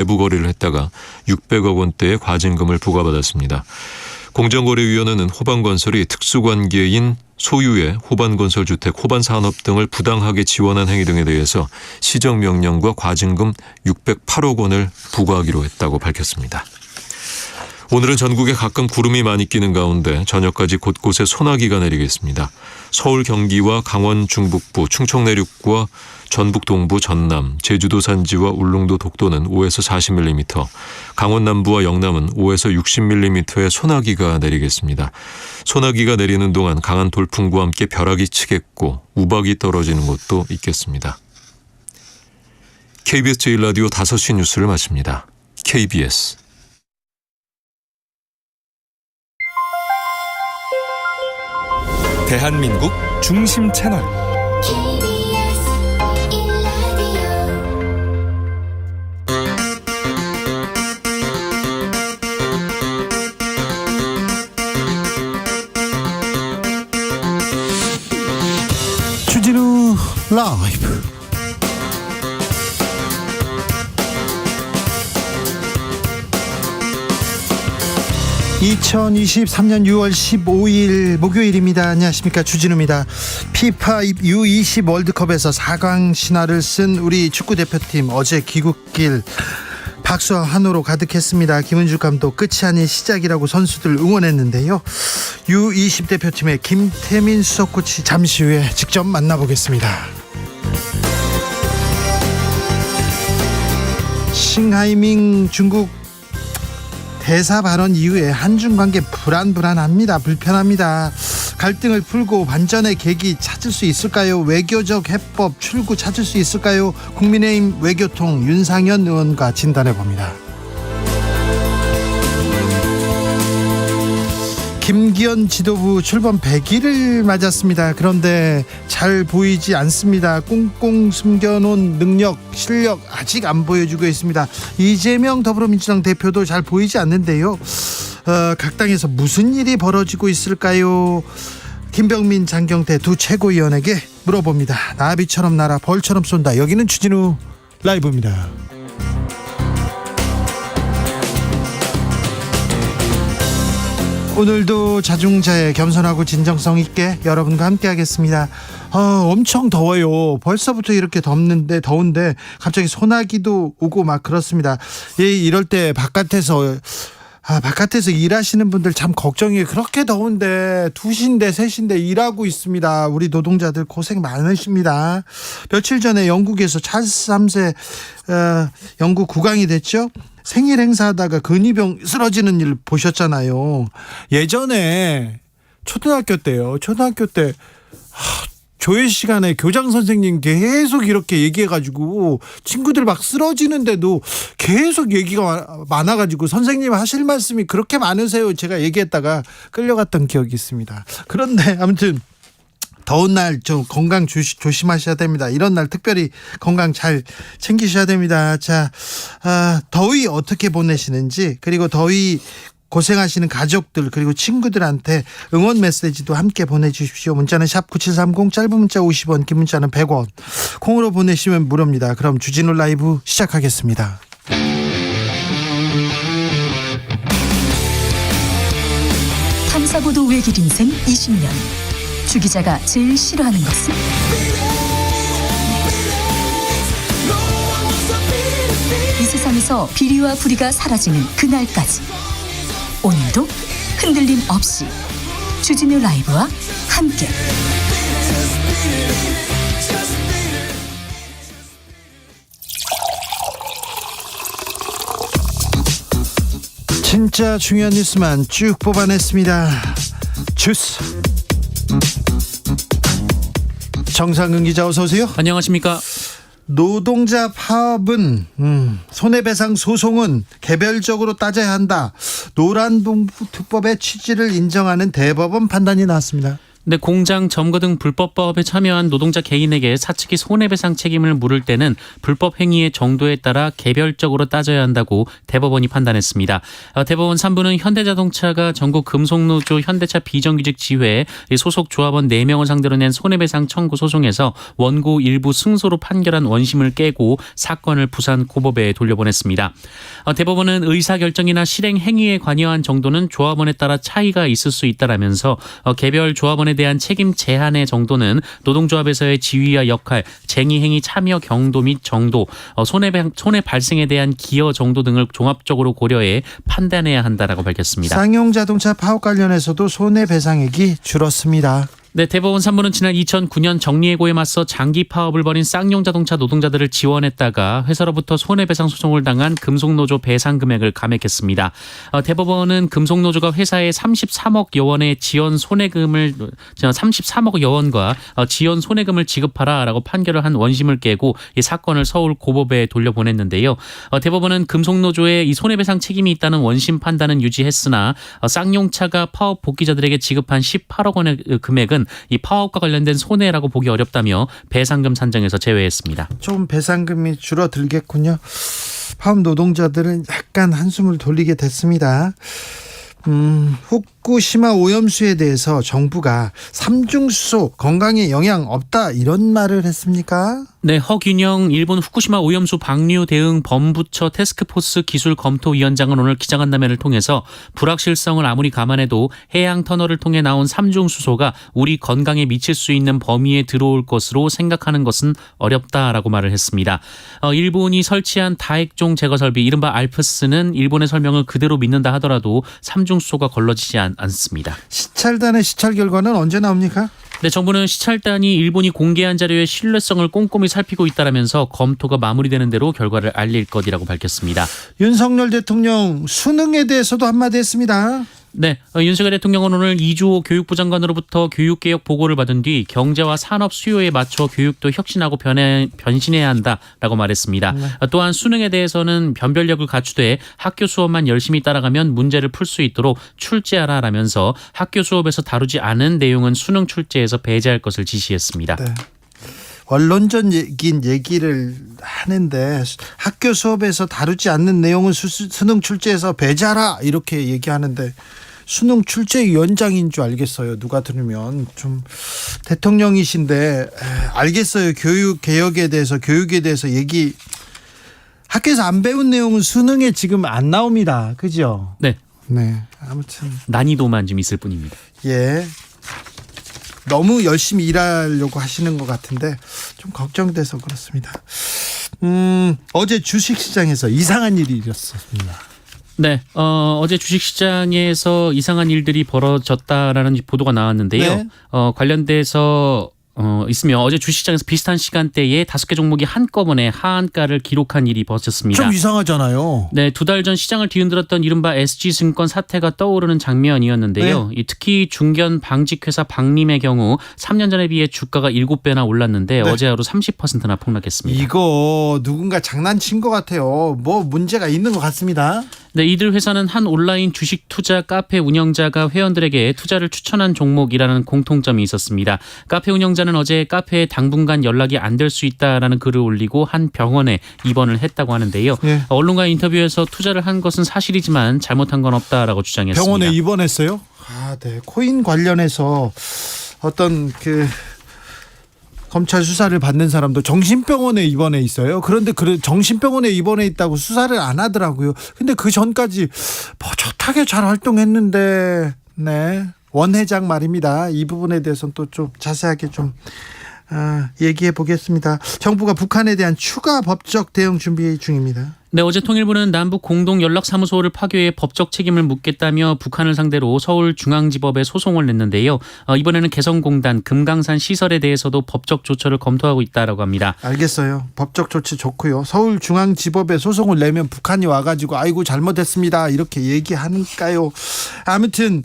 외부 거래를 했다가 600억 원대의 과징금을 부과받았습니다. 공정거래위원회는 호반건설이 특수관계인 소유의 호반건설주택, 호반산업 등을 부당하게 지원한 행위 등에 대해서 시정명령과 과징금 608억 원을 부과하기로 했다고 밝혔습니다. 오늘은 전국에 가끔 구름이 많이 끼는 가운데 저녁까지 곳곳에 소나기가 내리겠습니다. 서울 경기와 강원 중북부, 충청 내륙과 전북 동부, 전남, 제주도 산지와 울릉도 독도는 5에서 40mm, 강원 남부와 영남은 5에서 60mm의 소나기가 내리겠습니다. 소나기가 내리는 동안 강한 돌풍과 함께 벼락이 치겠고 우박이 떨어지는 곳도 있겠습니다. KBS 제1라디오 5시 뉴스를 마칩니다. KBS 대한민국 중심 채널 주진우 라이브. (2023년 6월 15일) 목요일입니다. 안녕하십니까, 주진우입니다. 피파 U20 월드컵에서 4강 신화를 쓴 우리 축구대표팀, 어제 귀국길 박수와 환호로 가득했습니다. 김은주 감독 끝이 아닌 시작이라고 선수들 응원했는데요. U20 대표팀의 김태민 수석 코치 잠시 후에 직접 만나보겠습니다. 싱하이밍 중국 대사 발언 이후에 한중 관계 불안합니다. 불편합니다. 갈등을 풀고 반전의 계기 찾을 수 있을까요? 외교적 해법 출구 찾을 수 있을까요? 국민의힘 외교통 윤상현 의원과 진단해봅니다. 김기현 지도부 출범 100일을 맞았습니다. 그런데 잘 보이지 않습니다. 꽁꽁 숨겨놓은 능력, 실력 아직 안 보여주고 있습니다. 이재명 더불어민주당 대표도 잘 보이지 않는데요. 각 당에서 무슨 일이 벌어지고 있을까요? 김병민, 장경태 두 최고위원에게 물어봅니다. 나비처럼 날아 벌처럼 쏜다. 여기는 주진우 라이브입니다. 오늘도 자중자애, 겸손하고 진정성 있게 여러분과 함께 하겠습니다. 엄청 더워요. 벌써부터 이렇게 더운데 갑자기 소나기도 오고 막 그렇습니다. 이럴 때 바깥에서 일하시는 분들 참 걱정이에요. 그렇게 더운데 2시인데 3시인데 일하고 있습니다. 우리 노동자들 고생 많으십니다. 며칠 전에 영국에서 찰스 3세 영국 국왕이 됐죠. 생일 행사하다가 근위병 쓰러지는 일 보셨잖아요. 예전에 초등학교 때 조회 시간에 교장 선생님 계속 이렇게 얘기해가지고 친구들 막 쓰러지는데도 계속 얘기가 많아가지고 선생님 하실 말씀이 그렇게 많으세요. 제가 얘기했다가 끌려갔던 기억이 있습니다. 그런데 아무튼 더운 날 좀 건강 조심하셔야 됩니다. 이런 날 특별히 건강 잘 챙기셔야 됩니다. 자, 더위 어떻게 보내시는지, 그리고 더위 고생하시는 가족들 그리고 친구들한테 응원 메시지도 함께 보내주십시오. 문자는 샵 9730, 짧은 문자 50원, 긴 문자는 100원, 콩으로 보내시면 무료입니다. 그럼 주진우 라이브 시작하겠습니다. 탐사보도 외길 인생 20년. 주 기자가 제일 싫어하는 것은? 이 세상에서 비리와 부리가 사라지는 그날까지, 오늘도 흔들림 없이 주진우 라이브와 함께 진짜 중요한 뉴스만 쭉 뽑아냈습니다. 주스 정상근 기자, 어서 오세요. 안녕하십니까. 노동자 파업은 손해배상 소송은 개별적으로 따져야 한다. 노란봉투법의 취지를 인정하는 대법원 판단이 나왔습니다. 근데 공장 점거 등 불법법에 참여한 노동자 개인에게 사측이 손해배상 책임을 물을 때는 불법 행위의 정도에 따라 개별적으로 따져야 한다고 대법원이 판단했습니다. 대법원 3부는 현대자동차가 전국 금속노조 현대차 비정규직 지회 소속 조합원 4명을 상대로 낸 손해배상 청구 소송에서 원고 일부 승소로 판결한 원심을 깨고 사건을 부산 고법에 돌려보냈습니다. 대법원은 의사결정이나 실행 행위에 관여한 정도는 조합원에 따라 차이가 있을 수 있다라면서 개별 조합원에 대한 책임 제한의 정도는 노동조합에서의 지위와 역할, 쟁의행위 참여 경도 및 정도, 손해 발생에 대한 기여 정도 등을 종합적으로 고려해 판단해야 한다라고 밝혔습니다. 쌍용자동차 파업 관련해서도 손해배상액이 줄었습니다. 네, 대법원 3부는 지난 2009년 정리해고에 맞서 장기 파업을 벌인 쌍용자동차 노동자들을 지원했다가 회사로부터 손해배상 소송을 당한 금속노조 배상 금액을 감액했습니다. 대법원은 금속노조가 회사에 33억 원의 지원 손해금을 33억 원과 지원 손해금을 지급하라라고 판결을 한 원심을 깨고 이 사건을 서울 고법에 돌려보냈는데요. 대법원은 금속노조에 이 손해배상 책임이 있다는 원심 판단은 유지했으나 쌍용차가 파업 복귀자들에게 지급한 18억 원의 금액은 이 파업과 관련된 손해라고 보기 어렵다며 배상금 산정에서 제외했습니다. 좀 배상금이 줄어들겠군요. 파업 노동자들은 약간 한숨을 돌리게 됐습니다. 후쿠시마 오염수에 대해서 정부가 삼중수소 건강에 영향 없다 이런 말을 했습니까? 네, 허균영 일본 후쿠시마 오염수 방류 대응 범부처 태스크포스 기술검토위원장은 오늘 기자간담회를 통해서 불확실성을 아무리 감안해도 해양 터널을 통해 나온 삼중수소가 우리 건강에 미칠 수 있는 범위에 들어올 것으로 생각하는 것은 어렵다라고 말을 했습니다. 일본이 설치한 다액종 제거 설비 이른바 알프스는 일본의 설명을 그대로 믿는다 하더라도 삼중수소가 걸러지지 않습니다. 시찰단의 시찰 결과는 언제 나옵니까? 네, 정부는 시찰단이 일본이 공개한 자료의 신뢰성을 꼼꼼히 살피고 있다라면서 검토가 마무리되는 대로 결과를 알릴 것이라고 밝혔습니다. 윤석열 대통령 수능에 대해서도 한마디 했습니다. 네, 윤석열 대통령은 오늘 이주호 교육부 장관으로부터 교육개혁 보고를 받은 뒤 경제와 산업 수요에 맞춰 교육도 혁신하고 변신해야 한다라고 말했습니다. 또한 수능에 대해서는 변별력을 갖추되 학교 수업만 열심히 따라가면 문제를 풀 수 있도록 출제하라라면서 학교 수업에서 다루지 않은 내용은 수능 출제에서 배제할 것을 지시했습니다. 네. 원론적인 얘기를 하는데 학교 수업에서 다루지 않는 내용은 수능 출제에서 배제하라 이렇게 얘기하는데 수능 출제위원장인 줄 알겠어요. 누가 들으면 좀 대통령이신데 알겠어요. 교육개혁에 대해서 교육에 대해서 얘기 학교에서 안 배운 내용은 수능에 지금 안 나옵니다. 그죠? 네. 네. 아무튼 난이도만 좀 있을 뿐입니다. 예. 너무 열심히 일하려고 하시는 것 같은데 좀 걱정돼서 그렇습니다. 어제 주식시장에서 이상한 일이 있었습니다. 네, 어제 주식시장에서 이상한 일들이 벌어졌다라는 보도가 나왔는데요. 네. 관련돼서 있으며 어제 주식시장에서 비슷한 시간대에 5개 종목이 한꺼번에 하한가를 기록한 일이 벌어졌습니다. 좀 이상하잖아요. 네, 2달 전 시장을 뒤흔들었던 이른바 SG증권 사태가 떠오르는 장면이었는데요. 네. 특히 중견 방직회사 박림의 경우 3년 전에 비해 주가가 7배나 올랐는데 네. 어제 하루 30%나 폭락했습니다. 이거 누군가 장난친 것 같아요. 뭐 문제가 있는 것 같습니다. 네, 이들 회사는 한 온라인 주식 투자 카페 운영자가 회원들에게 투자를 추천한 종목이라는 공통점이 있었습니다. 카페 운영자는 어제 카페에 당분간 연락이 안 될 수 있다라는 글을 올리고 한 병원에 입원을 했다고 하는데요. 네. 언론과 인터뷰에서 투자를 한 것은 사실이지만 잘못한 건 없다라고 주장했습니다. 병원에 입원했어요? 아, 네. 코인 관련해서 어떤 검찰 수사를 받는 사람도 정신병원에 입원해 있어요. 그런데 정신병원에 입원해 있다고 수사를 안 하더라고요. 근데 그 전까지 버젓하게 잘 활동했는데, 네. 원 회장 말입니다. 이 부분에 대해서는 또 좀 자세하게 좀 얘기해 보겠습니다. 정부가 북한에 대한 추가 법적 대응 준비 중입니다. 네, 어제 통일부는 남북 공동 연락사무소를 파괴해 법적 책임을 묻겠다며 북한을 상대로 서울중앙지법에 소송을 냈는데요. 이번에는 개성공단 금강산 시설에 대해서도 법적 조처를 검토하고 있다라고 합니다. 알겠어요. 법적 조치 좋고요. 서울중앙지법에 소송을 내면 북한이 와가지고 아이고 잘못했습니다 이렇게 얘기하니까요. 아무튼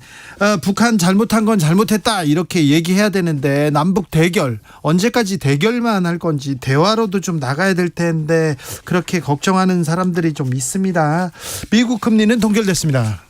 북한 잘못한 건 잘못했다 이렇게 얘기해야 되는데 남북 대결 언제까지 대결만 할 건지 대화로도 좀 나가야 될 텐데 그렇게 걱정하는 사람들이 좀 있습니다. 미국 금리는 동결됐습니다.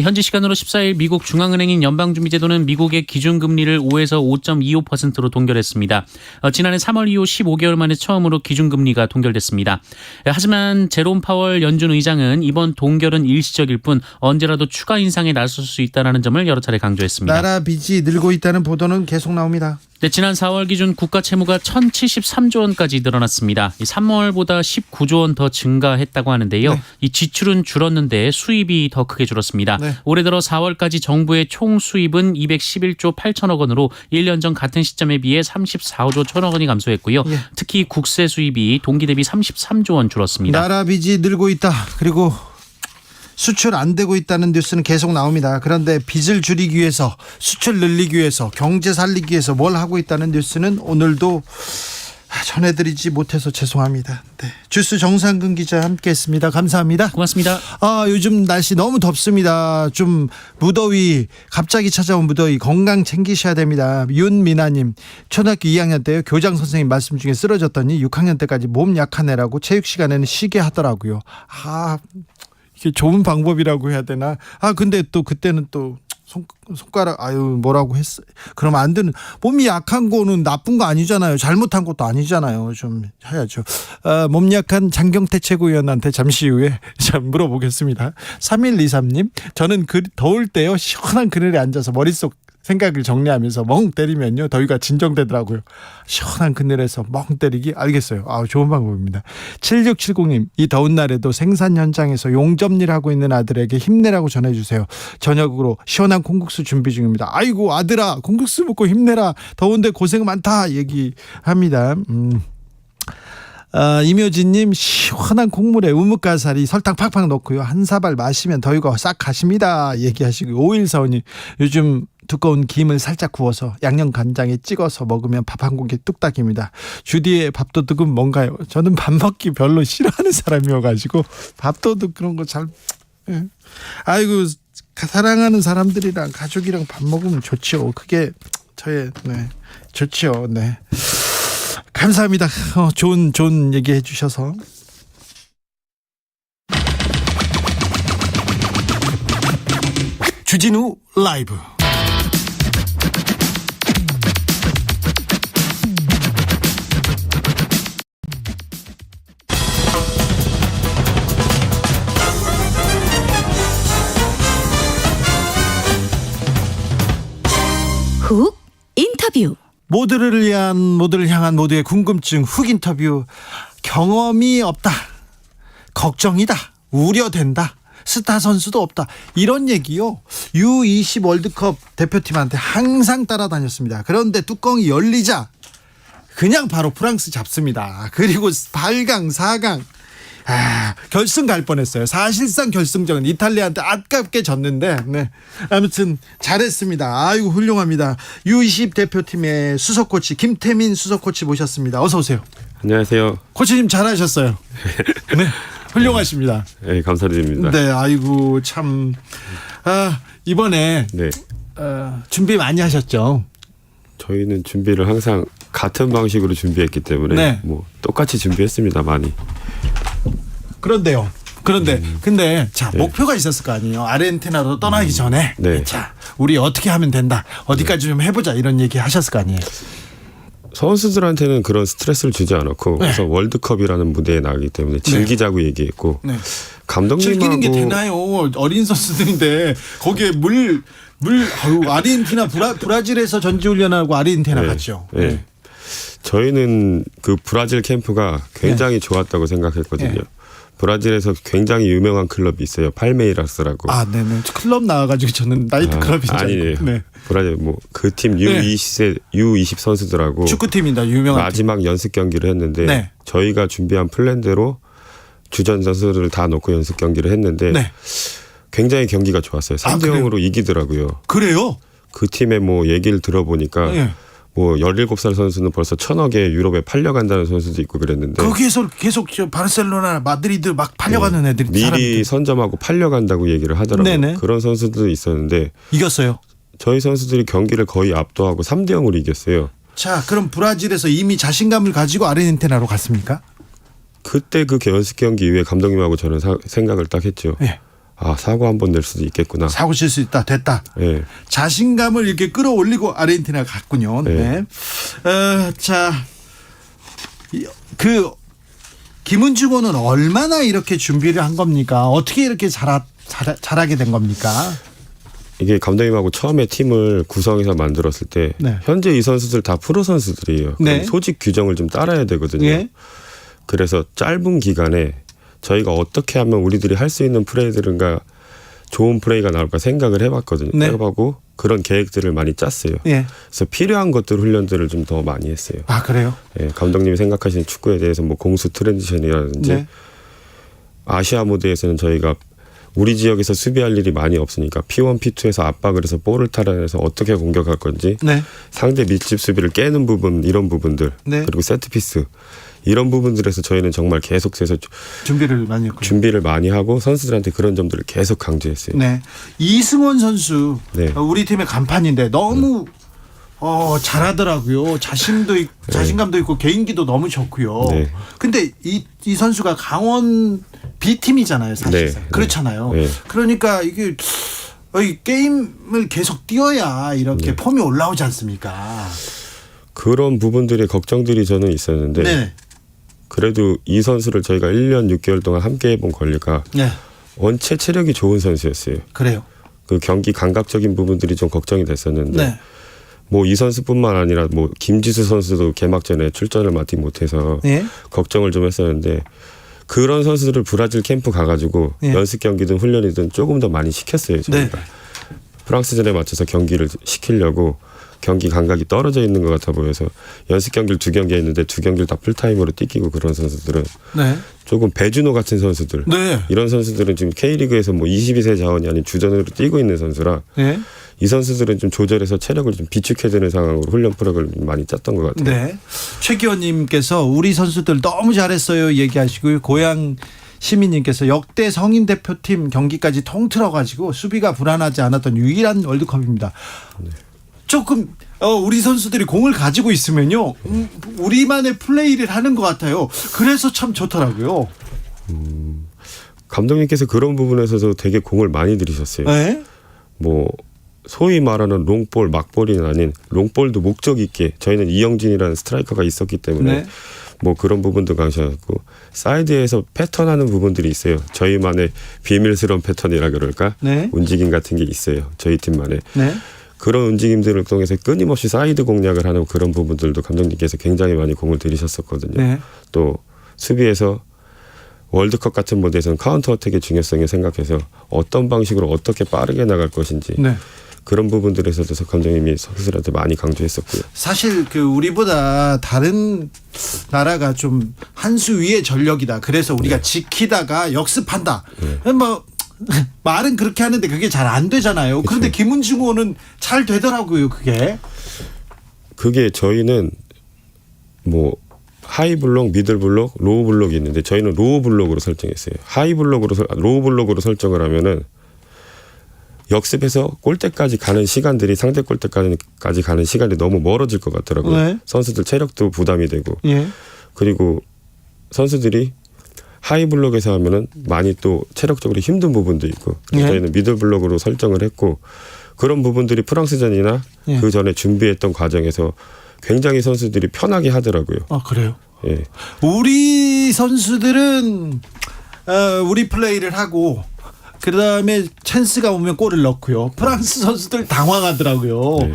현지 시간으로 14일 미국 중앙은행인 연방준비제도는 미국의 기준금리를 5에서 5.25%로 동결했습니다. 지난해 3월 이후 15개월 만에 처음으로 기준금리가 동결됐습니다. 하지만 제롬 파월 연준 의장은 이번 동결은 일시적일 뿐 언제라도 추가 인상에 나설 수 있다는 점을 여러 차례 강조했습니다. 나라 빚이 늘고 있다는 보도는 계속 나옵니다. 네, 지난 4월 기준 국가 채무가 1,073조 원까지 늘어났습니다. 3월보다 19조 원 더 증가했다고 하는데요. 네. 이 지출은 줄었는데 수입이 더 크게 줄었습니다. 네. 올해 들어 4월까지 정부의 총 수입은 211조 8천억 원으로 1년 전 같은 시점에 비해 34조 1천억 원이 감소했고요. 예. 특히 국세 수입이 동기 대비 33조 원 줄었습니다. 나라 빚이 늘고 있다. 그리고 수출 안 되고 있다는 뉴스는 계속 나옵니다. 그런데 빚을 줄이기 위해서, 수출 늘리기 위해서, 경제 살리기 위해서 뭘 하고 있다는 뉴스는 오늘도 전해드리지 못해서 죄송합니다. 네. 주스 정상근 기자 함께했습니다. 감사합니다. 고맙습니다. 요즘 날씨 너무 덥습니다. 좀 무더위, 갑자기 찾아온 무더위, 건강 챙기셔야 됩니다. 윤미나님, 초등학교 2학년 때요, 교장 선생님 말씀 중에 쓰러졌더니 6학년 때까지 몸 약한 애라고 체육 시간에는 쉬게 하더라고요. 이게 좋은 방법이라고 해야 되나? 근데 또 그때는 또 손가락 뭐라고 했어. 그러면 안 되는, 몸이 약한 거는 나쁜 거 아니잖아요. 잘못한 것도 아니잖아요. 좀 해야죠. 몸 약한 장경태 최고위원한테 잠시 후에 물어보겠습니다. 3123님, 저는 더울 때요 시원한 그늘에 앉아서 머릿속 생각을 정리하면서 멍 때리면요 더위가 진정되더라고요. 시원한 그늘에서 멍 때리기, 알겠어요. 좋은 방법입니다. 7670님, 이 더운 날에도 생산 현장에서 용접일 하고 있는 아들에게 힘내라고 전해주세요. 저녁으로 시원한 콩국수 준비 중입니다. 아이고 아들아, 콩국수 먹고 힘내라. 더운데 고생 많다 얘기합니다. 임효진님, 시원한 콩물에 우뭇가사리 설탕 팍팍 넣고요 한 사발 마시면 더위가 싹 가십니다 얘기하시고, 5145님, 요즘 두꺼운 김을 살짝 구워서 양념 간장에 찍어서 먹으면 밥 한 공기 뚝딱입니다. 주디의 밥도둑은 뭔가요? 저는 밥 먹기 별로 싫어하는 사람이어가지고 밥도둑 그런 거 잘, 아이고 사랑하는 사람들이랑 가족이랑 밥 먹으면 좋죠. 그게 저의 좋죠. 네. 감사합니다. 좋은 얘기 해주셔서. 주진우 라이브. 훅 인터뷰. 모두를 향한 모두의 궁금증 훅 인터뷰. 경험이 없다, 걱정이다, 우려된다, 스타 선수도 없다, 이런 얘기요 U20 월드컵 대표팀한테 항상 따라다녔습니다. 그런데 뚜껑이 열리자 그냥 바로 프랑스 잡습니다. 그리고 8강 4강 결승 갈 뻔했어요. 사실상 결승전은 이탈리아한테 아깝게 졌는데, 아무튼 잘했습니다. 아이고 훌륭합니다. U20 대표팀의 수석 코치 김태민 수석 코치 모셨습니다. 어서 오세요. 안녕하세요. 코치님 잘하셨어요. 네, 훌륭하십니다. 네, 감사드립니다. 네, 아이고 참. 이번에 네, 준비 많이 하셨죠? 저희는 준비를 항상 같은 방식으로 준비했기 때문에 네. 똑같이 준비했습니다. 많이. 그런데 근데 자, 목표가 있었을 거 아니에요. 아르헨티나로 떠나기 전에 네. 자, 우리 어떻게 하면 된다, 어디까지 좀 해보자, 이런 얘기 하셨을 거 아니에요. 선수들한테는 그런 스트레스를 주지 않았고, 그래서 월드컵이라는 무대에 나가기 때문에 즐기자고 얘기했고, 네. 감독님하고 즐기는 게 되나요? 어린 선수들인데 거기에 아르헨티나 브라질에서 전지훈련하고 아르헨티나 갔죠. 네. 저희는 그 브라질 캠프가 굉장히 좋았다고 생각했거든요. 브라질에서 굉장히 유명한 클럽이 있어요. 팔메이라스라고. 네네. 클럽 나와가지고 저는 나이트 클럽인 줄 알고. 아니에요. 네. 브라질 그 팀 U20 선수들하고 축구팀입니다. 유명한 마지막 연습 경기를 했는데, 네. 저희가 준비한 플랜대로 주전 선수들을 다 놓고 연습 경기를 했는데, 네. 굉장히 경기가 좋았어요. 3대0으로 이기더라고요. 그래요? 그 팀의 얘기를 들어보니까 17살 선수는 벌써 1,000억에 유럽에 팔려간다는 선수도 있고 그랬는데, 거기에서 계속 바르셀로나, 마드리드 막 팔려가는 애들이 미리 사람들. 선점하고 팔려간다고 얘기를 하더라고요. 네네. 그런 선수도 있었는데 이겼어요. 저희 선수들이 경기를 거의 압도하고 3대0으로 이겼어요. 자, 그럼 브라질에서 이미 자신감을 가지고 아르헨티나로 갔습니까? 그때 그 연습 경기 이후에 감독님하고 저는 생각을 딱 했죠. 네. 사고 한 번 낼 수도 있겠구나. 사고 칠 수 있다. 됐다. 예. 자신감을 이렇게 끌어올리고 아르헨티나가 갔군요. 네. 자, 김은중호는 얼마나 이렇게 준비를 한 겁니까? 어떻게 이렇게 잘하게 된 겁니까? 이게 감독님하고 처음에 팀을 구성해서 만들었을 때 네. 현재 이 선수들 다 프로 선수들이에요. 네. 그럼 소집 규정을 좀 따라야 되거든요. 예. 그래서 짧은 기간에 저희가 어떻게 하면 우리들이 할 수 있는 플레이들인가 좋은 플레이가 나올까 생각을 해봤거든요. 네. 해보고 그런 계획들을 많이 짰어요. 예. 그래서 필요한 것들 훈련들을 좀 더 많이 했어요. 아, 그래요? 예, 감독님이 생각하시는 축구에 대해서 뭐 공수 트랜지션이라든지 네. 아시아 무대에서는 저희가 우리 지역에서 수비할 일이 많이 없으니까 P1, P2에서 압박을 해서 볼을 탈환해서 어떻게 공격할 건지 네. 상대 밀집 수비를 깨는 부분 이런 부분들 네. 그리고 세트피스 이런 부분들에서 저희는 정말 계속해서 준비를 많이 했고요. 준비를 많이 하고 선수들한테 그런 점들을 계속 강조했어요. 네. 이승원 선수 네. 우리 팀의 간판인데 너무 잘하더라고요. 자신감도 있고 개인기도 너무 좋고요. 네. 근데 이 선수가 강원 B팀이잖아요, 사실상. 네. 그렇잖아요. 네. 그러니까 이게 이 게임을 계속 뛰어야 이렇게 폼이 올라오지 않습니까? 그런 부분들의 걱정들이 저는 있었는데 네. 그래도 이 선수를 저희가 1년 6개월 동안 함께 해본 권리가 네. 원체 체력이 좋은 선수였어요. 그래요. 그 경기 감각적인 부분들이 좀 걱정이 됐었는데 네. 뭐 이 선수뿐만 아니라 뭐 김지수 선수도 개막전에 출전을 맡지 못해서 네. 걱정을 좀 했었는데 그런 선수들을 브라질 캠프 가가지고 네. 연습 경기든 훈련이든 조금 더 많이 시켰어요. 저희가. 네. 프랑스전에 맞춰서 경기를 시키려고 경기 감각이 떨어져 있는 것 같아 보여서 연습 경기를 2경기 했는데 2경기를 다 풀타임으로 뛰기고 그런 선수들은 네. 조금 배준호 같은 선수들 네. 이런 선수들은 지금 K리그에서 뭐 22세 자원이 아닌 주전으로 뛰고 있는 선수라 네. 이 선수들은 좀 조절해서 체력을 좀 비축해야 되는 상황으로 훈련 프로그램을 많이 짰던 것 같아요. 네. 최기원님께서 우리 선수들 너무 잘했어요 얘기하시고요. 고향 시민님께서 역대 성인 대표팀 경기까지 통틀어가지고 수비가 불안하지 않았던 유일한 월드컵입니다. 조금 우리 선수들이 공을 가지고 있으면요 우리만의 플레이를 하는 것 같아요. 그래서 참 좋더라고요. 감독님께서 그런 부분에서도 되게 공을 많이 들이셨어요. 네. 뭐 소위 말하는 롱볼, 막볼이 아닌 롱볼도 목적 있게 저희는 이영진이라는 스트라이커가 있었기 때문에 네. 뭐 그런 부분도 강조하고 사이드에서 패턴하는 부분들이 있어요. 저희만의 비밀스러운 패턴이라 그럴까? 네. 움직임 같은 게 있어요. 저희 팀만의. 네. 그런 움직임들을 통해서 끊임없이 사이드 공략을 하는 그런 부분들도 감독님께서 굉장히 많이 공을 들이셨었거든요. 네. 또 수비에서 월드컵 같은 무대에서는 카운터 어택의 중요성을 생각해서 어떤 방식으로 어떻게 빠르게 나갈 것인지 네. 그런 부분들에서도 감독님이 선수들한테 많이 강조했었고요. 사실 우리보다 다른 나라가 좀 한 수 위의 전력이다. 그래서 우리가 지키다가 역습한다. 뭐 말은 그렇게 하는데 그게 잘 안 되잖아요. 그런데 김은중호는 잘 되더라고요. 그게 저희는 뭐 하이 블록, 미들 블록, 로우 블록이 있는데 저희는 로우 블록으로 설정했어요. 로우 블록으로 설정을 하면은 역습해서 골대까지 가는 시간들이 상대 골대까지 가는 시간이 너무 멀어질 것 같더라고요. 네. 선수들 체력도 부담이 되고 예. 그리고 선수들이 하이 블록에서 하면은 많이 또 체력적으로 힘든 부분도 있고 예. 저희는 미들 블록으로 설정을 했고 그런 부분들이 프랑스전이나 예. 그 전에 준비했던 과정에서 굉장히 선수들이 편하게 하더라고요. 아, 그래요? 예. 우리 선수들은 우리 플레이를 하고 그다음에 찬스가 오면 골을 넣고요. 프랑스 선수들 당황하더라고요. 네.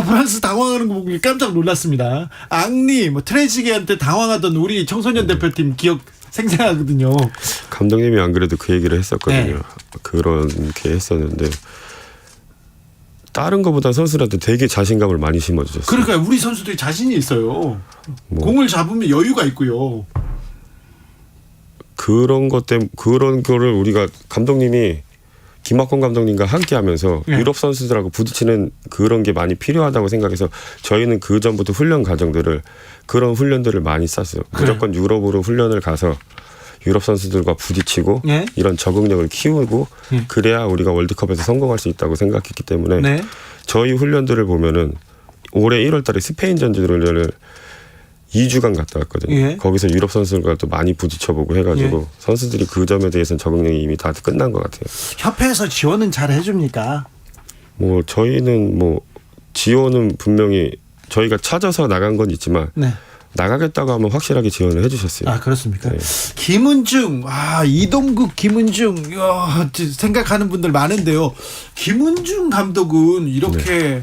프랑스 당황하는 거 보고 깜짝 놀랐습니다. 앙리, 트레지게한테 당황하던 우리 청소년 대표팀 기억 생생하거든요. 감독님이 안 그래도 그 얘기를 했었거든요. 네. 그렇게 했었는데 다른 것보다 선수들한테 되게 자신감을 많이 심어주셨어요. 그러니까 우리 선수들이 자신이 있어요. 뭐. 공을 잡으면 여유가 있고요. 그런 것 때문에 그런 거를 우리가 감독님이 김학권 감독님과 함께하면서 네. 유럽 선수들하고 부딪히는 그런 게 많이 필요하다고 생각해서 저희는 그 전부터 그런 훈련들을 많이 쌌어요. 그래요? 무조건 유럽으로 훈련을 가서 유럽 선수들과 부딪히고 네. 이런 적응력을 키우고 네. 그래야 우리가 월드컵에서 성공할 수 있다고 생각했기 때문에 네. 저희 훈련들을 보면은 올해 1월달에 스페인전 훈련을 2주간 갔다 왔거든요. 예. 거기서 유럽 선수들과 또 많이 부딪혀보고 해가지고 예. 선수들이 그 점에 대해서는 적응력이 이미 다 끝난 것 같아요. 협회에서 지원은 잘 해줍니까? 뭐 저희는 뭐 지원은 분명히 저희가 찾아서 나간 건 있지만 네. 나가겠다고 하면 확실하게 지원을 해주셨어요. 아 그렇습니까? 네. 김은중, 이동국, 김은중, 생각하는 분들 많은데요. 김은중 감독은 이렇게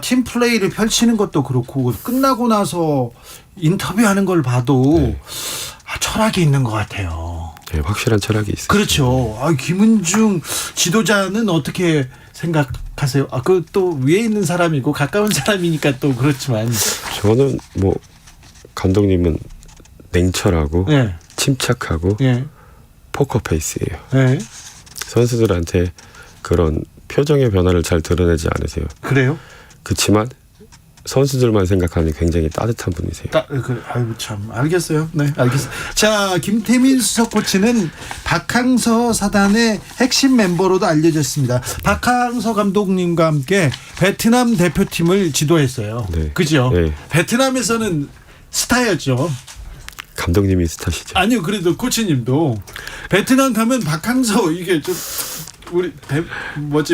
팀 플레이를 펼치는 것도 그렇고 끝나고 나서 인터뷰하는 걸 봐도 철학이 있는 것 같아요. 네, 확실한 철학이 있어요. 그렇죠. 김은중 지도자는 어떻게 생각하세요? 그 또 위에 있는 사람이고 가까운 사람이니까 또 그렇지만. 저는 뭐 감독님은 냉철하고 예. 침착하고 예. 포커페이스예요. 예. 선수들한테 그런 표정의 변화를 잘 드러내지 않으세요. 그래요? 그렇지만 선수들만 생각하는 굉장히 따뜻한 분이세요. 아이고 참 알겠어요. 네, 알겠어요. 자, 김태민 수석 코치는 박항서 사단의 핵심 멤버로도 알려졌습니다. 박항서 감독님과 함께 베트남 대표팀을 지도했어요. 네. 그죠? 네. 베트남에서는 스타였죠. 감독님이 스타시죠. 아니요, 그래도 코치님도 베트남 가면 박항서 이게 좀 우리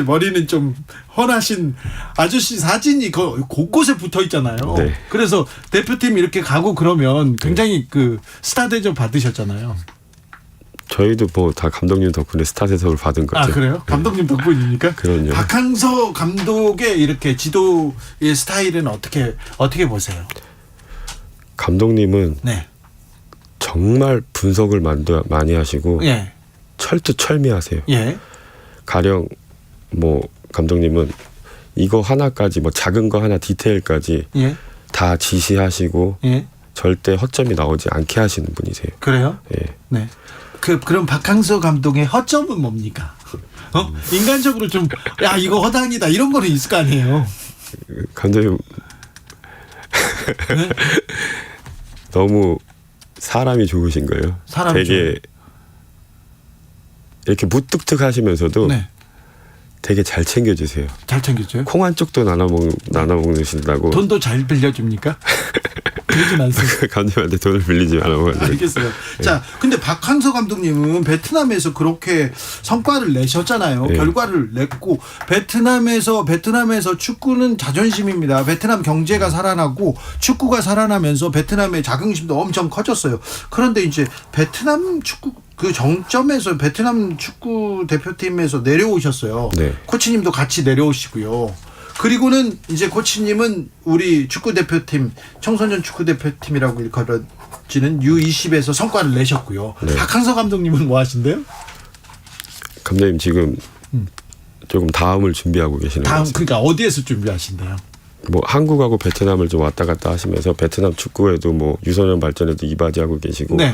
머리는 좀 훤하신 아저씨 사진이 곳곳에 붙어 있잖아요. 네. 그래서 대표팀 이렇게 가고 그러면 굉장히 그 스타 대접 받으셨잖아요. 저희도 뭐 다 감독님 덕분에 스타 대접을 받은 거죠. 그래요? 감독님 덕분입니까? 그럼요. 박항서 감독의 이렇게 지도의 스타일은 어떻게 보세요? 감독님은 네. 정말 분석을 많이 하시고 예. 철두철미하세요. 예. 가령 뭐 감독님은 이거 하나까지 뭐 작은 거 하나 디테일까지 예. 다 지시하시고 예. 절대 허점이 나오지 않게 하시는 분이세요. 그래요? 예. 네. 그럼 박항서 감독의 허점은 뭡니까? 인간적으로 좀 이거 허당이다 이런 거는 있을 거 아니에요. 감독님 네? 너무 사람이 좋으신 거예요. 사람이 되게 이렇게 무뚝뚝하시면서도 네. 되게 잘 챙겨주세요. 잘 챙겨줘요? 콩 한 쪽도 나눠 먹으신다고. 돈도 잘 빌려줍니까? 그러진 않습니다. 감독님한테 돈을 빌리지 말아가지고. 알겠어요. 자, 근데 박항서 감독님은 베트남에서 그렇게 성과를 내셨잖아요. 네. 결과를 냈고 베트남에서 축구는 자존심입니다. 베트남 경제가 살아나고 축구가 살아나면서 베트남의 자긍심도 엄청 커졌어요. 그런데 이제 베트남 축구 그 정점에서 베트남 축구 대표팀에서 내려오셨어요. 네. 코치님도 같이 내려오시고요. 그리고는 이제 코치님은 우리 축구대표팀 청소년 축구대표팀이라고 일컬어지는 U20에서 성과를 내셨고요. 네. 박항서 감독님은 뭐 하신대요? 감독님 지금 조금 다음을 준비하고 계시는 것 같아요. 그러니까 어디에서 준비하신대요? 뭐 한국하고 베트남을 좀 왔다 갔다 하시면서 베트남 축구에도 뭐 유소년 발전에도 이바지하고 계시고 네.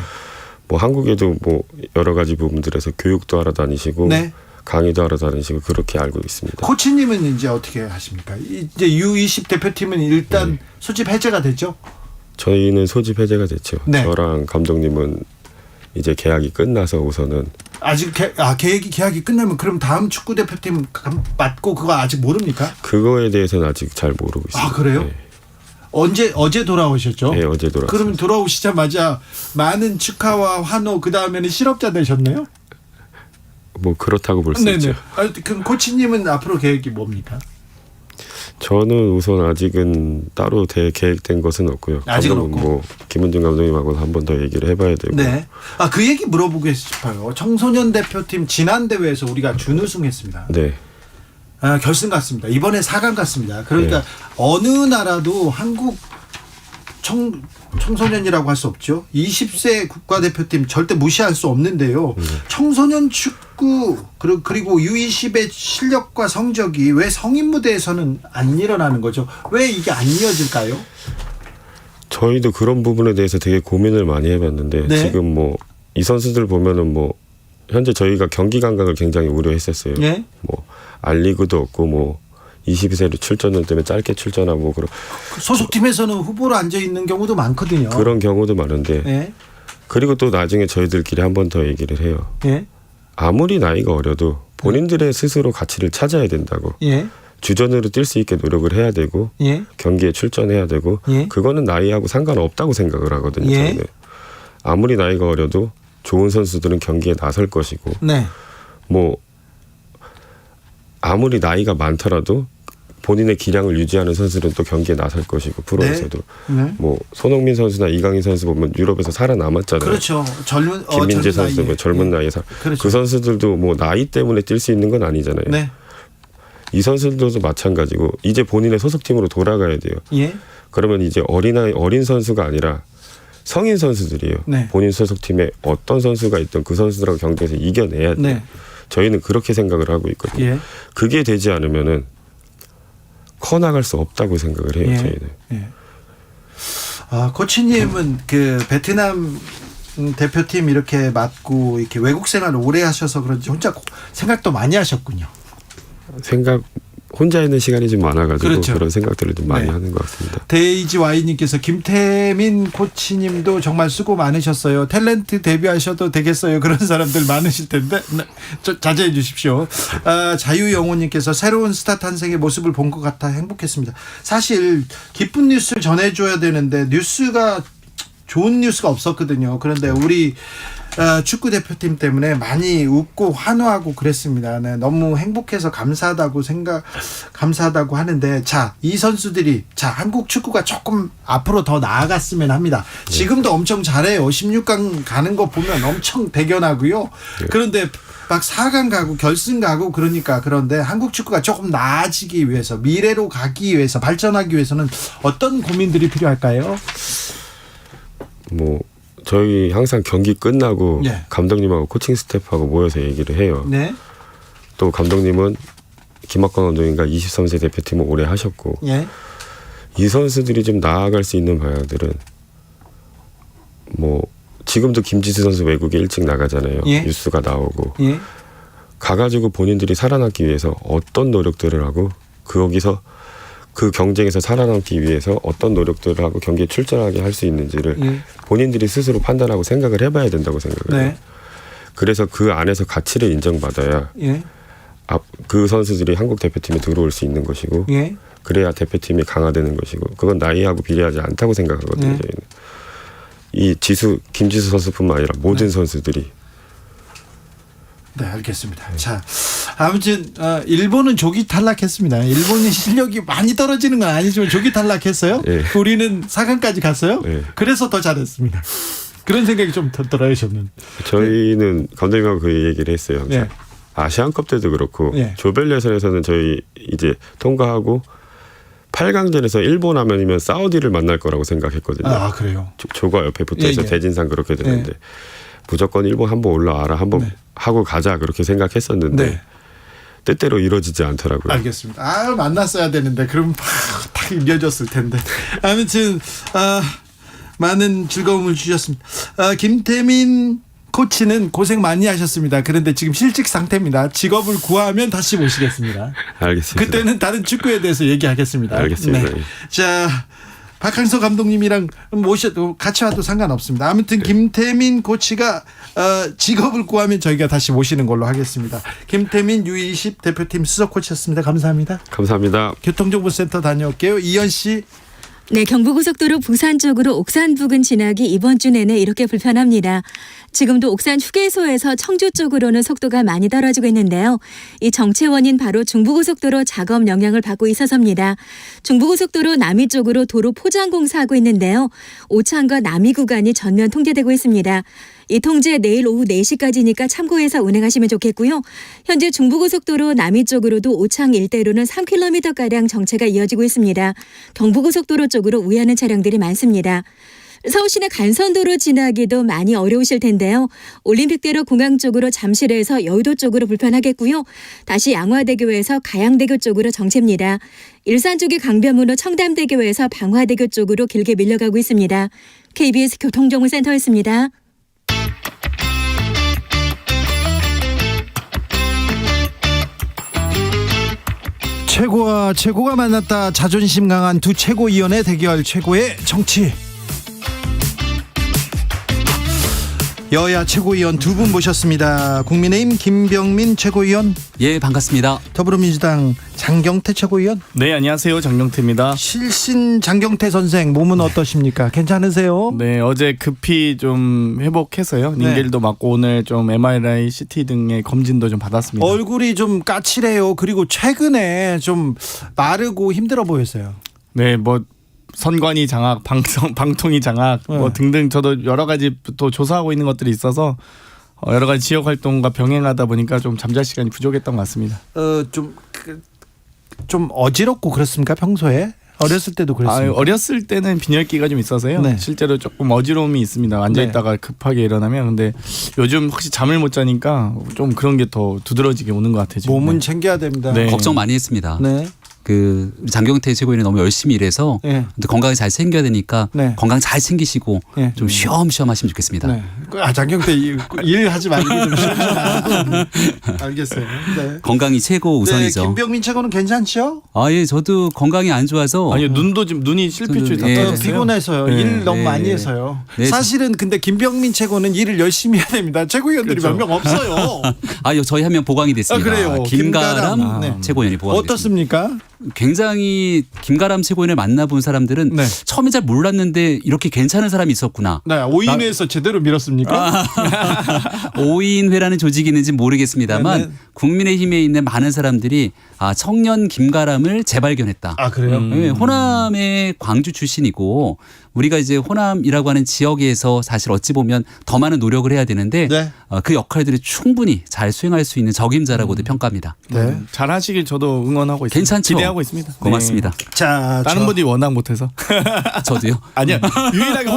뭐 한국에도 뭐 여러 가지 부분들에서 교육도 하러 다니시고 네. 강의도 하러 다니시고 그렇게 알고 있습니다. 코치님은 이제 어떻게 하십니까? 이제 U20 대표팀은 일단 소집 해제가 됐죠? 저희는 소집 해제가 됐죠. 네. 저랑 감독님은 이제 계약이 끝나서 우선은 아직 계약이 끝나면 그럼 다음 축구 대표팀 맡고 그거 아직 모릅니까? 그거에 대해서는 아직 잘 모르고 있습니다. 그래요? 네. 어제 돌아오셨죠? 네, 어제 돌아왔습니다. 그러면 돌아오시자마자 많은 축하와 환호 그 다음에는 실업자 되셨네요? 뭐 그렇다고 볼 수 있죠. 그럼 코치님은 앞으로 계획이 뭡니까? 저는 우선 아직은 따로 계획된 것은 없고요. 아직은 감독은 없고. 뭐 김은중 감독님하고 한 번 더 얘기를 해봐야 되고. 네. 그 얘기 물어보고 싶어요. 청소년 대표팀 지난 대회에서 우리가 준우승했습니다. 네. 결승 갔습니다. 이번에 4강 갔습니다. 그러니까 네. 어느 나라도 한국 청소년이라고 할 수 없죠. 20세 국가대표팀 절대 무시할 수 없는데요. 청소년 축구 그리고 U20의 실력과 성적이 왜 성인 무대에서는 안 일어나는 거죠? 왜 이게 안 이어질까요? 저희도 그런 부분에 대해서 되게 고민을 많이 해봤는데 네. 지금 뭐 이 선수들 보면은 뭐 현재 저희가 경기 감각을 굉장히 우려했었어요. 네. 뭐 알리그도 없고 뭐 22세로 출전을 때문에 짧게 출전하고 소속팀에서는 후보로 앉아 있는 경우도 많거든요. 그런 경우도 많은데 네. 그리고 또 나중에 저희들끼리 한 번 더 얘기를 해요. 예. 아무리 나이가 어려도 본인들의 스스로 가치를 찾아야 된다고. 예. 주전으로 뛸 수 있게 노력을 해야 되고 예. 경기에 출전해야 되고 예. 그거는 나이하고 상관없다고 생각을 하거든요. 예. 저는. 아무리 나이가 어려도 좋은 선수들은 경기에 나설 것이고 네. 뭐 아무리 나이가 많더라도 본인의 기량을 유지하는 선수들은 또 경기에 나설 것이고 프로에서도 네. 뭐 손흥민 선수나 이강인 선수 보면 유럽에서 살아남았잖아요. 그렇죠. 젊은 김민재 젊은 선수 나이에. 뭐 젊은 예. 나이에서 그렇죠. 그 선수들도 뭐 나이 때문에 뛸 수 있는 건 아니잖아요. 네. 이 선수들도 마찬가지고 이제 본인의 소속팀으로 돌아가야 돼요. 예. 그러면 이제 어린 선수가 아니라 성인 선수들이에요. 네. 본인 소속팀에 어떤 선수가 있든 그 선수들하고 경기에서 이겨내야 돼요. 네. 저희는 그렇게 생각을 하고 있거든요. 예. 그게 되지 않으면은 커 나갈 수 없다고 생각을 해요. 예. 저희는. 예. 아, 코치님은 그 베트남 대표팀 이렇게 맡고 이렇게 외국 생활을 오래 하셔서 그런지 혼자 생각도 많이 하셨군요. 혼자 있는 시간이 좀 많아가지고 그렇죠. 그런 생각들을 좀 많이 네. 하는 것 같습니다. 데이지 와이님께서 김태민 코치님도 정말 수고 많으셨어요. 탤런트 데뷔하셔도 되겠어요. 그런 사람들 많으실 텐데 자제해 주십시오. 자유영호님께서 새로운 스타 탄생의 모습을 본 것 같아 행복했습니다. 사실 기쁜 뉴스를 전해줘야 되는데 뉴스가 좋은 뉴스가 없었거든요. 그런데 우리 축구 대표팀 때문에 많이 웃고 환호하고 그랬습니다. 네, 너무 행복해서 감사하다고 하는데 이 선수들이 한국 축구가 조금 앞으로 더 나아갔으면 합니다. 지금도 엄청 잘해요. 16강 가는 거 보면 엄청 대견하고요. 그런데 막 4강 가고 결승 가고 그런데 한국 축구가 조금 나아지기 위해서 미래로 가기 위해서 발전하기 위해서는 어떤 고민들이 필요할까요? 뭐 저희 항상 경기 끝나고 네. 감독님하고 코칭 스태프하고 모여서 얘기를 해요. 네. 또 감독님은 김학광 감독님과 23세 대표팀을 오래 하셨고 예. 이 선수들이 좀 나아갈 수 있는 방향들은 뭐 지금도 김지수 선수 외국에 일찍 나가잖아요. 예. 뉴스가 나오고 예. 가가지고 본인들이 살아남기 위해서 어떤 노력들을 하고 거기서 그 경쟁에서 살아남기 위해서 어떤 노력들을 하고 경기에 출전하게 할 수 있는지를 예. 본인들이 스스로 판단하고 생각을 해봐야 된다고 생각을 해요. 네. 그래서 그 안에서 가치를 인정받아야 예. 그 선수들이 한국 대표팀에 들어올 수 있는 것이고 예. 그래야 대표팀이 강화되는 것이고 그건 나이하고 비례하지 않다고 생각하거든요. 네. 저희는. 이 김지수 선수뿐만 아니라 모든 선수들이 네, 알겠습니다. 자, 아무튼 일본은 조기 탈락했습니다. 일본의 실력이 많이 떨어지는 건 아니지만 조기 탈락했어요. 예. 우리는 4강까지 갔어요. 예. 그래서 더 잘했습니다. 그런 생각이 좀 들어요, 저는. 저희는 감독님하고 그 얘기를 했어요. 항상. 예. 아시안컵 때도 그렇고 예. 조별 예선에서는 저희 이제 통과하고 8강전에서 일본 하면이면 사우디를 만날 거라고 생각했거든요. 아, 그래요. 조가 옆에 붙어있어 예, 예. 대진상 그렇게 되는데 예. 무조건 일본 한번 올라와라 한번 네. 하고 가자 그렇게 생각했었는데 네. 때때로 이루어지지 않더라고요. 알겠습니다. 만났어야 되는데 그럼 딱 이겨졌을 텐데. 아무튼 많은 즐거움을 주셨습니다. 김태민 코치는 고생 많이 하셨습니다. 그런데 지금 실직 상태입니다. 직업을 구하면 다시 모시겠습니다. 알겠습니다. 그때는 다른 축구에 대해서 얘기하겠습니다. 알겠습니다. 네. 자, 박항서 감독님이랑 모셔도 같이 와도 상관없습니다. 아무튼 김태민 코치가 직업을 구하면 저희가 다시 모시는 걸로 하겠습니다. 김태민 U20 대표팀 수석 코치였습니다. 감사합니다. 감사합니다. 교통정보센터 다녀올게요. 이현 씨. 네, 경부고속도로 부산 쪽으로 옥산 부근 지나기 이번 주 내내 이렇게 불편합니다. 지금도 옥산 휴게소에서 청주 쪽으로는 속도가 많이 떨어지고 있는데요. 이 정체 원인 바로 중부고속도로 작업 영향을 받고 있어서입니다. 중부고속도로 남이 쪽으로 도로 포장 공사하고 있는데요. 오창과 남이 구간이 전면 통제되고 있습니다. 이 통제 내일 오후 4시까지니까 참고해서 운행하시면 좋겠고요. 현재 중부고속도로 남이 쪽으로도 오창 일대로는 3km가량 정체가 이어지고 있습니다. 경부고속도로 쪽으로 우회하는 차량들이 많습니다. 서울시내 간선도로 지나기도 많이 어려우실 텐데요. 올림픽대로 공항 쪽으로 잠실에서 여의도 쪽으로 불편하겠고요. 다시 양화대교에서 가양대교 쪽으로 정체입니다. 일산 쪽의 강변문로 청담대교에서 방화대교 쪽으로 길게 밀려가고 있습니다. KBS 교통정보센터였습니다. 최고와 최고가 만났다. 자존심 강한 두 최고위원의 대결. 최고의 정치. 여야 최고위원 두 분 모셨습니다. 국민의힘 김병민 최고위원, 예, 반갑습니다. 더불어민주당 장경태 최고위원. 네, 안녕하세요. 장경태입니다. 실신 장경태 선생 몸은 어떠십니까? 괜찮으세요? 네, 어제 급히 좀 회복해서요. 네. 링겔도 맞고 오늘 좀 MRI, CT 등의 검진도 좀 받았습니다. 얼굴이 좀 까칠해요. 그리고 최근에 좀 마르고 힘들어 보였어요. 네, 뭐 선관위 장악, 방통위 장악 뭐 네. 등등 저도 여러 가지 또 조사하고 있는 것들이 있어서 여러 가지 지역 활동과 병행하다 보니까 좀 잠잘 시간이 부족했던 것 같습니다. 좀 어지럽고 그렇습니까? 평소에 어렸을 때도 그랬습니까? 어렸을 때는 빈혈기가 좀 있어서요. 네. 실제로 조금 어지러움이 있습니다. 앉아 있다가 급하게 일어나면. 근데 요즘 혹시 잠을 못 자니까 좀 그런 게 더 두드러지게 오는 것 같아요. 지금. 몸은 네. 챙겨야 됩니다. 네. 걱정 많이 했습니다. 네. 그 장경태 최고위원이 너무 열심히 일해서 네. 건강을 잘 챙겨야 되니까 네. 건강 잘 챙기시고 네. 좀 쉬엄쉬엄 하시면 좋겠습니다. 네. 장경태 일하지 말고 좀 쉬어라. 알겠어요. 네. 건강이 최고 우선이죠. 네, 김병민 최고는 괜찮죠? 아, 예, 저도 건강이 안 좋아서 아니요, 눈도 지금 눈이 실핏줄이 다 예. 떨어졌어요. 피곤해서요. 네. 일 너무 네. 많이 해서요. 네. 사실은 근데 김병민 최고는 일을 열심히 해야 됩니다. 최고위원들이 그렇죠. 몇 명 없어요. 저희 한 명 보강이 됐습니다. 아, 그래요? 김가람 김가람. 네. 최고위원이 보강이 됐습니다. 어떻습니까? 굉장히 김가람 최고위원을 만나본 사람들은 네. 처음에 잘 몰랐는데 이렇게 괜찮은 사람이 있었구나. 네, 5인회에서 제대로 밀었습니까? 5인회라는 조직이 있는지 모르겠습니다만 네네. 국민의힘에 있는 많은 사람들이 청년 김가람을 재발견했다. 아, 그래요? 네, 호남의 광주 출신이고 우리가 이제 호남이라고 하는 지역에서 사실 어찌 보면 더 많은 노력을 해야 되는데 네. 그 역할들을 충분히 잘 수행할 수 있는 적임자라고도 평가입니다. 네. 잘 하시길 저도 응원하고 있습니다. 괜찮죠? 기대하고 있습니다. 고맙습니다. 자, 다른 분들이 워낙 못해서 저도요. 아니야 유일하게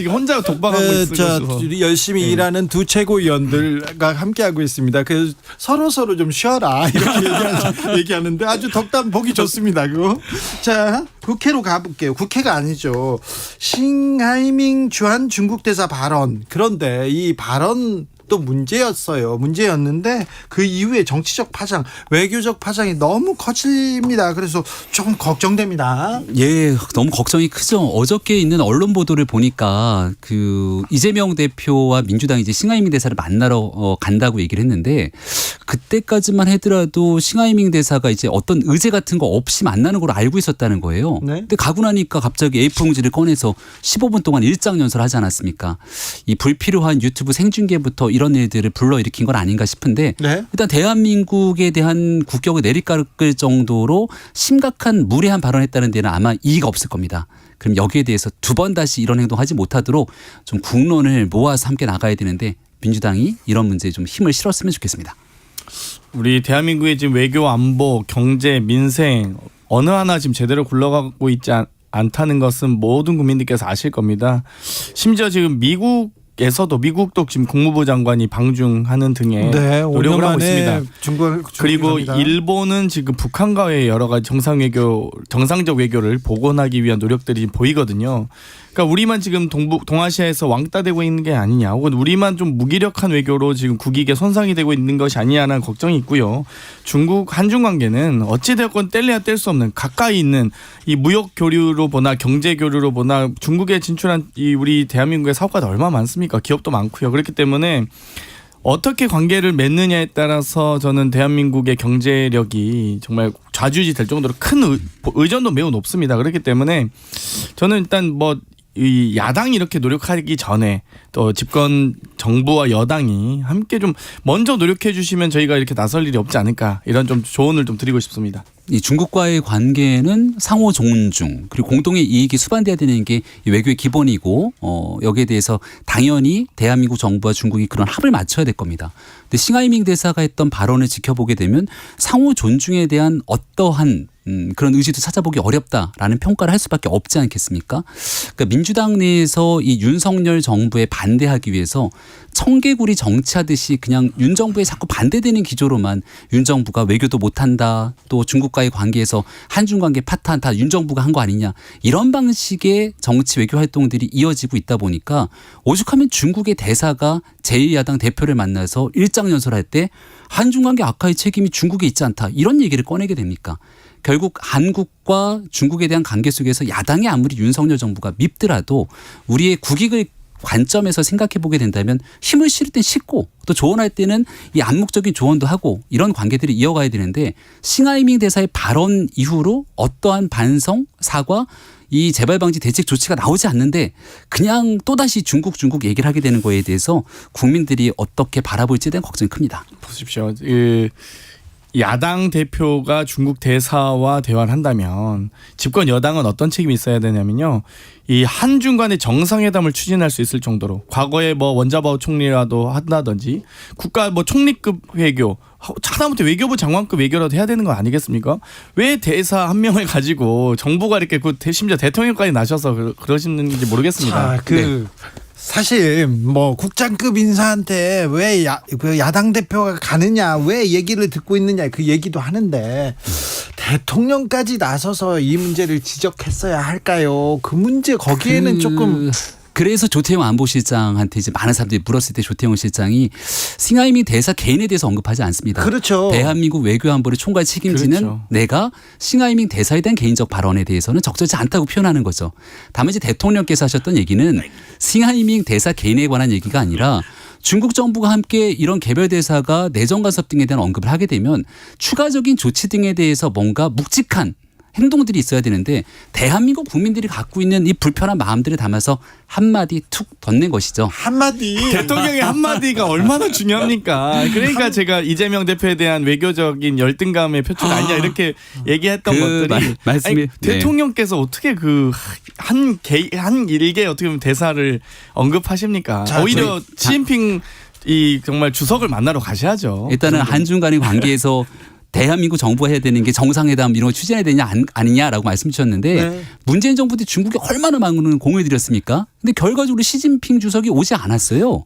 혼자 독박하고 있어서 열심히 일하는 두 최고위원들과 함께하고 있습니다. 그래서 서로 좀 쉬어라 이렇게 얘기하는데 아주 덕담 보기 좋습니다. 그거. 자, 국회로 가볼게요. 국회가 아니죠. 싱하이밍 주한 중국 대사 발언. 그런데 이 발언 또 문제였는데 그 이후에 정치적 파장, 외교적 파장이 너무 커집니다. 그래서 좀 걱정됩니다. 예, 너무 걱정이 크죠. 어저께 있는 언론 보도를 보니까 그 이재명 대표와 민주당이 이제 싱하이밍 대사를 만나러 간다고 얘기를 했는데 그때까지만 하더라도 싱하이밍 대사가 이제 어떤 의제 같은 거 없이 만나는 걸 알고 있었다는 거예요. 네. 근데 가고 나니까 갑자기 A4 용지를 꺼내서 15분 동안 일장 연설을 하지 않았습니까? 이 불필요한 유튜브 생중계부터 이런 일들을 불러일으킨 건 아닌가 싶은데 네. 일단 대한민국에 대한 국격을 내리깎을 정도로 심각한 무례한 발언했다는 데는 아마 이의가 없을 겁니다. 그럼 여기에 대해서 두 번 다시 이런 행동하지 못하도록 좀 국론을 모아서 함께 나가야 되는데 민주당이 이런 문제에 좀 힘을 실었으면 좋겠습니다. 우리 대한민국의 지금 외교, 안보, 경제, 민생 어느 하나 지금 제대로 굴러가고 있지 않다는 것은 모든 국민들께서 아실 겁니다. 심지어 지금 미국도 지금 국무부 장관이 방중하는 등의 네, 노력을 하고 있습니다. 그리고 중국입니다. 일본은 지금 북한과의 여러 가지 정상적 외교를 복원하기 위한 노력들이 보이거든요. 그러니까 우리만 지금 동아시아에서 왕따되고 있는 게 아니냐, 혹은 우리만 좀 무기력한 외교로 지금 국익에 손상이 되고 있는 것이 아니냐는 걱정이 있고요. 한중 관계는 어찌되었건 뗄래야 뗄 수 없는 가까이 있는 이 무역 교류로 보나 경제 교류로 보나 중국에 진출한 이 우리 대한민국의 사업가도 얼마나 많습니까? 기업도 많고요. 그렇기 때문에 어떻게 관계를 맺느냐에 따라서 저는 대한민국의 경제력이 정말 좌지우지 될 정도로 큰 의존도 매우 높습니다. 그렇기 때문에 저는 일단 이 야당이 이렇게 노력하기 전에 또 집권 정부와 여당이 함께 좀 먼저 노력해 주시면 저희가 이렇게 나설 일이 없지 않을까, 이런 좀 조언을 좀 드리고 싶습니다. 이 중국과의 관계는 상호 존중 그리고 공동의 이익이 수반돼야 되는 게 이 외교의 기본이고 여기에 대해서 당연히 대한민국 정부와 중국이 그런 합을 맞춰야 될 겁니다. 근데 싱하이밍 대사가 했던 발언을 지켜보게 되면 상호 존중에 대한 어떠한 그런 의지도 찾아보기 어렵다라는 평가를 할 수밖에 없지 않겠습니까? 그러니까 민주당 내에서 이 윤석열 정부에 반대하기 위해서 청개구리 정치하듯이 그냥 윤 정부에 자꾸 반대되는 기조로만 윤 정부가 외교도 못한다, 또 중국과의 관계에서 한중 관계 파탄 다 윤 정부가 한 거 아니냐, 이런 방식의 정치 외교 활동들이 이어지고 있다 보니까 오죽하면 중국의 대사가 제1야당 대표를 만나서 일장연설할 때 한중 관계 악화의 책임이 중국에 있지 않다, 이런 얘기를 꺼내게 됩니까? 결국 한국과 중국에 대한 관계 속에서 야당이 아무리 윤석열 정부가 밉더라도 우리의 국익을 관점에서 생각해 보게 된다면 힘을 실을 땐 싣고 또 조언할 때는 이 암묵적인 조언도 하고 이런 관계들이 이어가야 되는데 싱하이밍 대사의 발언 이후로 어떠한 반성, 사과 이 재발 방지 대책 조치가 나오지 않는데 그냥 또다시 중국 얘기를 하게 되는 거에 대해서 국민들이 어떻게 바라볼지에 대한 걱정이 큽니다. 보십시오. 야당 대표가 중국 대사와 대화를 한다면 집권 여당은 어떤 책임이 있어야 되냐면요. 이 한중 간의 정상회담을 추진할 수 있을 정도로 과거에 뭐 원자바오 총리라도 한다든지 국가 뭐 총리급 외교 하다못해 외교부 장관급 외교라도 해야 되는 거 아니겠습니까? 왜 대사 한 명을 가지고 정부가 이렇게 심지어 대통령까지 나셔서 그러시는지 모르겠습니다. 자, 사실 뭐 국장급 인사한테 왜 야당 대표가 가느냐, 왜 얘기를 듣고 있느냐 그 얘기도 하는데 대통령까지 나서서 이 문제를 지적했어야 할까요? 그 문제 거기에는 조금. 그래서 조태용 안보실장한테 이제 많은 사람들이 물었을 때 조태용 실장이 싱하이밍 대사 개인에 대해서 언급하지 않습니다. 그렇죠. 대한민국 외교안보를 총괄 책임지는 그렇죠. 내가 싱하이밍 대사에 대한 개인적 발언에 대해서는 적절치 않다고 표현하는 거죠. 다만 이제 대통령께서 하셨던 얘기는 싱하이밍 대사 개인에 관한 얘기가 아니라 중국 정부가 함께 이런 개별 대사가 내정 간섭 등에 대한 언급을 하게 되면 추가적인 조치 등에 대해서 뭔가 묵직한 행동들이 있어야 되는데 대한민국 국민들이 갖고 있는 이 불편한 마음들을 담아서 한마디 툭 덧낸 것이죠. 한마디. 대통령의 한마디가 얼마나 중요합니까? 그러니까 제가 이재명 대표에 대한 외교적인 열등감의 표출 아니냐 이렇게 얘기했던 것들이 말씀이 대통령께서 어떻게 한 일개 어떻게 보면 대사를 언급하십니까? 자, 오히려 시진핑 이 정말 주석을 만나러 가셔야죠. 일단은 한중 간의 관계에서 대한민국 정부가 해야 되는 게 정상회담 이런 거 추진해야 되냐 아니냐라고 말씀 주셨는데 네. 문재인 정부 때 중국에 얼마나 많은 공을 들였습니까? 근데 결과적으로 시진핑 주석이 오지 않았어요.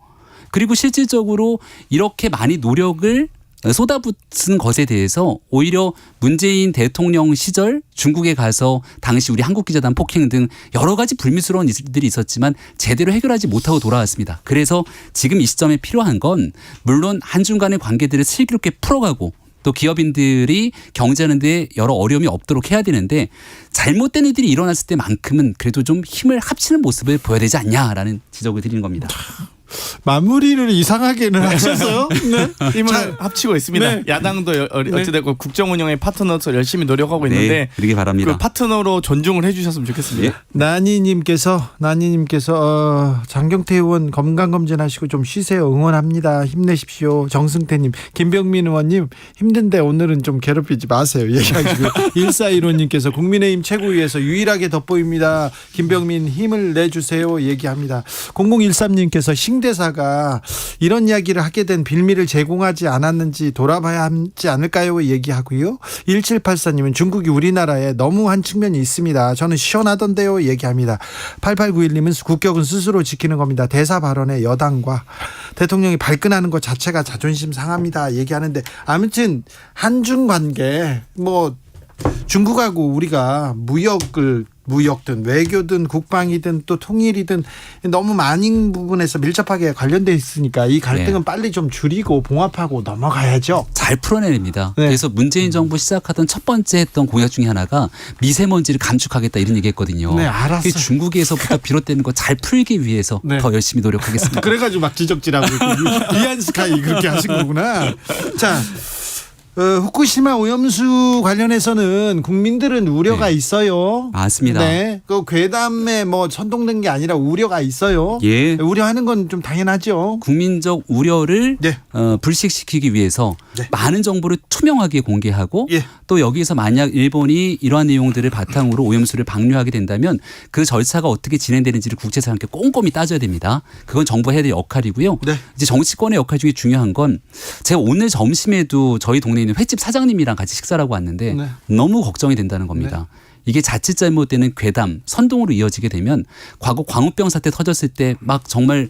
그리고 실질적으로 이렇게 많이 노력을 쏟아붓은 것에 대해서 오히려 문재인 대통령 시절 중국에 가서 당시 우리 한국기자단 폭행 등 여러 가지 불미스러운 일들이 있었지만 제대로 해결하지 못하고 돌아왔습니다. 그래서 지금 이 시점에 필요한 건 물론 한중 간의 관계들을 슬기롭게 풀어가고 또 기업인들이 경제하는 데 여러 어려움이 없도록 해야 되는데 잘못된 일들이 일어났을 때만큼은 그래도 좀 힘을 합치는 모습을 보여야 되지 않냐라는 지적을 드리는 겁니다. 마무리를 이상하게는 하셨어요? 네. 힘을 합치고 있습니다. 네. 야당도 어찌됐건 국정 운영의 파트너로서 열심히 노력하고 있는데 네, 그러기 바랍니다. 그 파트너로 존중을 해주셨으면 좋겠습니다. 나니님께서 장경태 의원 건강검진하시고 좀 쉬세요. 응원합니다. 힘내십시오. 정승태님, 김병민 의원님 힘든데 오늘은 좀 괴롭히지 마세요. 얘기하시고 1415님께서 국민의힘 최고위에서 유일하게 돋보입니다. 김병민 힘을 내주세요. 얘기합니다. 0013님께서 신대사가 이런 이야기를 하게 된 빌미를 제공하지 않았는지 돌아봐야 하지 않을까요? 얘기하고요. 1784님은 중국이 우리나라에 너무한 측면이 있습니다. 저는 시원하던데요. 얘기합니다. 8891님은 국격은 스스로 지키는 겁니다. 대사 발언에 여당과 대통령이 발끈하는 것 자체가 자존심 상합니다. 얘기하는데 아무튼 한중 관계 뭐 중국하고 우리가 무역든 외교든 국방이든 또 통일이든 너무 많은 부분에서 밀접하게 관련돼 있으니까 이 갈등은 빨리 좀 줄이고 봉합하고 넘어가야죠. 잘 풀어내냅니다. 네. 그래서 문재인 정부 시작하던 첫 번째 했던 공약 중에 하나가 미세먼지를 감축하겠다 이런 얘기했거든요. 네, 알았어요. 중국에서부터 비롯되는 거 잘 풀기 위해서 네. 더 열심히 노력하겠습니다. 그래가지고 막 지적질하고 이안스카이 그렇게 하신 거구나. 자. 후쿠시마 오염수 관련해서는 국민들은 우려가 있어요. 맞습니다. 네, 그 괴담에 뭐 선동된 게 아니라 우려가 있어요. 예. 우려하는 건 좀 당연하죠. 국민적 우려를 네. 불식시키기 위해서 네. 많은 정보를 투명하게 공개하고 예. 또 여기에서 만약 일본이 이러한 내용들을 바탕으로 오염수를 방류하게 된다면 그 절차가 어떻게 진행되는지를 국제사와 함께 꼼꼼히 따져야 됩니다. 그건 정부가 해야 될 역할이고요. 네. 이제 정치권의 역할 중에 중요한 건 제가 오늘 점심에도 저희 동네에 있는 횟집 사장님이랑 같이 식사를 하고 왔는데 네. 너무 걱정이 된다는 겁니다. 이게 자칫 잘못되는 괴담, 선동으로 이어지게 되면 과거 광우병 사태 터졌을 때 막 정말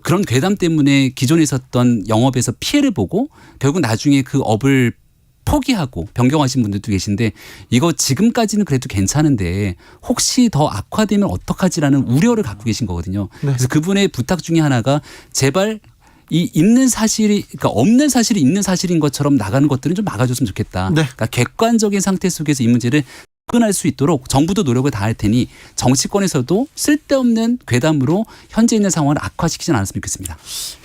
그런 괴담 때문에 기존에 있었던 영업에서 피해를 보고 결국 나중에 그 업을 포기하고 변경하신 분들도 계신데 이거 지금까지는 그래도 괜찮은데 혹시 더 악화되면 어떡하지라는 우려를 갖고 계신 거거든요. 네. 그래서 그분의 부탁 중에 하나가 제발 이 있는 사실이 그러니까 없는 사실이 있는 사실인 것처럼 나가는 것들은 좀 막아줬으면 좋겠다. 네. 그러니까 객관적인 상태 속에서 이 문제를 접근할 수 있도록 정부도 노력을 다할 테니 정치권에서도 쓸데없는 괴담으로 현재 있는 상황을 악화시키진 않았으면 좋겠습니다.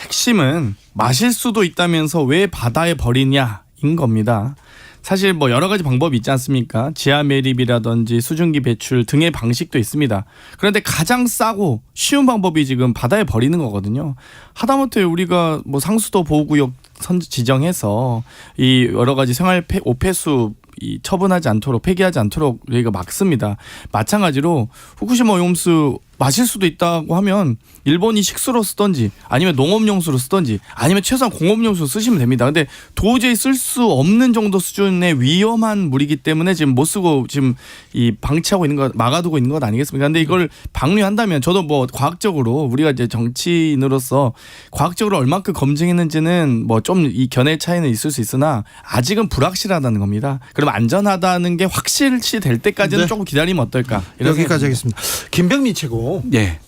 핵심은 마실 수도 있다면서 왜 바다에 버리냐인 겁니다. 사실 뭐 여러 가지 방법이 있지 않습니까? 지하 매립이라든지 수증기 배출 등의 방식도 있습니다. 그런데 가장 싸고 쉬운 방법이 지금 바다에 버리는 거거든요. 하다못해 우리가 뭐 상수도 보호구역 지정해서 이 여러 가지 생활 오폐수 처분하지 않도록 폐기하지 않도록 저희가 막습니다. 마찬가지로 후쿠시마 오염수 마실 수도 있다고 하면 일본이 식수로 쓰던지 아니면 농업용수로 쓰던지 아니면 최소한 공업용수로 쓰시면 됩니다. 근데 도저히 쓸 수 없는 정도 수준의 위험한 물이기 때문에 지금 못 쓰고 지금 이 방치하고 있는 것, 막아두고 있는 것 아니겠습니까? 근데 이걸 방류한다면 저도 뭐 과학적으로 우리가 이제 정치인으로서 과학적으로 얼마큼 검증했는지는 뭐 좀 이 견해 차이는 있을 수 있으나 아직은 불확실하다는 겁니다. 그럼 안전하다는 게 확실시 될 때까지는 네. 조금 기다리면 어떨까? 이런 여기까지 하겠습니다. 김병민 최고. 네.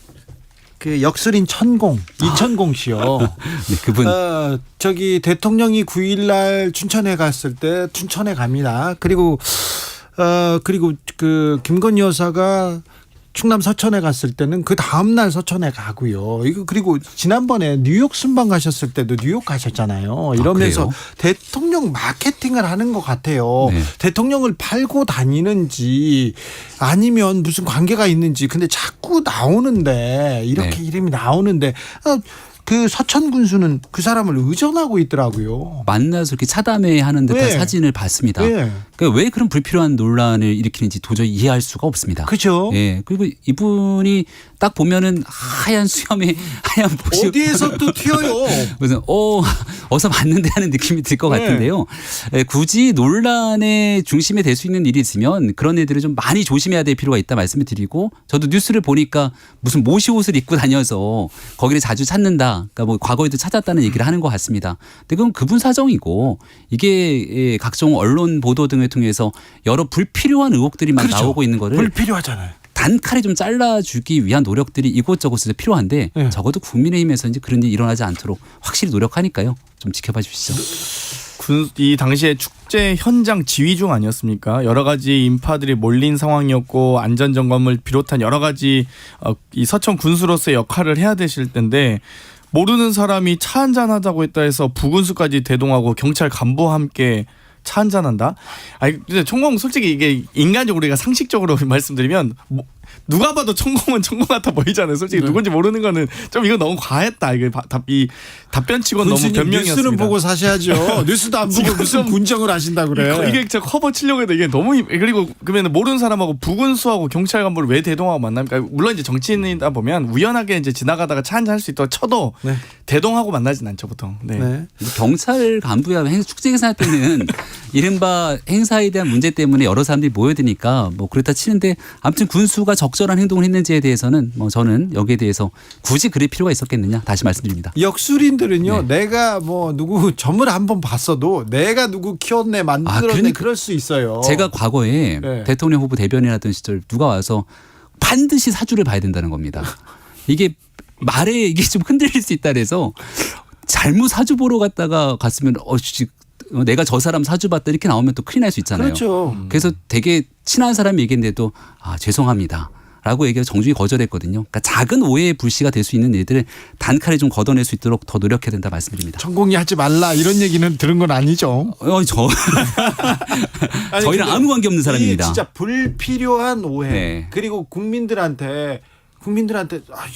그 역술인 천공 이천공 씨요. 네, 그분 저기 대통령이 9일날 춘천에 갔을 때 춘천에 갑니다. 그리고 그 김건희 여사가 충남 서천에 갔을 때는 그 다음 날 서천에 가고요. 이거 그리고 지난번에 뉴욕 순방 가셨을 때도 뉴욕 가셨잖아요. 이러면서 대통령 마케팅을 하는 것 같아요. 네. 대통령을 팔고 다니는지 아니면 무슨 관계가 있는지. 근데 자꾸 나오는데 이렇게 네. 이름이 나오는데 그 서천 군수는 그 사람을 의존하고 있더라고요. 만나서 이렇게 차담회 하는 듯한 네. 사진을 봤습니다. 네. 그러니까 왜 그런 불필요한 논란을 일으키는지 도저히 이해할 수가 없습니다. 그죠? 예. 그리고 이분이 딱 보면은 하얀 수염에 하얀 옷이 어디에서 또 튀어요? 무슨 어서 봤는데 하는 느낌이 들 것 네. 같은데요. 예, 굳이 논란의 중심에 될 수 있는 일이 있으면 그런 애들을 좀 많이 조심해야 될 필요가 있다 말씀을 드리고 저도 뉴스를 보니까 무슨 모시 옷을 입고 다녀서 거기를 자주 찾는다. 그러니까 뭐 과거에도 찾았다는 얘기를 하는 것 같습니다. 근데 그건 그분 사정이고 이게 각종 언론 보도 등을 통해서 여러 불필요한 의혹들이 막 그렇죠. 나오고 있는 거를 불필요하잖아요. 단칼에 좀 잘라주기 위한 노력들이 이곳저곳에서 필요한데 네. 적어도 국민의힘에서 이제 그런 일이 일어나지 않도록 확실히 노력하니까요. 좀 지켜봐 주시죠. 이 당시에 축제 현장 지휘 중 아니었습니까? 여러 가지 인파들이 몰린 상황이었고 안전 점검을 비롯한 여러 가지 이 서천 군수로서의 역할을 해야 되실 텐데 모르는 사람이 차 한잔 하자고 했다 해서 부군수까지 대동하고 경찰 간부와 함께 차 한잔 한다? 아니 근데 총공 솔직히 이게 인간적으로 우리가 상식적으로 말씀드리면 누가 봐도 총공은 총공 같아 보이잖아요. 솔직히 누군지 모르는 거는 좀 이거 너무 과했다. 이게 이 답변치고는 너무 군수님 변명이었습니다. 뉴스는 보고 사셔야죠. 뉴스도 안 보고 무슨 군정을 하신다 그래. 이게 제가 커버 치려고 해도 이게 너무 그리고 그러면 모르는 사람하고 부군수하고 경찰 간부를 왜 대동하고 만납니까? 물론 이제 정치인이다 보면 우연하게 이제 지나가다가 차 한잔 할 수 있도록 쳐도 네. 대동하고 만나진 않죠 보통. 네. 네. 경찰 간부야 축제 행사 때는 이른바 행사에 대한 문제 때문에 여러 사람들이 모여드니까 뭐 그렇다 치는데 아무튼 군수가 적절한 행동을 했는지에 대해서는 뭐 저는 여기에 대해서 굳이 그럴 필요가 있었겠느냐 다시 말씀드립니다. 역술인들은요. 네. 내가 뭐 누구 점을 한번 봤어도 내가 누구 키웠네 만들었네 그러니까 그럴 수 있어요. 제가 과거에 네. 대통령 후보 대변인하던 시절 누가 와서 반드시 사주를 봐야 된다는 겁니다. 이게 말에 이게 좀 흔들릴 수 있다 그래서 잘못 사주 보러 갔으면 내가 저 사람 사주 봤다 이렇게 나오면 또 큰일 날 수 있잖아요. 그렇죠. 그래서 되게 친한 사람이 얘기했는데도 죄송합니다. 라고 얘기해서 정중히 거절했거든요. 그러니까 작은 오해의 불씨가 될 수 있는 일들을 단칼에 좀 걷어낼 수 있도록 더 노력해야 된다 말씀드립니다. 천공이 하지 말라 이런 얘기는 들은 건 아니죠. 아니, 저희랑 근데 아무 관계 없는 이 사람입니다. 진짜 불필요한 오해. 네. 그리고 국민들한테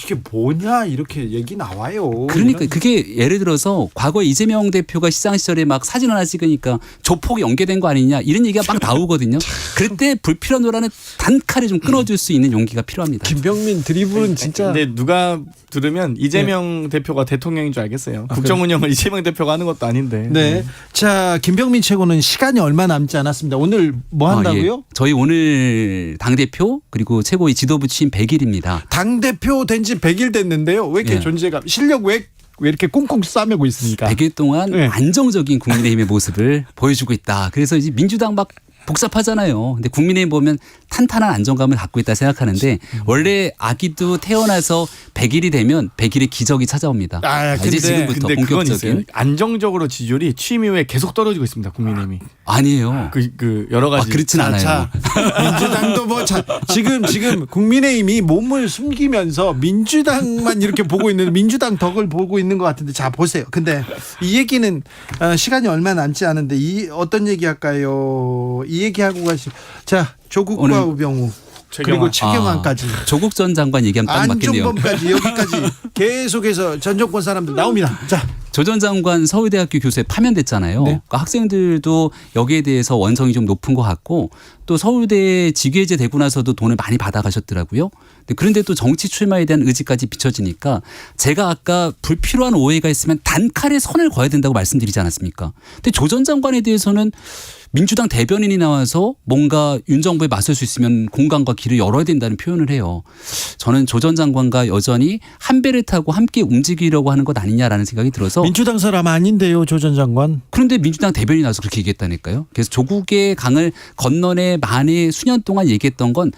이게 뭐냐 이렇게 얘기 나와요. 그러니까 이런. 그게 예를 들어서 과거에 이재명 대표가 시장 시절에 막 사진 하나 찍으니까 조폭이 연계된 거 아니냐 이런 얘기가 막 나오거든요. 그럴 때 불필요한 논란은 단칼에 좀 끊어줄 수 있는 용기가 필요합니다. 김병민 드리블은 진짜. 근데 누가 들으면 이재명 대표가 대통령인 줄 알겠어요. 국정 운영을 이재명 대표가 하는 것도 아닌데. 네. 자, 김병민 최고는 시간이 얼마 남지 않았습니다. 오늘 뭐 한다고요? 예. 저희 오늘 당대표 그리고 최고위 지도부 취임 100일입니다. 당대표 된 지 100일 됐는데요. 왜 이렇게 예. 존재감, 실력 왜 이렇게 꽁꽁 싸매고 있습니까? 100일 동안 네. 안정적인 국민의힘의 모습을 보여주고 있다. 그래서 이제 민주당 막 복잡하잖아요. 근데 국민의힘 보면 탄탄한 안정감을 갖고 있다 생각하는데 원래 아기도 태어나서 100일이 되면 100일의 기적이 찾아옵니다. 이제 지금부터 근데 그건 있어요. 본격적인. 안정적으로 지지율이 취임 이후에 계속 떨어지고 있습니다. 국민의힘이. 아니에요. 그 여러 가지. 그렇진 않아요. 자, 민주당도 뭐 지금 국민의힘이 몸을 숨기면서 민주당만 이렇게 보고 있는 민주당 덕을 보고 있는 것 같은데 자 보세요. 근데 이 얘기는 시간이 얼마 남지 않은데 이 어떤 얘기 할까요? 이 얘기하고 가시. 자 조국과 오늘 우병우 그리고 최경환까지 조국 전 장관 얘기하면 딱 맞겠네요. 안종범까지 여기까지 계속해서 전 정권 사람들 나옵니다. 자. 조 전 장관 서울대학교 교수에 파면됐잖아요. 네. 그러니까 학생들도 여기에 대해서 원성이 좀 높은 것 같고 또 서울대 직위해제 되고 나서도 돈을 많이 받아가셨더라고요. 그런데 또 정치 출마에 대한 의지까지 비춰지니까 제가 아까 불필요한 오해가 있으면 단칼에 선을 그어야 된다고 말씀드리지 않았습니까? 근데 조 전 장관에 대해서는 민주당 대변인이 나와서 뭔가 윤 정부에 맞설 수 있으면 공간과 길을 열어야 된다는 표현을 해요. 저는 조 전 장관과 여전히 한 배를 타고 함께 움직이려고 하는 것 아니냐라는 생각이 들어서 민주당 사람 아닌데요, 조 전 장관. 그런데 민주당 대변인이 나와서 그렇게 얘기했다니까요. 그래서 조국의 강을 건너내 만에 수년 동안 얘기했던 건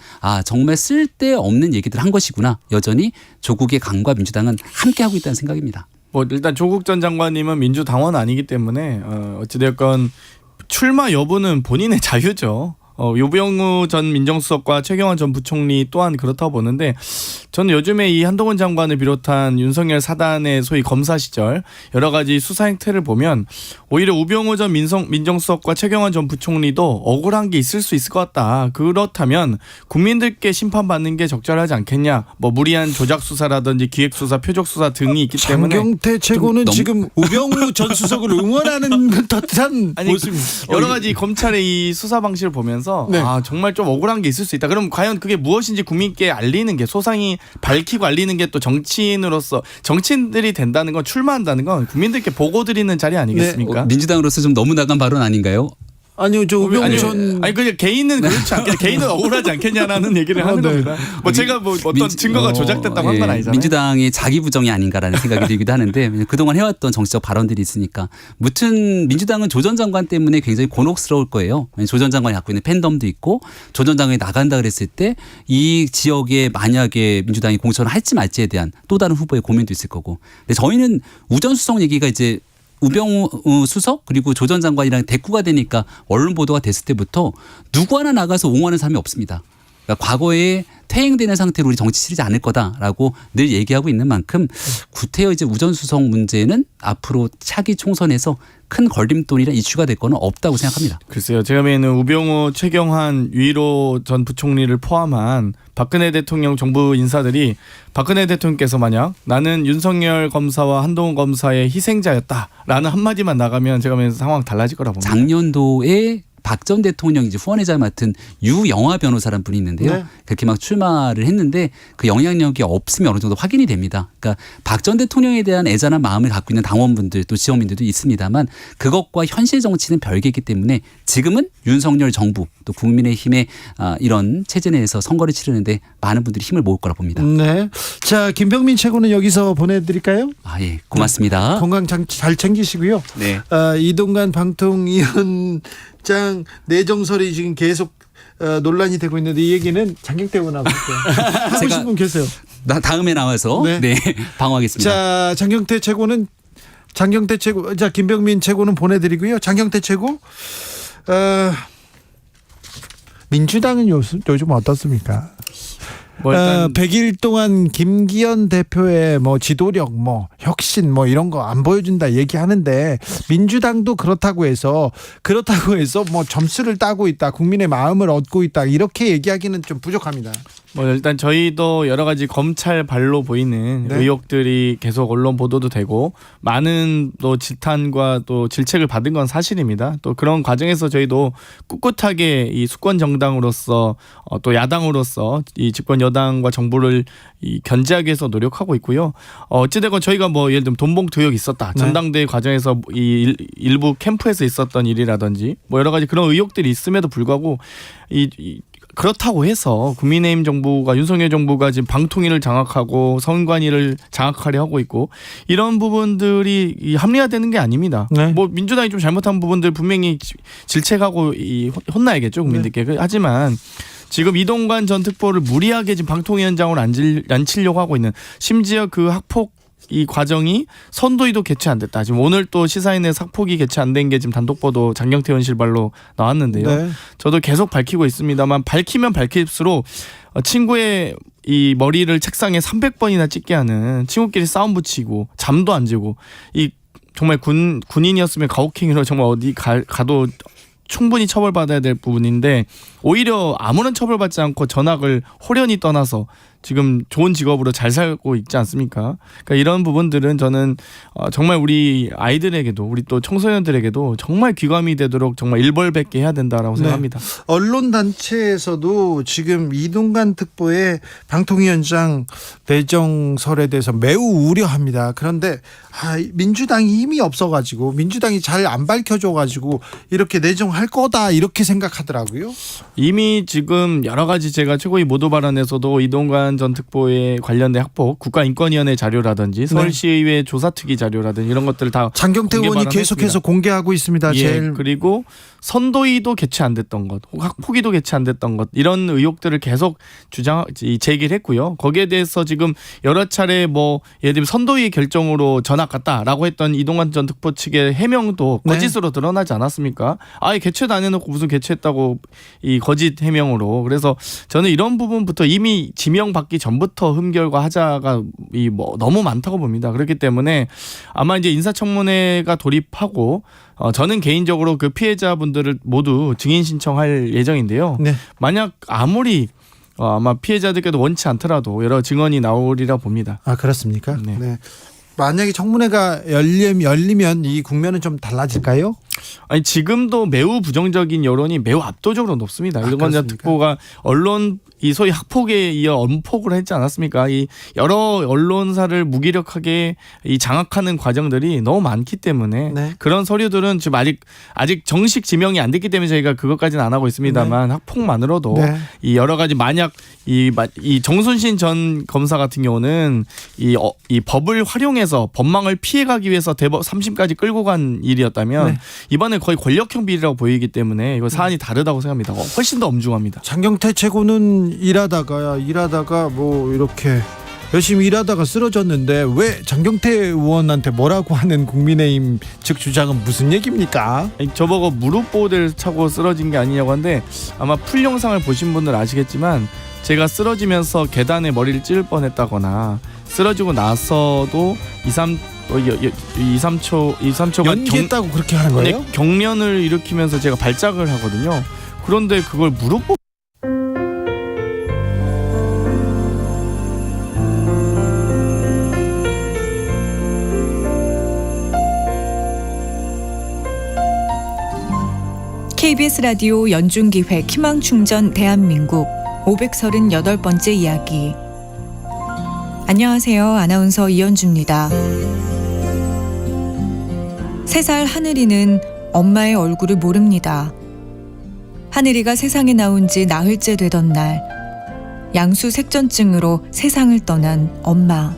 정말 쓸데없는 얘기들 한 것이구나. 여전히 조국의 강과 민주당은 함께 하고 있다는 생각입니다. 뭐 일단 조국 전 장관님은 민주당원 아니기 때문에 어찌됐건 출마 여부는 본인의 자유죠. 우병우 전 민정수석과 최경환 전 부총리 또한 그렇다고 보는데 저는 요즘에 이 한동훈 장관을 비롯한 윤석열 사단의 소위 검사 시절 여러 가지 수사 행태를 보면 오히려 우병우 전 민정수석과 최경환 전 부총리도 억울한 게 있을 수 있을 것 같다. 그렇다면 국민들께 심판받는 게 적절하지 않겠냐. 뭐 무리한 조작 수사라든지 기획 수사, 표적 수사 등이 있기 때문에 장경태 최고는 지금 우병우 전 수석을 응원하는 듯한 모습입니다. 여러 가지 검찰의 이 수사 방식을 보면서 네. 정말 좀 억울한 게 있을 수 있다. 그럼 과연 그게 무엇인지 국민께 알리는 게 소상히 밝히고 알리는 게 또 정치인으로서 정치인들이 된다는 건 출마한다는 건 국민들께 보고 드리는 자리 아니겠습니까? 민주당으로서 좀 너무 나간 발언 아닌가요? 아니요, 저 우병우 전 그냥 개인은 그렇지 않겠냐, 개인은 억울하지 않겠냐라는 얘기를 하는 네. 겁니다. 뭐 제가 뭐 어떤 증거가 조작됐다고 한 건 아니잖아요. 민주당의 자기 부정이 아닌가라는 생각이 들기도 하는데 그동안 해왔던 정치적 발언들이 있으니까 무튼 민주당은 조 전 장관 때문에 굉장히 곤혹스러울 거예요. 조 전 장관이 갖고 있는 팬덤도 있고 조 전 장관이 나간다 그랬을 때 이 지역에 만약에 민주당이 공천을 할지 말지에 대한 또 다른 후보의 고민도 있을 거고. 근데 저희는 우전수석 얘기가 이제 우병우 수석 그리고 조 전 장관이랑 대꾸가 되니까 언론 보도가 됐을 때부터 누구 하나 나가서 옹호하는 사람이 없습니다. 그러니까 과거에 퇴행되는 상태로 우리 정치 치르지 않을 거다라고 늘 얘기하고 있는 만큼 구태여 이제 우전수석 문제는 앞으로 차기 총선에서 큰 걸림돌이나 이슈가 될 거는 없다고 생각합니다. 글쎄요. 제가 보기에는 우병우, 최경환, 유일호 전 부총리를 포함한 박근혜 대통령 정부 인사들이 박근혜 대통령께서 만약 나는 윤석열 검사와 한동훈 검사의 희생자였다라는 한마디만 나가면 제가 보기에는 상황 달라질 거라 봅니다. 작년도에 박 전 대통령이 이제 후원회장 맡은 유영아 변호사라는 분이 있는데요. 네. 그렇게 막 출마를 했는데 그 영향력이 없으면 어느 정도 확인이 됩니다. 그러니까 박 전 대통령에 대한 애잔한 마음을 갖고 있는 당원분들 또 지역민들도 있습니다만 그것과 현실 정치는 별개이기 때문에 지금은 윤석열 정부 또 국민의힘의 이런 체제 내에서 선거를 치르는데 많은 분들이 힘을 모을 거라 봅니다. 네. 자, 김병민 최고는 여기서 보내드릴까요? 예, 고맙습니다. 건강 잘 챙기시고요. 네. 이동관 방통위원장 내정설이 지금 계속 논란이 되고 있는데 이 얘기는 장경태 의원하고 하고 싶은 분 계세요. 다음에 나와서 네. 방어하겠습니다. 자, 장경태 최고, 자 김병민 최고는 보내드리고요. 장경태 최고, 민주당은 요즘 어떻습니까? 뭐 일단 100일 동안 김기현 대표의 뭐 지도력, 뭐 혁신, 뭐 이런 거 안 보여준다 얘기하는데 민주당도 그렇다고 해서 뭐 점수를 따고 있다, 국민의 마음을 얻고 있다 이렇게 얘기하기는 좀 부족합니다. 뭐 일단 저희도 여러 가지 검찰 발로 보이는 네. 의혹들이 계속 언론 보도도 되고 많은 또 질탄과 또 질책을 받은 건 사실입니다. 또 그런 과정에서 저희도 꿋꿋하게 이 수권 정당으로서 또 야당으로서 이 집권 여당과 정부를 이 견제하기 위해서 노력하고 있고요. 어찌되건 저희가 뭐 예를 들면 돈봉투 의혹이 있었다. 네. 전당대회 과정에서 이 일부 캠프에서 있었던 일이라든지 뭐 여러 가지 그런 의혹들이 있음에도 불구하고 이 그렇다고 해서 국민의힘 정부가 윤석열 정부가 지금 방통위를 장악하고 선관위를 장악하려 하고 있고 이런 부분들이 이 합리화되는 게 아닙니다. 네. 뭐 민주당이 좀 잘못한 부분들 분명히 질책하고 혼나야겠죠 국민들께. 하지만 지금 이동관 전 특보를 무리하게 지금 방통위원장으로 앉히려고 하고 있는 심지어 그 학폭 이 과정이 선도위도 개최 안 됐다. 지금 오늘 또 시사인에서 학폭이 개최 안 된 게 지금 단독 보도 장경태 의원실발로 나왔는데요. 네. 저도 계속 밝히고 있습니다만 밝히면 밝힐수록 친구의 이 머리를 책상에 300번이나 찍게 하는 친구끼리 싸움 붙이고 잠도 안 자고 이 정말 군인이었으면 가혹행위로 정말 어디 가도 충분히 처벌받아야 될 부분인데 오히려 아무런 처벌받지 않고 전학을 호련히 떠나서 지금 좋은 직업으로 잘 살고 있지 않습니까? 그러니까 이런 부분들은 저는 정말 우리 아이들에게도 우리 또 청소년들에게도 정말 귀감이 되도록 정말 일벌백계 해야 된다라고 생각합니다. 언론 단체에서도 지금 이동관 특보의 방통위원장 내정설에 대해서 매우 우려합니다. 그런데 민주당이 힘이 없어가지고 민주당이 잘 안 밝혀줘가지고 이렇게 내정할 거다 이렇게 생각하더라고요. 이미 지금 여러 가지 제가 최고위 모두 발언에서도 이동관 전 특보에 관련된 학폭 국가인권위원회 자료라든지 서울시의회 조사특위 자료라든지 이런 것들을 다 장경태 의원이 계속해서 공개하고 있습니다. 예, 그리고 선도위도 개최 안 됐던 것, 학폭위도 개최 안 됐던 것 이런 의혹들을 계속 제기를 했고요. 거기에 대해서 지금 여러 차례 뭐 예를 들면 선도위 결정으로 전학 갔다라고 했던 이동관 전 특보 측의 해명도 거짓으로 드러나지 않았습니까? 아예 개최도 안 해놓고 무슨 개최했다고 이 거짓 해명으로. 그래서 저는 이런 부분부터 이미 지명받기 전부터 흠결과 하자가 너무 많다고 봅니다. 그렇기 때문에 아마 이제 인사청문회가 돌입하고 저는 개인적으로 그 피해자분들을 모두 증인 신청할 예정인데요. 네. 만약 아무리 아마 피해자들께도 원치 않더라도 여러 증언이 나오리라 봅니다. 아 그렇습니까? 네. 네. 만약에 청문회가 열리면 이 국면은 좀 달라질까요? 아니 지금도 매우 부정적인 여론이 매우 압도적으로 높습니다. 이동관 전 특보가 언론 이 소위 학폭에 이어 엄폭을 했지 않았습니까? 이 여러 언론사를 무기력하게 이 장악하는 과정들이 너무 많기 때문에 그런 서류들은 지금 아직 정식 지명이 안 됐기 때문에 저희가 그것까지는 안 하고 있습니다만 학폭만으로도 이 여러 가지 만약 이 정순신 전 검사 같은 경우는 이 법을 활용해서 법망을 피해가기 위해서 대법 3심까지 끌고 간 일이었다면 이번에 거의 권력형 비리라고 보이기 때문에 이거 사안이 다르다고 생각합니다. 훨씬 더 엄중합니다. 장경태 최고는 일하다가 뭐 이렇게 열심히 일하다가 쓰러졌는데 왜 장경태 의원한테 뭐라고 하는 국민의힘 측 주장은 무슨 얘기입니까? 아니, 저보고 무릎 보호대를 차고 쓰러진 게 아니냐고 하는데 아마 풀 영상을 보신 분들 아시겠지만 제가 쓰러지면서 계단에 머리를 찌를 뻔했다거나 쓰러지고 나서도 2-3초가 연기했다고 그렇게 하는 거예요? 경련을 일으키면서 제가 발작을 하거든요. 그런데 그걸 무릎 보호 KBS 라디오 연중기획 희망충전 대한민국 538번째 이야기. 안녕하세요. 아나운서 이현주입니다. 3살 하늘이는 엄마의 얼굴을 모릅니다. 하늘이가 세상에 나온 지 나흘째 되던 날, 양수색전증으로 세상을 떠난 엄마.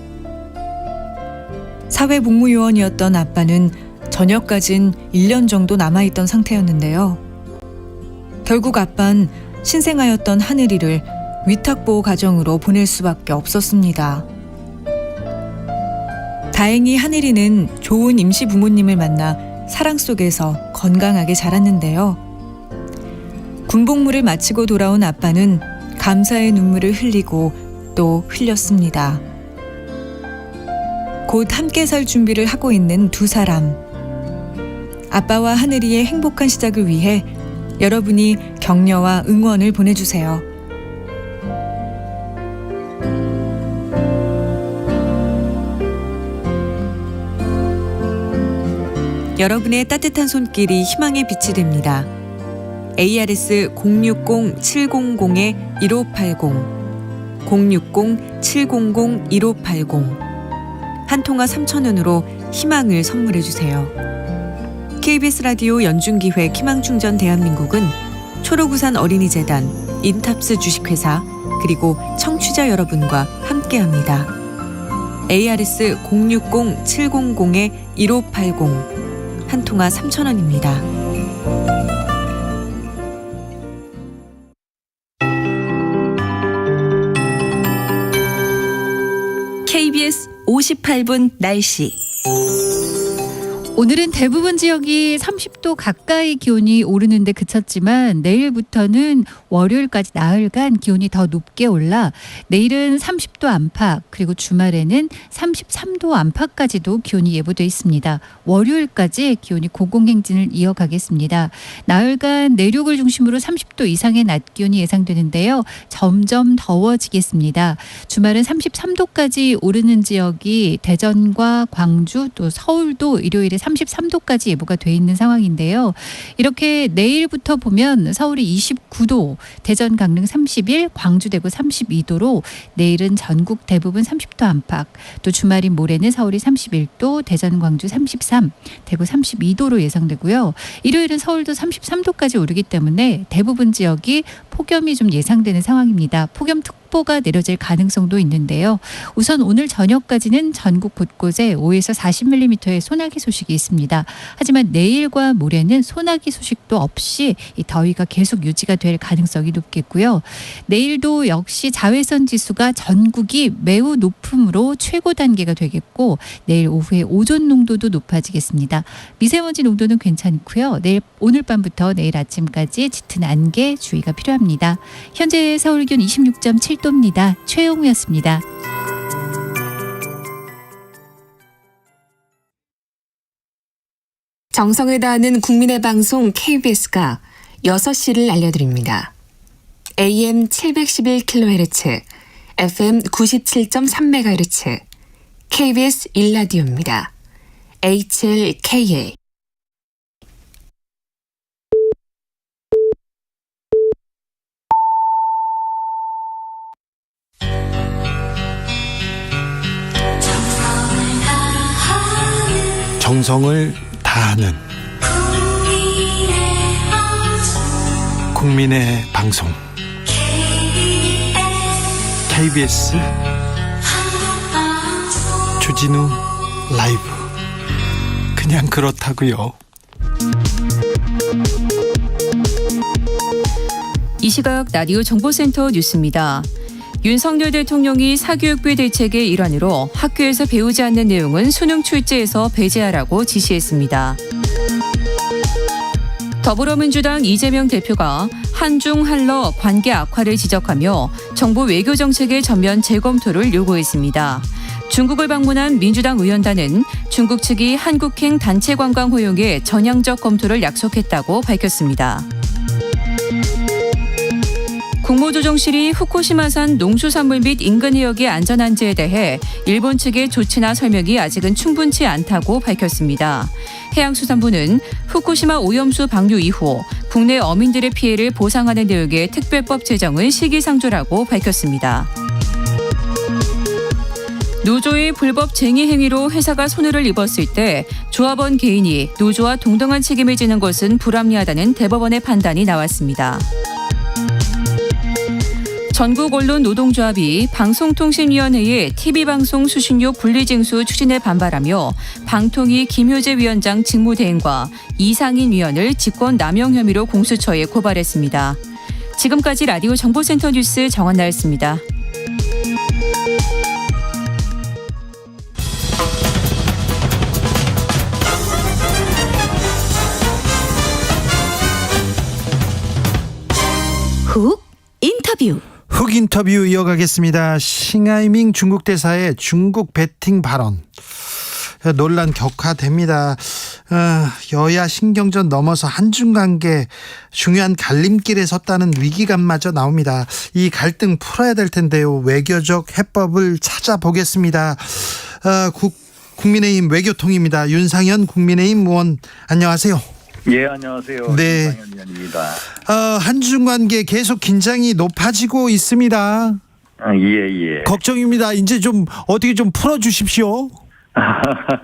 사회복무요원이었던 아빠는 저녁까진 1년 정도 남아있던 상태였는데요. 결국 아빠는 신생아였던 하늘이를 위탁보호 가정으로 보낼 수밖에 없었습니다. 다행히 하늘이는 좋은 임시 부모님을 만나 사랑 속에서 건강하게 자랐는데요. 군복무를 마치고 돌아온 아빠는 감사의 눈물을 흘리고 또 흘렸습니다. 곧 함께 살 준비를 하고 있는 두 사람. 아빠와 하늘이의 행복한 시작을 위해 여러분이 격려와 응원을 보내주세요. 여러분의 따뜻한 손길이 희망의 빛이 됩니다. ARS 060-700-1580 060-700-1580 한 통화 3,000원으로 희망을 선물해 주세요. KBS 라디오 연중기획 희망충전 대한민국은 초록우산 어린이재단, 인탑스 주식회사 그리고 청취자 여러분과 함께합니다. ARS 060-700-1580 한 통화 3,000원입니다. KBS 58분 날씨. 오늘은 대부분 지역이 30도 가까이 기온이 오르는데 그쳤지만 내일부터는 월요일까지 나흘간 기온이 더 높게 올라 내일은 30도 안팎 그리고 주말에는 33도 안팎까지도 기온이 예보돼 있습니다. 월요일까지 기온이 고공행진을 이어가겠습니다. 나흘간 내륙을 중심으로 30도 이상의 낮 기온이 예상되는데요. 점점 더워지겠습니다. 주말은 33도까지 오르는 지역이 대전과 광주 또 서울도 일요일에 33도까지 예보가 돼 있는 상황인데요. 이렇게 내일부터 보면 서울이 29도, 대전 강릉 31, 광주 대구 32도로 내일은 전국 대부분 30도 안팎, 또 주말인 모레는 서울이 31도, 대전 광주 33, 대구 32도로 예상되고요. 일요일은 서울도 33도까지 오르기 때문에 대부분 지역이 폭염이 좀 예상되는 상황입니다. 폭염특보가 내려질 가능성도 있는데요. 우선 오늘 저녁까지는 전국 곳곳에 5에서 40mm의 소나기 소식이 있습니다. 하지만 내일과 모레는 소나기 소식도 없이 이 더위가 계속 유지가 될 가능성이 높겠고요. 내일도 역시 자외선 지수가 전국이 매우 높음으로 최고 단계가 되겠고 내일 오후에 오존 농도도 높아지겠습니다. 미세먼지 농도는 괜찮고요. 오늘 밤부터 내일 아침까지 짙은 안개 주의가 필요합니다. 현재 서울 기온 26.7도입니다. 최영우였습니다. 정성을 다하는 국민의 방송 KBS가 6시를 알려드립니다. AM 711kHz, FM 97.3MHz, KBS 1라디오입니다. HLKA. 정성을 다하는 국민의 방송 KBS 주진우 라이브. 그냥 그렇다고요. 이 시각 라디오 정보센터 뉴스입니다. 윤석열 대통령이 사교육비 대책의 일환으로 학교에서 배우지 않는 내용은 수능 출제에서 배제하라고 지시했습니다. 더불어민주당 이재명 대표가 한중 한러 관계 악화를 지적하며 정부 외교 정책의 전면 재검토를 요구했습니다. 중국을 방문한 민주당 의원단은 중국 측이 한국행 단체 관광 허용에 전향적 검토를 약속했다고 밝혔습니다. 국무조정실이 후쿠시마산 농수산물 및 인근 해역의 안전안지에 대해 일본 측의 조치나 설명이 아직은 충분치 않다고 밝혔습니다. 해양수산부는 후쿠시마 오염수 방류 이후 국내 어민들의 피해를 보상하는 내용의 특별법 제정은 시기상조라고 밝혔습니다. 노조의 불법 쟁의 행위로 회사가 손해를 입었을 때 조합원 개인이 노조와 동등한 책임을 지는 것은 불합리하다는 대법원의 판단이 나왔습니다. 전국언론노동조합이 방송통신위원회의 TV방송 수신료 분리징수 추진에 반발하며 방통위 김효재 위원장 직무대행과 이상인 위원을 직권남용 혐의로 공수처에 고발했습니다. 지금까지 라디오 정보센터 뉴스 정한나였습니다. 훅 인터뷰. 훅 인터뷰 이어가겠습니다. 싱하이밍 중국 대사의 중국 배팅 발언 논란 격화됩니다. 여야 신경전 넘어서 한중 관계 중요한 갈림길에 섰다는 위기감마저 나옵니다. 이 갈등 풀어야 될 텐데요. 외교적 해법을 찾아보겠습니다. 국민의힘 외교통입니다. 윤상현 국민의힘 의원 안녕하세요. 예, 안녕하세요. 네. 윤상현 의원입니다. 한중 관계 계속 긴장이 높아지고 있습니다. 예. 걱정입니다. 이제 좀 어떻게 좀 풀어주십시오.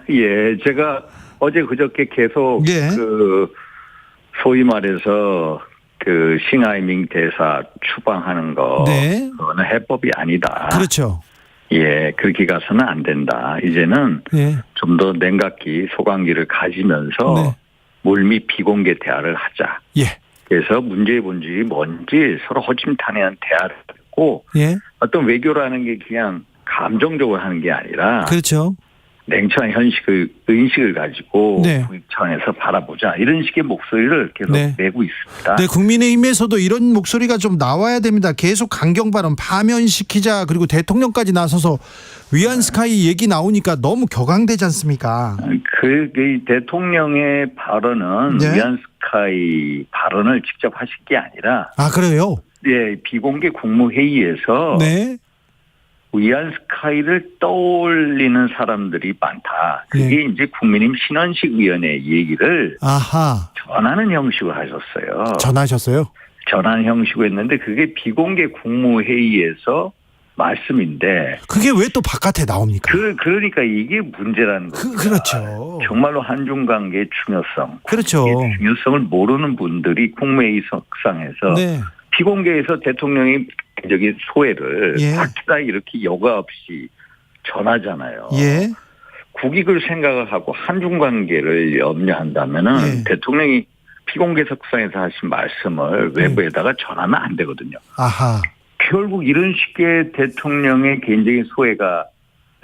예, 제가 어제 그저께 계속 예. 소위 말해서 그 싱하이밍 대사 추방하는 거 네. 그거는 해법이 아니다. 그렇죠. 예, 그렇게 가서는 안 된다. 이제는 예. 좀 더 냉각기, 소강기를 가지면서 네. 물밑 비공개 대화를 하자. 예. 그래서 문제의 본질이 뭔지 서로 허심탄회한 대화를 하고 예. 어떤 외교라는 게 그냥 감정적으로 하는 게 아니라 그렇죠. 냉철한 의식을 가지고 네. 국익 차원에서 바라보자. 이런 식의 목소리를 계속 네. 내고 있습니다. 네, 국민의힘에서도 이런 목소리가 좀 나와야 됩니다. 계속 강경 발언 파면시키자 그리고 대통령까지 나서서 위안스카이 얘기 나오니까 너무 격앙되지 않습니까? 그 대통령의 발언은 네. 위안스카이 발언을 직접 하실 게 아니라 아, 그래요? 예, 비공개 국무회의에서 네. 위안스카이를 떠올리는 사람들이 많다. 그게 네. 이제 국민의힘 신원식 위원회 얘기를 아하. 전하는 형식으로 하셨어요. 전하셨어요? 전하는 형식으로 했는데 그게 비공개 국무회의에서 말씀인데 그게 왜 또 바깥에 나옵니까? 그러니까 이게 문제라는 거예요. 그렇죠. 정말로 한중 관계의 중요성, 그렇죠. 이 중요성을 모르는 분들이 국무회의 석상에서 네. 비공개에서 대통령이 개인적인 소회를 예. 확실하게 이렇게 여과 없이 전하잖아요. 예. 국익을 생각을 하고 한중 관계를 염려한다면은 예. 대통령이 비공개 석상에서 하신 말씀을 외부에다가 전하면 안 되거든요. 아하. 결국 이런 식의 대통령의 개인적인 소회가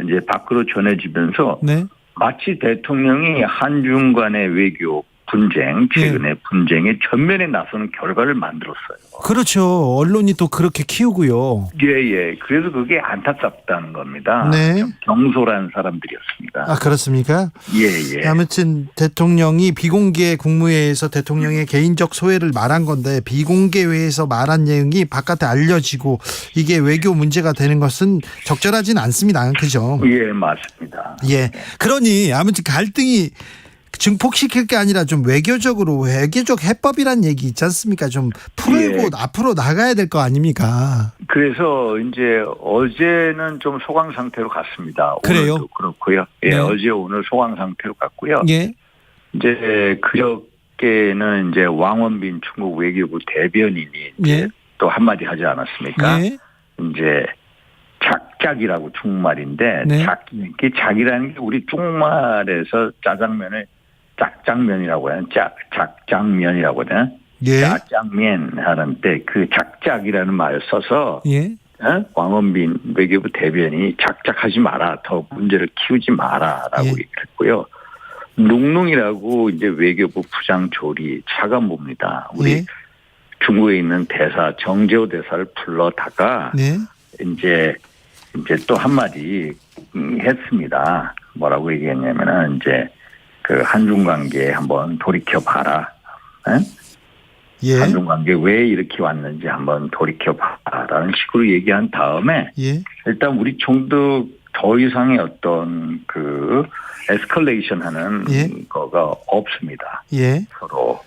이제 밖으로 전해지면서 네. 마치 대통령이 한중 간의 외교 분쟁, 최근의 분쟁의 전면에 나서는 결과를 만들었어요. 그렇죠. 언론이 또 그렇게 키우고요. 예. 그래서 그게 안타깝다는 겁니다. 네. 좀 경솔한 사람들이었습니다. 아, 그렇습니까? 예. 아무튼 대통령이 비공개 국무회의에서 대통령의 개인적 소회를 말한 건데 비공개 회의에서 말한 내용이 바깥에 알려지고 이게 외교 문제가 되는 것은 적절하진 않습니다. 그죠? 예, 맞습니다. 예. 그러니 아무튼 갈등이 증폭시킬 게 아니라 좀 외교적 해법이란 얘기 있지 않습니까? 좀 풀고 앞으로 나가야 될 거 아닙니까? 그래서 이제 어제는 좀 소강 상태로 갔습니다. 그래요? 오늘도 그렇고요. 예, 네. 어제 오늘 소강 상태로 갔고요. 예. 이제 그저께는 이제 왕원빈 중국 외교부 대변인이 이제 또 한마디 하지 않았습니까? 예. 이제 작작이라고 중국말인데 네. 작이라는 게 우리 중국말에서 짜장면을 짝장면이라고 하는 작장면이라고 하는 예. 짜장면 하는데 그 작작이라는 말을 써서 예. 왕원빈 외교부 대변인이 작작하지 마라, 더 문제를 키우지 마라라고 얘기했고요. 눅눅이라고 이제 외교부 부장조리 차관보입니다. 우리 중국에 있는 대사 정재호 대사를 불러다가 이제 또 한마디 했습니다. 뭐라고 얘기했냐면은 이제 그 한중 관계에 한번 돌이켜 봐라. 한중 관계 왜 이렇게 왔는지 한번 돌이켜 봐라라는 식으로 얘기한 다음에 일단 우리 정도 더 이상의 어떤 그 에스컬레이션 하는 거가 없습니다. 서로.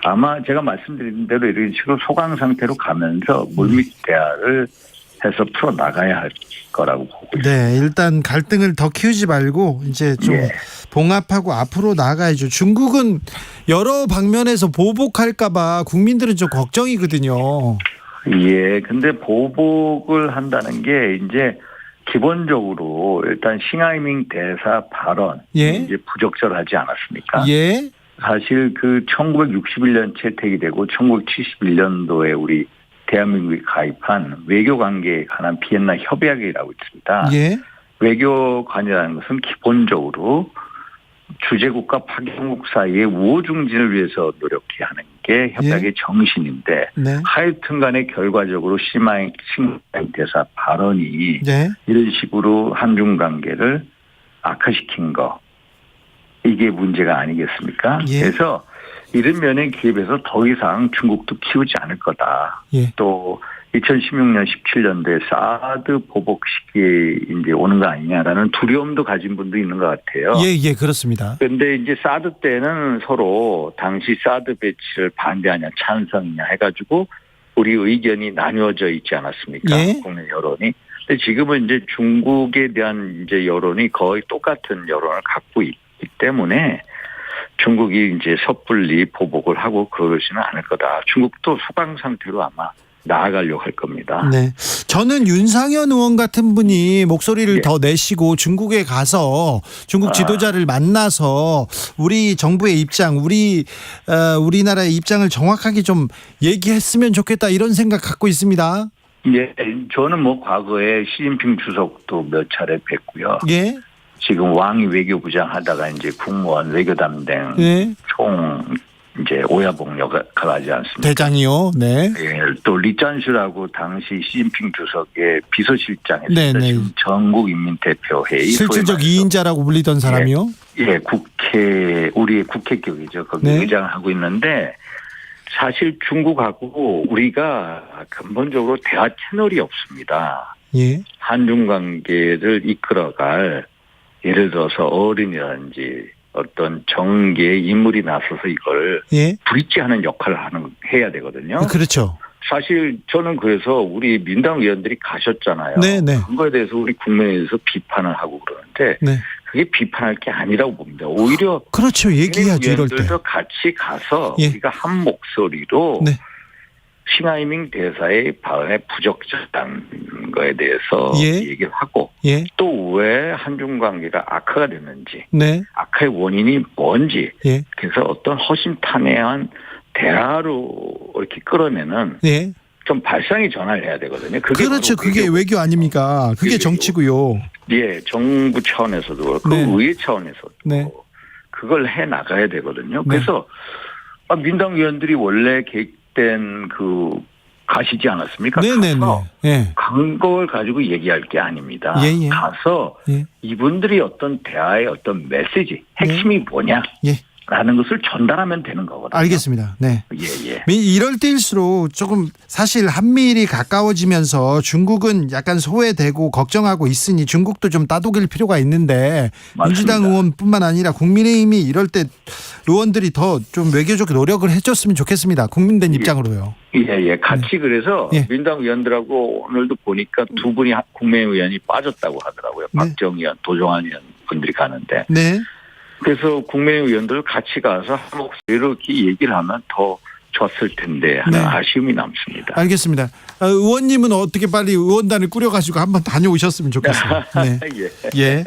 아마 제가 말씀드린 대로 이런 식으로 소강 상태로 가면서 물밑 대화를 해서 풀어 나가야 할 거라고 보고 있습니다. 네, 일단 갈등을 더 키우지 말고 이제 좀 봉합하고 앞으로 나가야죠. 중국은 여러 방면에서 보복할까봐 국민들은 좀 걱정이거든요. 예, 근데 보복을 한다는 게 이제 기본적으로 일단 싱하이밍 대사 발언 이제 부적절하지 않았습니까? 사실 그 1961년 채택이 되고 1971년도에 우리 대한민국이 가입한 외교관계에 관한 비엔나 협약이라고 있습니다. 외교관이라는 것은 기본적으로 주재국과 파견국 사이의 우호 중진을 위해서 노력해야 하는 게 협약의 정신인데 하여튼간에 결과적으로 싱하이밍 대사 발언이 이런 식으로 한중 관계를 악화시킨 거 이게 문제가 아니겠습니까? 그래서 이런 면에 기입해서 더 이상 중국도 키우지 않을 거다. 또 2016년, 17년도에 사드 보복 시기에 이제 오는 거 아니냐라는 두려움도 가진 분도 있는 것 같아요. 예, 그렇습니다. 그런데 이제 사드 때는 서로 당시 사드 배치를 반대하냐 찬성이냐 해가지고 우리 의견이 나뉘어져 있지 않았습니까? 국내 여론이. 근데 지금은 이제 중국에 대한 이제 여론이 거의 똑같은 여론을 갖고 있기 때문에 중국이 이제 섣불리 보복을 하고 그러지는 않을 거다. 중국도 소강 상태로 아마 나아가려고 할 겁니다. 네, 저는 윤상현 의원 같은 분이 목소리를 네. 더 내시고 중국에 가서 중국 지도자를 만나서 우리 정부의 입장, 우리나라의 입장을 정확하게 좀 얘기했으면 좋겠다 이런 생각 갖고 있습니다. 예, 저는 뭐 과거에 시진핑 주석도 몇 차례 뵙고요. 예. 지금 왕이 외교부장 하다가 이제 국무원 외교담당 예. 총 이제 오야봉 역할을 하지 않습니까? 대장이요. 네. 예, 또 리짠슈라고 당시 시진핑 주석의 비서실장이었습니다. 네네. 지금 전국인민대표회의 실질적 2인자라고 불리던 사람이요. 예, 우리의 국회격이죠. 거기 네. 의장을 하고 있는데 사실 중국하고 우리가 근본적으로 대화 채널이 없습니다. 예. 한중 관계를 이끌어갈 예를 들어서 어른이라든지 어떤 정계의 인물이 나서서 이걸 예. 브릿지하는 역할을 해야 되거든요. 그렇죠. 사실 저는 그래서 우리 민당 의원들이 가셨잖아요. 네네. 그거에 대해서 우리 국내에서 비판을 하고 그러는데 네. 그게 비판할 게 아니라고 봅니다. 오히려 그렇죠. 얘기해야죠. 이럴 때. 의원들도 같이 가서 예. 우리가 한 목소리로 네. 싱하이밍 대사의 발언에 부적절한 거에 대해서 예. 얘기를 하고 예. 또 왜 한중 관계가 악화가 됐는지 네. 악화의 원인이 뭔지 예. 그래서 어떤 허심탄회한 대화로 이렇게 끌어내는 예. 좀 발상의 전환을 해야 되거든요. 그게 그렇죠. 바로 그게 외교 아닙니까? 그게 외교고. 정치고요. 예, 정부 차원에서도 그렇고 네. 의회 차원에서도 네. 그걸 해 나가야 되거든요. 그래서 민당 의원들이 원래 계획된 가시지 않았습니까? 네네네. 가서 예. 그걸 가지고 얘기할 게 아닙니다. 예, 예. 가서 예. 이분들이 어떤 대화의 어떤 메시지, 핵심이 뭐냐? 예. 라는 것을 전달하면 되는 거거든요. 알겠습니다. 네. 예. 이럴 때일수록 조금 사실 한미일이 가까워지면서 중국은 약간 소외되고 걱정하고 있으니 중국도 좀 따독일 필요가 있는데 맞습니다. 민주당 의원뿐만 아니라 국민의힘이 이럴 때 의원들이 더 좀 외교적 노력을 해줬으면 좋겠습니다. 국민된 입장으로요. 예. 같이 그래서 예. 민당 의원들하고 오늘도 보니까 두 분이 국민의힘 의원이 빠졌다고 하더라고요. 네. 박정 의원, 도종환 의원 분들이 가는데. 네. 그래서 국민의힘 의원들 같이 가서 한 목소리로 이렇게 얘기를 하면 더 좋았을 텐데 하는 네. 아쉬움이 남습니다. 알겠습니다. 의원님은 어떻게 빨리 의원단을 꾸려가지고 한번 다녀오셨으면 좋겠어요. 네. 예.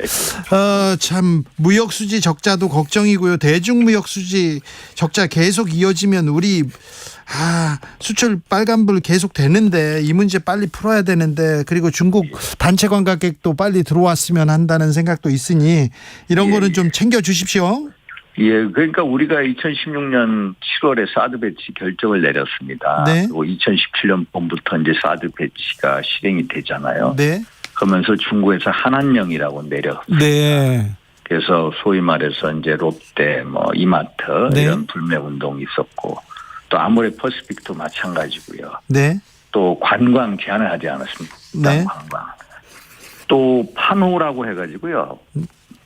참 무역 수지 적자도 걱정이고요. 대중 무역 수지 적자 계속 이어지면 우리 수출 빨간불 계속 되는데 이 문제 빨리 풀어야 되는데 그리고 중국 단체 관광객도 빨리 들어왔으면 한다는 생각도 있으니 이런 거는 좀 챙겨 주십시오. 예, 그러니까 우리가 2016년 7월에 사드 배치 결정을 내렸습니다. 네. 그리고 2017년 봄부터 이제 사드 배치가 실행이 되잖아요. 네. 그러면서 중국에서 한한령이라고 내렸습니다. 네. 그래서 소위 말해서 이제 롯데, 이마트 네. 이런 불매 운동이 있었고 또 아모레 퍼시픽도 마찬가지고요. 네. 또 관광 제한을 하지 않았습니까? 네. 관광. 또 판호라고 해가지고요.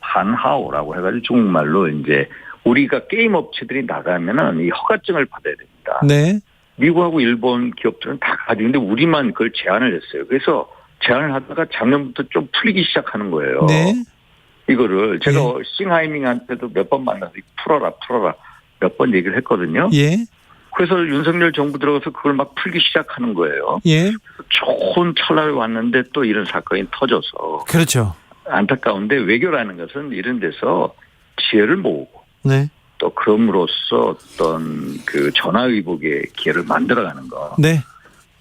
판하오라고 해가지고 중국말로 이제 우리가 게임 업체들이 나가면은 이 허가증을 받아야 됩니다. 네. 미국하고 일본 기업들은 다 가지고 있는데 우리만 그걸 제한을 했어요. 그래서 제한을 하다가 작년부터 좀 풀리기 시작하는 거예요. 네. 이거를 제가 싱하이밍한테도 몇 번 만나서 풀어라 몇 번 얘기를 했거든요. 예. 그래서 윤석열 정부 들어가서 그걸 막 풀기 시작하는 거예요. 예. 좋은 찰나에 왔는데 또 이런 사건이 터져서 그렇죠. 안타까운데 외교라는 것은 이런 데서 지혜를 모으고 네. 또 그럼으로써 어떤 전화위복의 기회를 만들어가는 거. 네.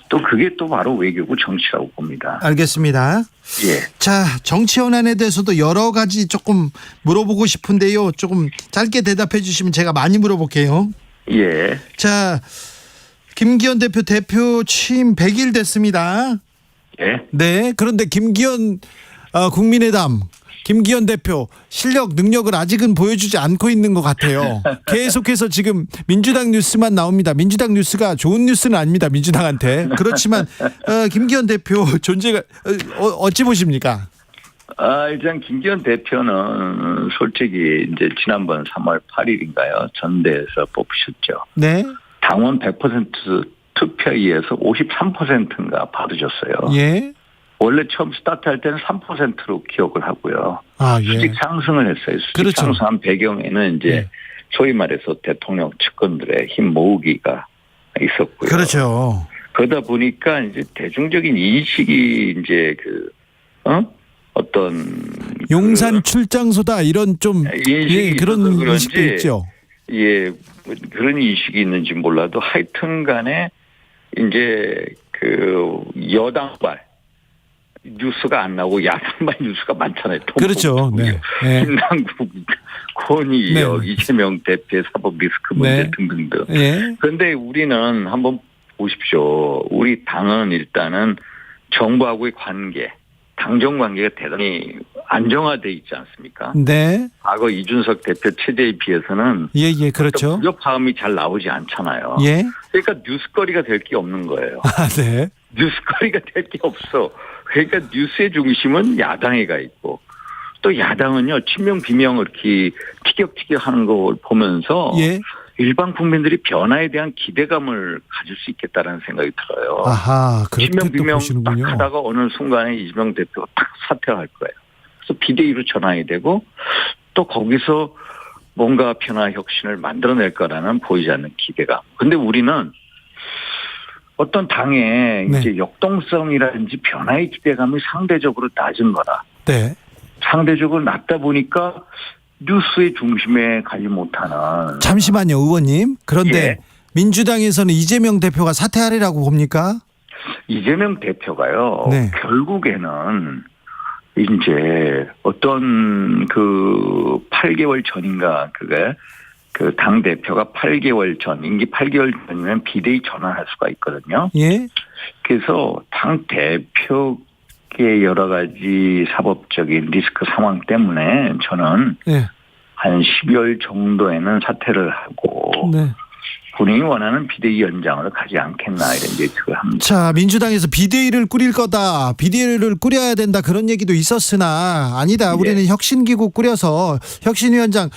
또 그게 또 바로 외교고 정치라고 봅니다. 알겠습니다. 예. 자, 정치 현안에 대해서도 여러 가지 조금 물어보고 싶은데요. 조금 짧게 대답해 주시면 제가 많이 물어볼게요. 예. 자, 김기현 대표 취임 100일 됐습니다. 예. 네. 그런데 김기현 국민의당 김기현 대표 실력 능력을 아직은 보여주지 않고 있는 것 같아요. 계속해서 지금 민주당 뉴스만 나옵니다. 민주당 뉴스가 좋은 뉴스는 아닙니다. 민주당한테. 그렇지만 김기현 대표 존재가 어찌 보십니까? 일단 김기현 대표는 솔직히 이제 지난번 3월 8일인가요? 전대에서 뽑으셨죠. 네. 당원 100% 투표에서 53%인가 받으셨어요. 예. 원래 처음 스타트할 때는 3%로 기억을 하고요. 예. 수직 상승을 했어요. 수직 그렇죠. 상승한 배경에는 이제 소위 말해서 대통령 측근들의 힘 모으기가 있었고요. 그렇죠. 그러다 보니까 이제 대중적인 인식이 이제 어떤 용산 출장소다 이런 좀 그런 인식도 있죠. 예, 그런 인식이 있는지 몰라도 하여튼간에 이제 그 여당발 뉴스가 안 나오고 야당발 뉴스가 많잖아요. 그렇죠. 네. 김남국, 권의역, 이재명 대표의 사법 리스크 문제 등등등. 그런데 우리는 한번 보십시오. 우리 당은 일단은 정부하고의 관계, 당정 관계가 대단히 안정화돼 있지 않습니까? 네. 과거 이준석 대표 체제에 비해서는 그렇죠. 무력화음이 잘 나오지 않잖아요. 그러니까 뉴스거리가 될 게 없는 거예요. 네. 뉴스거리가 될 게 없어. 그러니까 뉴스의 중심은 야당에 가 있고 또 야당은요 친명 비명 이렇게 티격태격하는 걸 보면서 일반 국민들이 변화에 대한 기대감을 가질 수 있겠다라는 생각이 들어요. 친명 비명 딱 하다가 어느 순간에 이재명 대표가 딱 사퇴할 거예요. 그래서 비대위로 전환이 되고 또 거기서 뭔가 변화 혁신을 만들어낼 거라는 보이지 않는 기대감. 근데 우리는 어떤 당의 이제 역동성이라든지 변화의 기대감이 상대적으로 낮은 거라. 상대적으로 낮다 보니까 뉴스의 중심에 가지 못하는. 잠시만요, 의원님. 그런데 민주당에서는 이재명 대표가 사퇴하리라고 봅니까? 이재명 대표가요. 결국에는 이제 어떤 그 8개월 전인가 그게 그 당 대표가 8개월 전, 임기 8개월 전이면 비대위 전환할 수가 있거든요. 그래서 당 대표의 여러 가지 사법적인 리스크 상황 때문에 저는 한 12월 정도에는 사퇴를 하고 본인이 원하는 비대위 연장을 가지 않겠나 이런 예측을 합니다. 자, 민주당에서 비대위를 꾸릴 거다. 비대위를 꾸려야 된다. 그런 얘기도 있었으나 아니다. 우리는 혁신기구 꾸려서 혁신위원장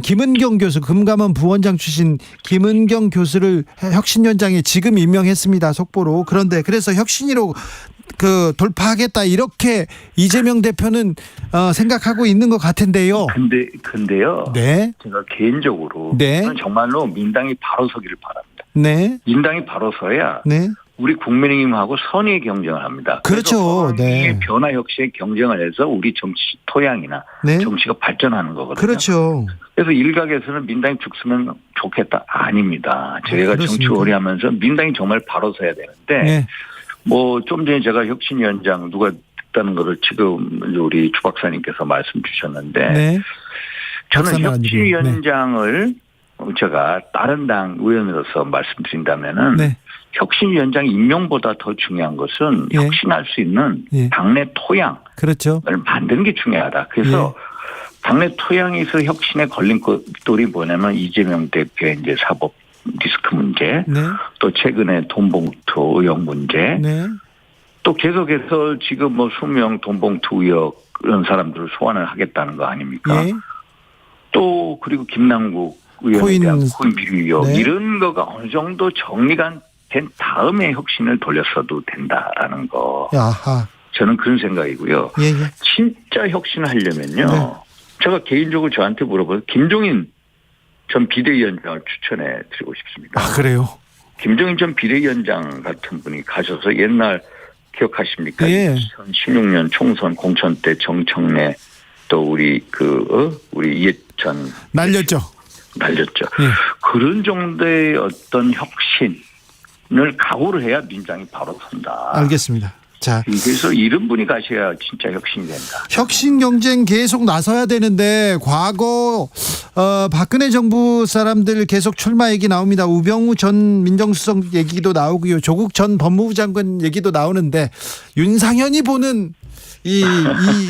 김은경 교수, 금감원 부원장 출신 김은경 교수를 혁신위원장에 지금 임명했습니다. 속보로. 그런데 그래서 혁신위로 돌파하겠다 이렇게 이재명 대표는 생각하고 있는 것 같은데요. 근데요. 제가 개인적으로 저는 정말로 민당이 바로 서기를 바랍니다. 민당이 바로 서야 우리 국민의힘하고 선의의 경쟁을 합니다. 그렇죠. 변화 혁신의 경쟁을 해서 우리 정치 토양이나 정치가 발전하는 거거든요. 그렇죠. 그래서 일각에서는 민당이 죽으면 좋겠다. 아닙니다. 저희가 정치 오래 하면서 민당이 정말 바로 서야 되는데 뭐 좀 전에 제가 혁신위원장 누가 됐다는 거를 지금 우리 주 박사님께서 말씀 주셨는데 저는 혁신위원장을 제가 다른 당 의원으로서 말씀드린다면은 혁신위원장 임명보다 더 중요한 것은 혁신할 수 있는 당내 토양을 만드는 게 중요하다. 그래서 당내 토양에서 혁신의 걸림돌이 뭐냐면 이재명 대표의 이제 사법 리스크 문제, 또 최근에 돈봉투 의혹 문제, 또 계속해서 지금 뭐 수명 돈봉투 의혹 이런 사람들을 소환을 하겠다는 거 아닙니까? 또 그리고 김남국 의원에 대한 코인 비리 의혹 이런 거가 어느 정도 정리가 된 다음에 혁신을 돌렸어도 된다라는 거. 저는 그런 생각이고요. 진짜 혁신을 하려면요. 제가 개인적으로 저한테 물어봐서 김종인 전 비대위원장을 추천해 드리고 싶습니다. 그래요? 김종인 전 비대위원장 같은 분이 가셔서 옛날 기억하십니까? 2016년 총선 공천 때 정청래 또 우리 우리 이해찬 날렸죠. 그런 정도의 어떤 혁신을 각오를 해야 민주당이 바로 선다. 알겠습니다. 자, 그래서 이런 분이 가셔야 진짜 혁신이 된다. 혁신 경쟁 계속 나서야 되는데 과거 박근혜 정부 사람들 계속 출마 얘기 나옵니다. 우병우 전 민정수석 얘기도 나오고요. 조국 전 법무부 장관 얘기도 나오는데 윤상현이 보는 이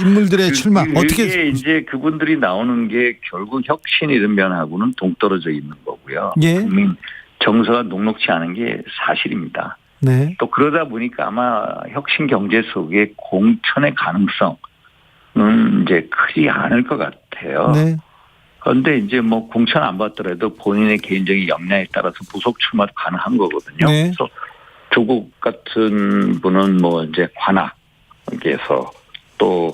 인물들의 출마 어떻게 이제 그분들이 나오는 게 결국 혁신 이런 면하고는 동떨어져 있는 거고요. 국민 정서가 녹록치 않은 게 사실입니다. 또 그러다 보니까 아마 혁신 경제 속에 공천의 가능성은 이제 크지 않을 것 같아요. 그런데 이제 뭐 공천 안 받더라도 본인의 개인적인 역량에 따라서 무속 출마도 가능한 거거든요. 그래서 조국 같은 분은 뭐 이제 관악에서 또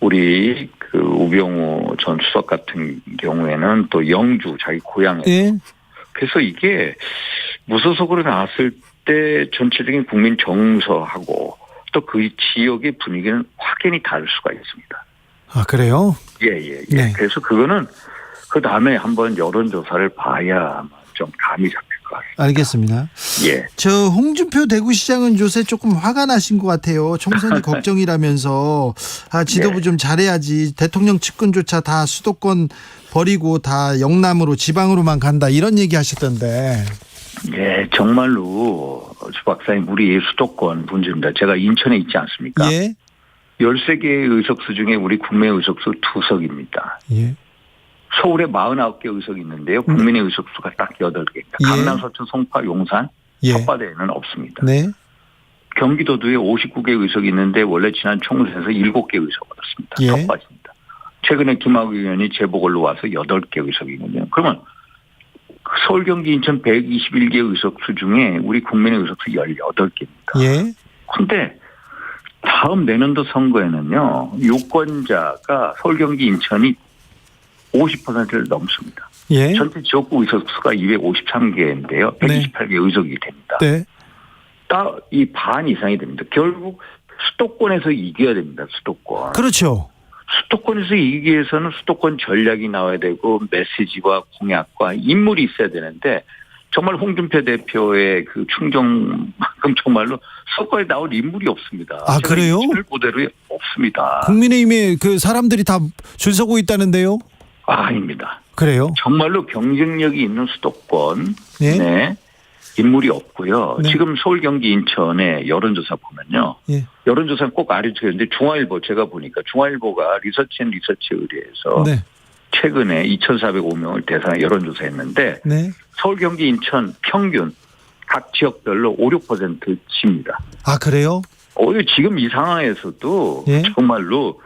우리 그 우병우 전 수석 같은 경우에는 또 영주 자기 고향에 예. 그래서 이게 무소속으로 나왔을 때 전체적인 국민 정서하고 또 그 지역의 분위기는 확연히 다를 수가 있습니다. 아, 그래요? 예. 네. 그래서 그거는 그 다음에 한번 여론조사를 봐야 좀 감이 잡힐 것 같습니다. 알겠습니다. 예. 저 홍준표 대구시장은 요새 조금 화가 나신 것 같아요. 총선이 걱정이라면서 지도부 네. 좀 잘해야지. 대통령 측근조차 다 수도권 버리고 다 영남으로 지방으로만 간다 이런 얘기 하셨던데. 네, 정말로 주 박사님 우리 수도권 문제입니다. 제가 인천에 있지 않습니까? 예. 13개의 의석수 중에 우리 국내 의석수 2석입니다. 예. 서울에 49개 의석이 있는데요. 국민의 의석수가 딱 8개입니다. 예. 강남, 서초, 송파, 용산, 예. 혓바닥에는 없습니다. 네. 경기도도에 59개 의석이 있는데 원래 지난 총선에서 7개 의석 얻었습니다. 예. 더 빠집니다. 최근에 김학의 의원이 재보궐로 와서 8개 의석이거든요. 그러면 서울, 경기, 인천 121개 의석수 중에 우리 국민의 의석수 18개입니다. 예. 그런데 다음 내년도 선거에는요. 유권자가 서울, 경기, 인천이 50%를 넘습니다. 예. 전체 지역구 의석수가 253개인데요. 128개 의석이 됩니다. 네. 딱 이 반 이상이 됩니다. 결국 수도권에서 이겨야 됩니다. 수도권. 그렇죠. 수도권에서 이기기 위해서는 수도권 전략이 나와야 되고 메시지와 공약과 인물이 있어야 되는데 정말 홍준표 대표의 그 충정만큼 정말로 선거에 나올 인물이 없습니다. 아, 그래요? 그대로 없습니다. 국민의힘에 그 사람들이 다 줄 서고 있다는데요. 아닙니다. 그래요? 정말로 경쟁력이 있는 수도권 예. 네. 인물이 없고요. 네. 지금 서울, 경기, 인천의 여론조사 보면요. 예. 여론조사는 꼭 알려줘야 되는데 중앙일보 제가 보니까 중앙일보가 리서치앤리서치에 의뢰해서 네. 최근에 2,405명을 대상에 여론조사했는데 네. 서울, 경기, 인천 평균 각 지역별로 5, 6% 집니다. 아, 그래요? 오히려 지금 이 상황에서도 예. 정말로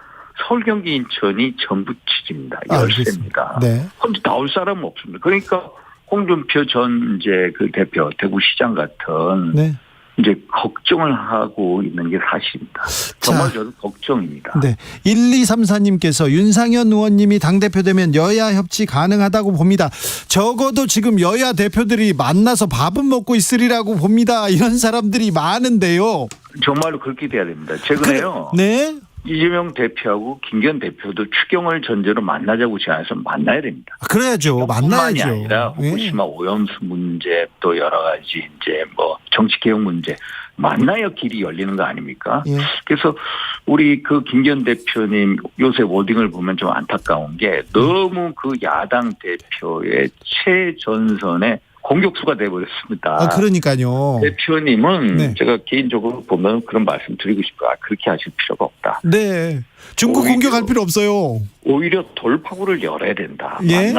서울, 경기, 인천이 전부 지집니다. 열세입니다. 네. 근데 나올 사람은 없습니다. 그러니까 홍준표 전 이제 그 대표 대구시장 같은 네. 이제 걱정을 하고 있는 게 사실입니다. 정말 저도 걱정입니다. 네. 1234님께서 윤상현 의원님이 당대표 되면 여야 협치 가능하다고 봅니다. 적어도 지금 여야 대표들이 만나서 밥은 먹고 있으리라고 봅니다. 이런 사람들이 많은데요. 정말로 그렇게 돼야 됩니다. 최근에요. 네. 이재명 대표하고 김기현 대표도 추경을 전제로 만나자고 제안해서 만나야 됩니다. 그래야죠. 뿐만이 만나야죠. 아니라 후쿠시마 오염수 문제 또 여러 가지 이제 뭐 정치 개혁 문제 만나야 길이 열리는 거 아닙니까? 예. 그래서 우리 그 김기현 대표님 요새 워딩을 보면 좀 안타까운 게 너무 그 야당 대표의 최전선에 공격수가 돼버렸습니다. 아, 그러니까요. 대표님은 네. 제가 개인적으로 보면 그런 말씀 드리고 싶어요. 그렇게 하실 필요가 없다. 네. 중국 공격할 필요 없어요. 오히려 돌파구를 열어야 된다. 예.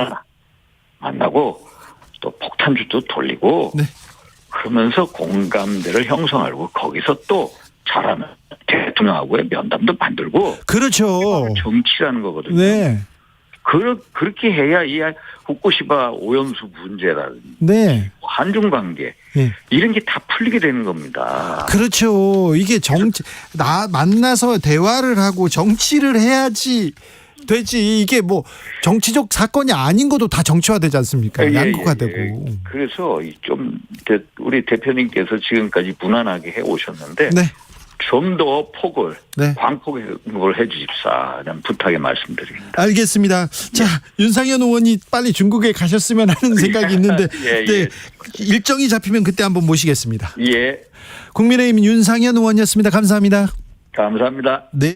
만나고 또 폭탄주도 돌리고 네. 그러면서 공감대를 형성하고 거기서 또 잘하면 대통령하고의 면담도 만들고 그렇죠. 정치라는 거거든요. 네. 그렇게 해야 이 후쿠시마 오염수 문제라든지 네. 한중 관계 예. 이런 게 다 풀리게 되는 겁니다. 그렇죠. 이게 만나서 대화를 하고 정치를 해야지 되지. 이게 뭐 정치적 사건이 아닌 것도 다 정치화되지 않습니까? 양극화되고. 그래서 좀 우리 대표님께서 지금까지 무난하게 해 오셨는데 네. 좀 더 폭을 네. 광폭을 해 주십사라는 부탁의 말씀드립니다. 알겠습니다. 자, 윤상현 의원이 빨리 중국에 가셨으면 하는 생각이 있는데 예, 네, 예. 일정이 잡히면 그때 한번 모시겠습니다. 예. 국민의힘 윤상현 의원이었습니다. 감사합니다. 감사합니다. 네.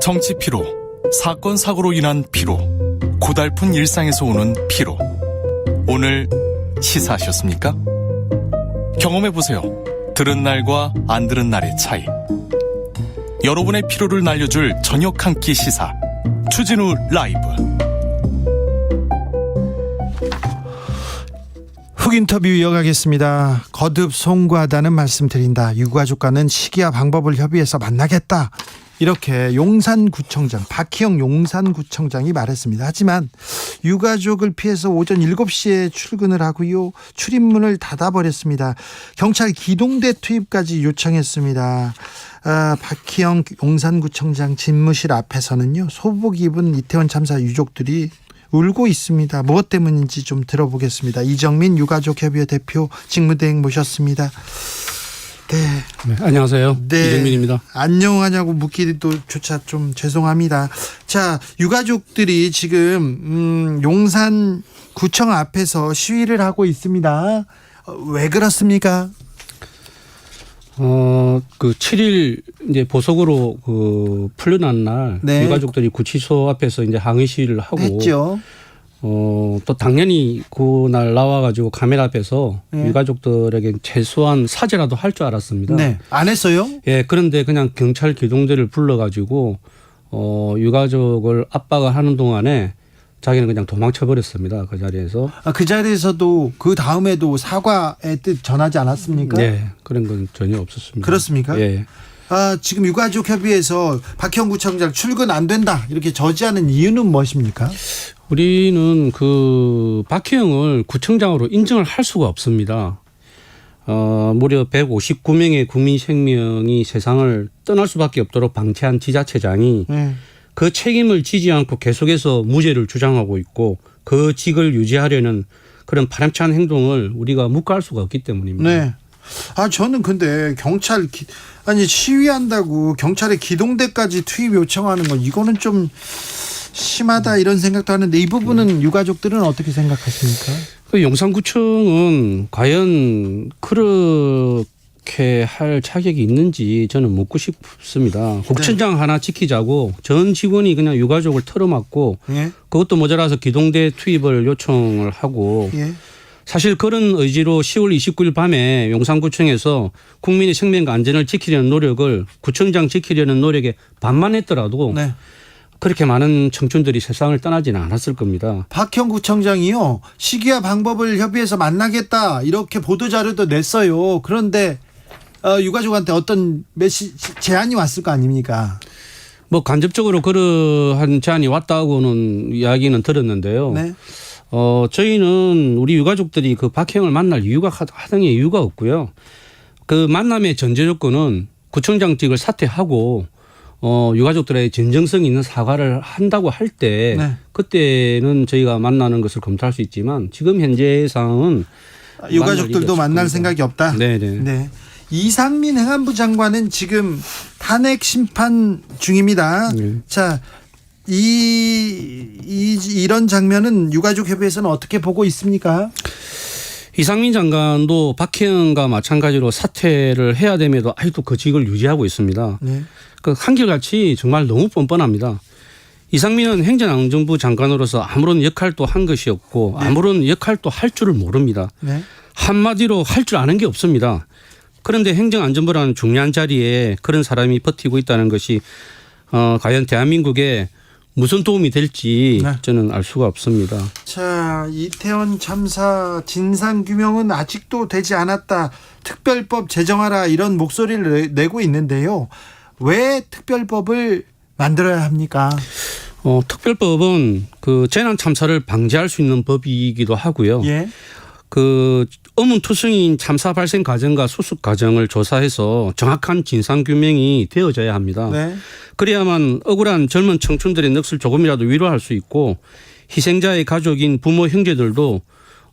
정치 피로, 사건 사고로 인한 피로, 고달픈 일상에서 오는 피로. 오늘 시사하셨습니까? 경험해보세요. 들은 날과 안 들은 날의 차이. 여러분의 피로를 날려줄 저녁 한 끼 시사. 추진우 라이브. 훅 인터뷰 이어가겠습니다. 거듭 송구하다는 말씀 드린다. 유가족과는 시기와 방법을 협의해서 만나겠다. 이렇게 용산구청장 박희영 용산구청장이 말했습니다. 하지만 유가족을 피해서 오전 7시에 출근을 하고요. 출입문을 닫아버렸습니다. 경찰 기동대 투입까지 요청했습니다. 박희영 용산구청장 집무실 앞에서는요. 소복 입은 이태원 참사 유족들이 울고 있습니다. 무엇 때문인지 좀 들어보겠습니다. 이정민 유가족협의회 대표 직무대행 모셨습니다. 네, 안녕하세요. 네, 이정민입니다. 안녕하냐고 묻기도조차 좀 죄송합니다. 자, 유가족들이 지금 용산구청 앞에서 시위를 하고 있습니다. 왜 그렇습니까? 그 7일 이제 보석으로 풀려난 날 네. 유가족들이 구치소 앞에서 이제 항의 시위를 하고 했죠. 또 당연히 그날 나와가지고 카메라 앞에서 네. 유가족들에게 최소한 사죄라도 할 줄 알았습니다. 네, 안 했어요? 예, 그런데 그냥 경찰 기동대를 불러가지고 유가족을 압박을 하는 동안에 자기는 그냥 도망쳐 버렸습니다. 그 자리에서. 그 자리에서도 그 다음에도 사과의 뜻 전하지 않았습니까? 네, 그런 건 전혀 없었습니다. 그렇습니까? 예. 지금 유가족협의회에서 박희영 구청장 출근 안 된다 이렇게 저지하는 이유는 무엇입니까? 우리는 그 박희영을 구청장으로 인정을 할 수가 없습니다. 무려 159명의 국민 생명이 세상을 떠날 수밖에 없도록 방치한 지자체장이 그 책임을 지지 않고 계속해서 무죄를 주장하고 있고 그 직을 유지하려는 그런 바람찬 행동을 우리가 묵과할 수가 없기 때문입니다. 네. 저는 근데 시위한다고 경찰의 기동대까지 투입 요청하는 건 이거는 좀 심하다 이런 생각도 하는데 이 부분은 유가족들은 어떻게 생각하십니까? 그 용산구청은 과연 그렇게 할 자격이 있는지 저는 묻고 싶습니다. 구청장 하나 지키자고 전 직원이 그냥 유가족을 털어맞고 그것도 모자라서 기동대 투입을 요청을 하고 사실 그런 의지로 10월 29일 밤에 용산구청에서 국민의 생명과 안전을 지키려는 노력을 구청장 지키려는 노력에 반만했더라도 그렇게 많은 청춘들이 세상을 떠나지는 않았을 겁니다. 박형 구청장이요. 시기와 방법을 협의해서 만나겠다 이렇게 보도자료도 냈어요. 그런데 유가족한테 어떤 제안이 왔을 거 아닙니까? 뭐 간접적으로 그러한 제안이 왔다고는 이야기는 들었는데요. 네. 저희는 우리 유가족들이 그 박형을 만날 이유가 하등의 이유가 없고요. 그 만남의 전제 조건은 구청장직을 사퇴하고 유가족들의 진정성 있는 사과를 한다고 할 때 그때는 저희가 만나는 것을 검토할 수 있지만 지금 현재 상황은 유가족들도 만날 생각이 없다. 네네. 네. 이상민 행안부 장관은 지금 탄핵 심판 중입니다. 자, 이런 장면은 유가족협의회에서는 어떻게 보고 있습니까? 이상민 장관도 박혜영과 마찬가지로 사퇴를 해야 됨에도 아직도 그 직을 유지하고 있습니다. 그 한결같이 정말 너무 뻔뻔합니다. 이상민은 행정안전부 장관으로서 아무런 역할도 한 것이 없고 아무런 역할도 할 줄을 모릅니다. 한마디로 할 줄 아는 게 없습니다. 그런데 행정안전부라는 중요한 자리에 그런 사람이 버티고 있다는 것이 과연 대한민국에 무슨 도움이 될지 저는 알 수가 없습니다. 자, 이태원 참사 진상규명은 아직도 되지 않았다. 특별법 제정하라 이런 목소리를 내고 있는데요. 왜 특별법을 만들어야 합니까? 특별법은 그 재난 참사를 방지할 수 있는 법이기도 하고요. 그 의문투성인 참사 발생 과정과 수습 과정을 조사해서 정확한 진상규명이 되어져야 합니다. 그래야만 억울한 젊은 청춘들의 넋을 조금이라도 위로할 수 있고 희생자의 가족인 부모 형제들도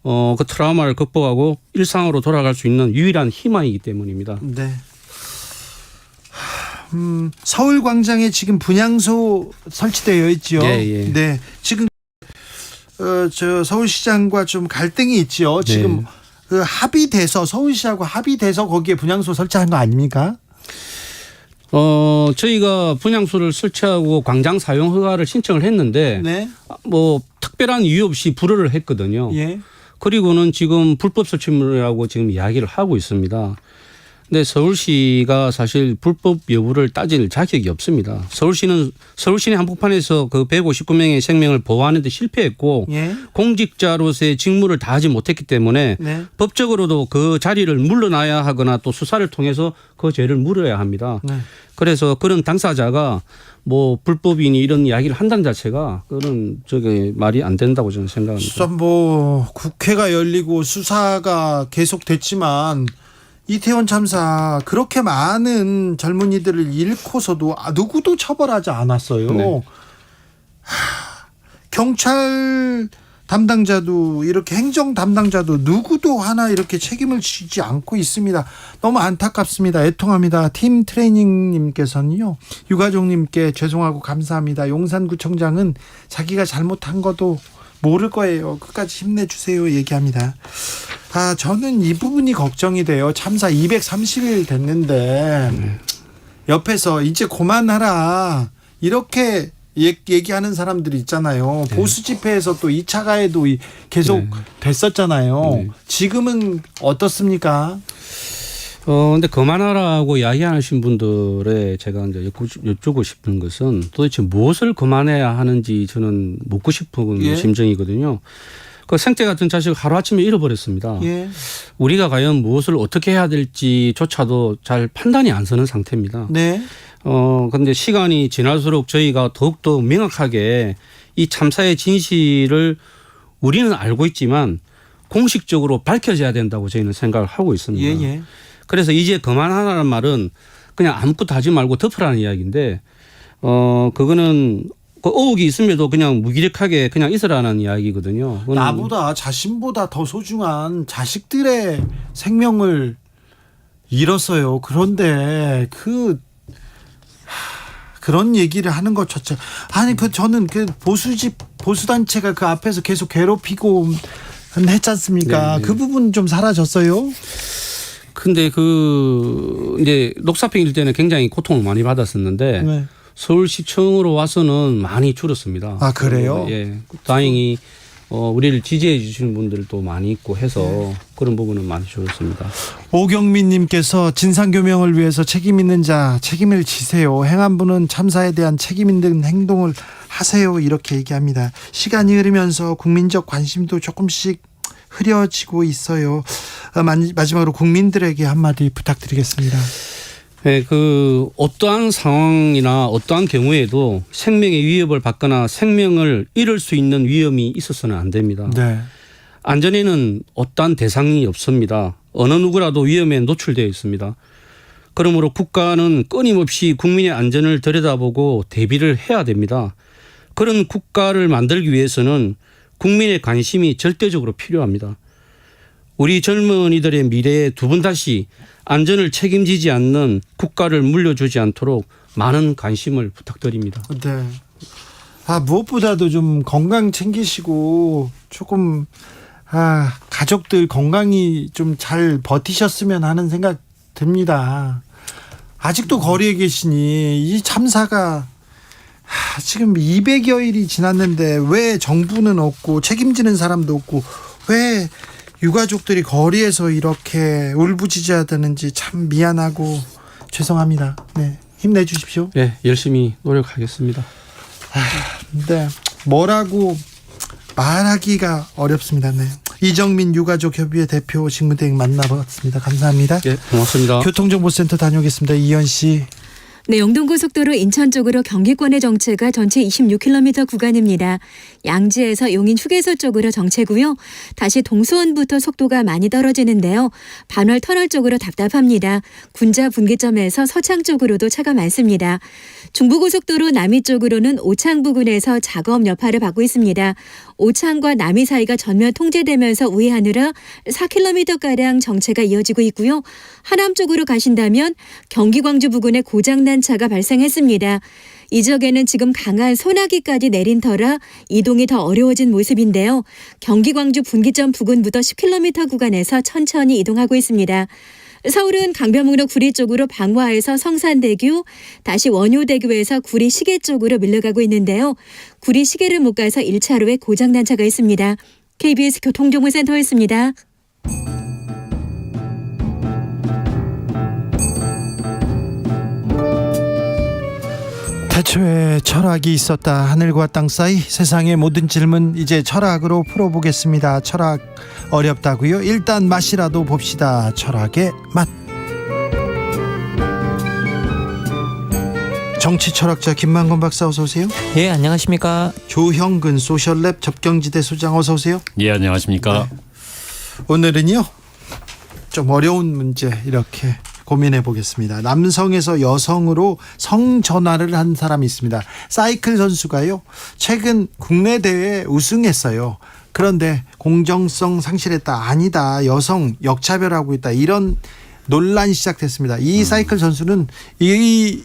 그 트라우마를 극복하고 일상으로 돌아갈 수 있는 유일한 희망이기 때문입니다. 네. 서울광장에 지금 분향소 설치되어 있죠. 네. 지금 저 서울시장과 좀 갈등이 있죠. 지금 그 합의돼서 서울시하고 합의돼서 거기에 분향소 설치한 거 아닙니까? 저희가 분향소를 설치하고 광장 사용 허가를 신청을 했는데 뭐 특별한 이유 없이 불허를 했거든요. 그리고는 지금 불법 설치물이라고 지금 이야기를 하고 있습니다. 근데 서울시가 사실 불법 여부를 따질 자격이 없습니다. 서울시는 서울시내 한복판에서 그 159명의 생명을 보호하는 데 실패했고 예. 공직자로서의 직무를 다하지 못했기 때문에 네. 법적으로도 그 자리를 물러나야 하거나 또 수사를 통해서 그 죄를 물어야 합니다. 네. 그래서 그런 당사자가 뭐 불법이니 이런 이야기를 한다는 자체가 그런 저게 말이 안 된다고 저는 생각합니다. 뭐 국회가 열리고 수사가 계속됐지만 이태원 참사 그렇게 많은 젊은이들을 잃고서도 누구도 처벌하지 않았어요. 네. 경찰 담당자도 이렇게 행정 담당자도 누구도 하나 이렇게 책임을 지지 않고 있습니다. 너무 안타깝습니다. 애통합니다. 팀 트레이닝님께서는요. 유가족님께 죄송하고 감사합니다. 용산구청장은 자기가 잘못한 것도 모를 거예요. 끝까지 힘내주세요 얘기합니다. 저는 이 부분이 걱정이 돼요. 참사 230일 됐는데 옆에서 이제 그만하라 이렇게 얘기하는 사람들이 있잖아요. 보수 집회에서 또 2차 가해도 계속 됐었잖아요. 지금은 어떻습니까? 근데 그만하라고 이야기하신 분들의 제가 이제 여쭈고 싶은 것은 도대체 무엇을 그만해야 하는지 저는 묻고 싶은 심정이거든요. 그 생태 같은 자식을 하루아침에 잃어버렸습니다. 예. 우리가 과연 무엇을 어떻게 해야 될지조차도 잘 판단이 안 서는 상태입니다. 네. 근데 시간이 지날수록 저희가 더욱더 명확하게 이 참사의 진실을 우리는 알고 있지만 공식적으로 밝혀져야 된다고 저희는 생각을 하고 있습니다. 예. 그래서 이제 그만하라는 말은 그냥 아무것도 하지 말고 덮으라는 이야기인데, 그거는 그 어혹이 있음에도 그냥 무기력하게 그냥 있으라는 이야기거든요. 나보다 자신보다 더 소중한 자식들의 생명을 잃었어요. 그런데 그런 얘기를 하는 것 자체 저는 그 보수단체가 그 앞에서 계속 괴롭히고 했지 않습니까? 그 부분 좀 사라졌어요. 근데 이제 녹사평일 때는 굉장히 고통을 많이 받았었는데 서울시청으로 와서는 많이 줄었습니다. 그래요? 예. 다행히 우리를 지지해 주시는 분들도 많이 있고 해서 그런 부분은 많이 줄었습니다. 오경민님께서 진상규명을 위해서 책임 있는 자 책임을 지세요. 행한 분은 참사에 대한 책임 있는 행동을 하세요. 이렇게 얘기합니다. 시간이 흐르면서 국민적 관심도 조금씩 흐려지고 있어요. 마지막으로 국민들에게 한마디 부탁드리겠습니다. 네, 어떠한 상황이나 어떠한 경우에도 생명의 위협을 받거나 생명을 잃을 수 있는 위험이 있어서는 안 됩니다. 네. 안전에는 어떠한 대상이 없습니다. 어느 누구라도 위험에 노출되어 있습니다. 그러므로 국가는 끊임없이 국민의 안전을 들여다보고 대비를 해야 됩니다. 그런 국가를 만들기 위해서는 국민의 관심이 절대적으로 필요합니다. 우리 젊은이들의 미래에 두 번 다시 안전을 책임지지 않는 국가를 물려주지 않도록 많은 관심을 부탁드립니다. 네. 무엇보다도 좀 건강 챙기시고 조금 가족들 건강히 좀 잘 버티셨으면 하는 생각 듭니다. 아직도 거리에 계시니 이 참사가 지금 200여일이 지났는데 왜 정부는 없고 책임지는 사람도 없고 왜 유가족들이 거리에서 이렇게 울부짖어야 되는지 참 미안하고 죄송합니다. 네, 힘내주십시오. 네, 열심히 노력하겠습니다. 네, 뭐라고 말하기가 어렵습니다. 네. 이정민 유가족협의회 대표 직무대행 만나봤습니다. 감사합니다. 네, 고맙습니다. 교통정보센터 다녀오겠습니다. 이현 씨. 네, 영동고속도로 인천 쪽으로 경기권의 정체가 전체 26km 구간입니다. 양지에서 용인 휴게소 쪽으로 정체고요. 다시 동수원부터 속도가 많이 떨어지는데요. 반월 터널 쪽으로 답답합니다. 군자 분기점에서 서창 쪽으로도 차가 많습니다. 중부고속도로 남이 쪽으로는 오창 부근에서 작업 여파를 받고 있습니다. 오창과 남이 사이가 전면 통제되면서 우회하느라 4km가량 정체가 이어지고 있고요. 하남 쪽으로 가신다면 경기 광주 부근에 고장난 차가 발생했습니다. 이 지역에는 지금 강한 소나기까지 내린 터라 이동이 더 어려워진 모습인데요. 경기 광주 분기점 부근부터 10km 구간에서 천천히 이동하고 있습니다. 서울은 강변북로 구리 쪽으로 방화에서 성산대교, 다시 원효대교에서 구리 시계 쪽으로 밀려가고 있는데요. 구리 시계를 못 가서 1차로에 고장난 차가 있습니다. KBS 교통정보센터였습니다. 태초에 철학이 있었다. 하늘과 땅 사이 세상의 모든 질문 이제 철학으로 풀어보겠습니다. 철학 어렵다고요? 일단 맛이라도 봅시다. 철학의 맛. 정치 철학자 김만건 박사 어서 오세요. 예, 안녕하십니까. 조형근 소셜랩 접경지대 소장 어서 오세요. 예, 안녕하십니까. 네. 오늘은요 좀 어려운 문제 이렇게 고민해 보겠습니다. 남성에서 여성으로 성전환을 한 사람이 있습니다. 사이클 선수가요 최근 국내 대회에 우승했어요. 그런데 공정성 상실했다, 아니다, 여성 역차별하고 있다, 이런 논란이 시작됐습니다. 이 사이클 선수는 이